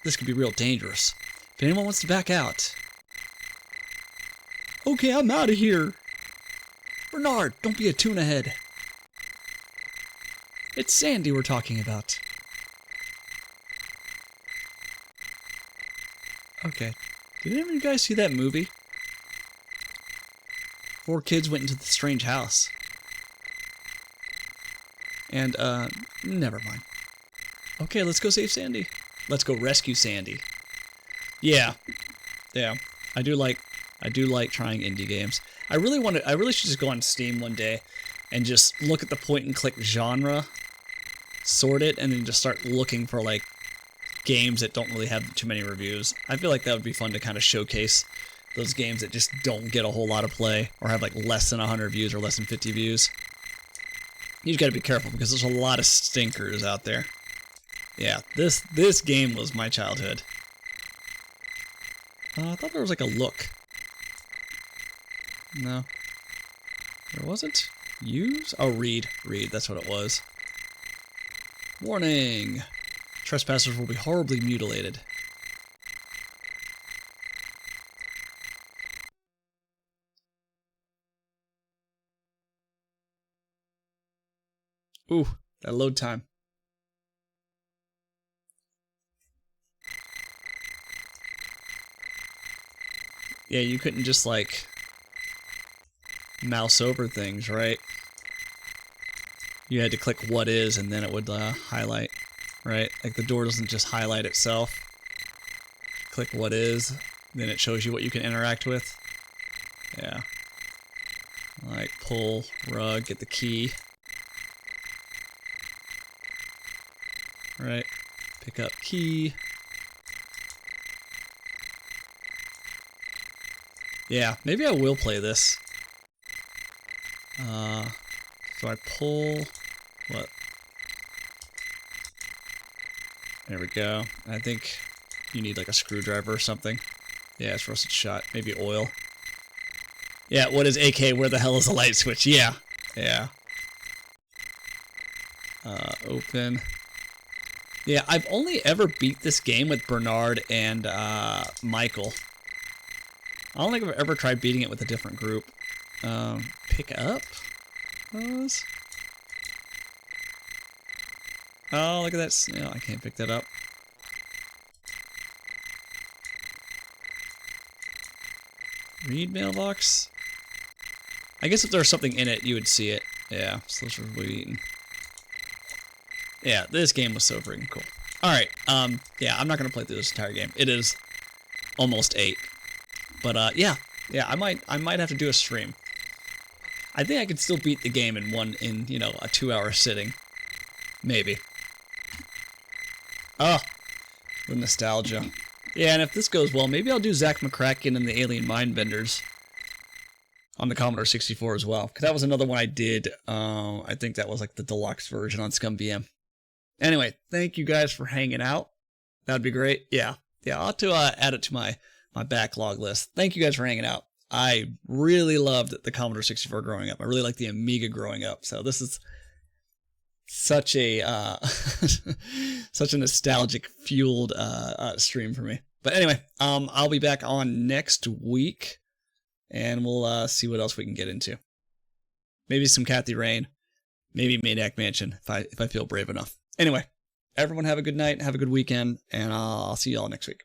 This could be real dangerous. If anyone wants to back out. Okay, I'm out of here. Bernard, don't be a tuna head. It's Sandy we're talking about. Okay. Did any of you guys see that movie? 4 kids went into the strange house. And, never mind. Okay, let's go save Sandy. Let's go rescue Sandy. Yeah. Yeah. I do like trying indie games. I really should just go on Steam one day and just look at the point and click genre, sort it, and then just start looking for like games that don't really have too many reviews. I feel like that would be fun to kind of showcase those games that just don't get a whole lot of play or have like less than 100 views or less than 50 views. You just gotta be careful because there's a lot of stinkers out there. Yeah, this game was my childhood. I thought there was like a look. No. There wasn't? Use? Oh, read. Read, that's what it was. Warning! Trespassers will be horribly mutilated. Ooh, that load time. Yeah, you couldn't just like mouse over things, right? You had to click what is and then it would highlight, right? Like the door doesn't just highlight itself. Click what is, then it shows you what you can interact with. Yeah. Like pull, rug, get the key. Right. Pick up key. Yeah, maybe I will play this. So I pull what? There we go. I think you need like a screwdriver or something. Yeah, it's rusted shot. Maybe oil. Yeah, what is AK? Where the hell is the light switch? Yeah. Yeah. Open. Yeah, I've only ever beat this game with Bernard and Michael. I don't think I've ever tried beating it with a different group. Pick up? Those? Oh, look at that. No, I can't pick that up. Read mailbox? I guess if there was something in it, you would see it. Yeah, slices will be eaten. Yeah, this game was so freaking cool. Alright, yeah, I'm not going to play through this entire game. It is almost 8. But, yeah, I might have to do a stream. I think I could still beat the game in you know, a 2-hour sitting. Maybe. Oh, the nostalgia. Yeah, and if this goes well, maybe I'll do Zach McCracken and the Alien Mindbenders on the Commodore 64 as well. Because that was another one I did. I think that was like the deluxe version on ScumVM. Anyway, thank you guys for hanging out. That'd be great. Yeah, I'll have to add it to my backlog list. Thank you guys for hanging out. I really loved the Commodore 64 growing up. I really liked the Amiga growing up. So this is such a such a nostalgic fueled stream for me. But anyway, I'll be back on next week, and we'll see what else we can get into. Maybe some Kathy Rain, maybe Maniac Mansion if I feel brave enough. Anyway, everyone have a good night, have a good weekend, and I'll see y'all next week.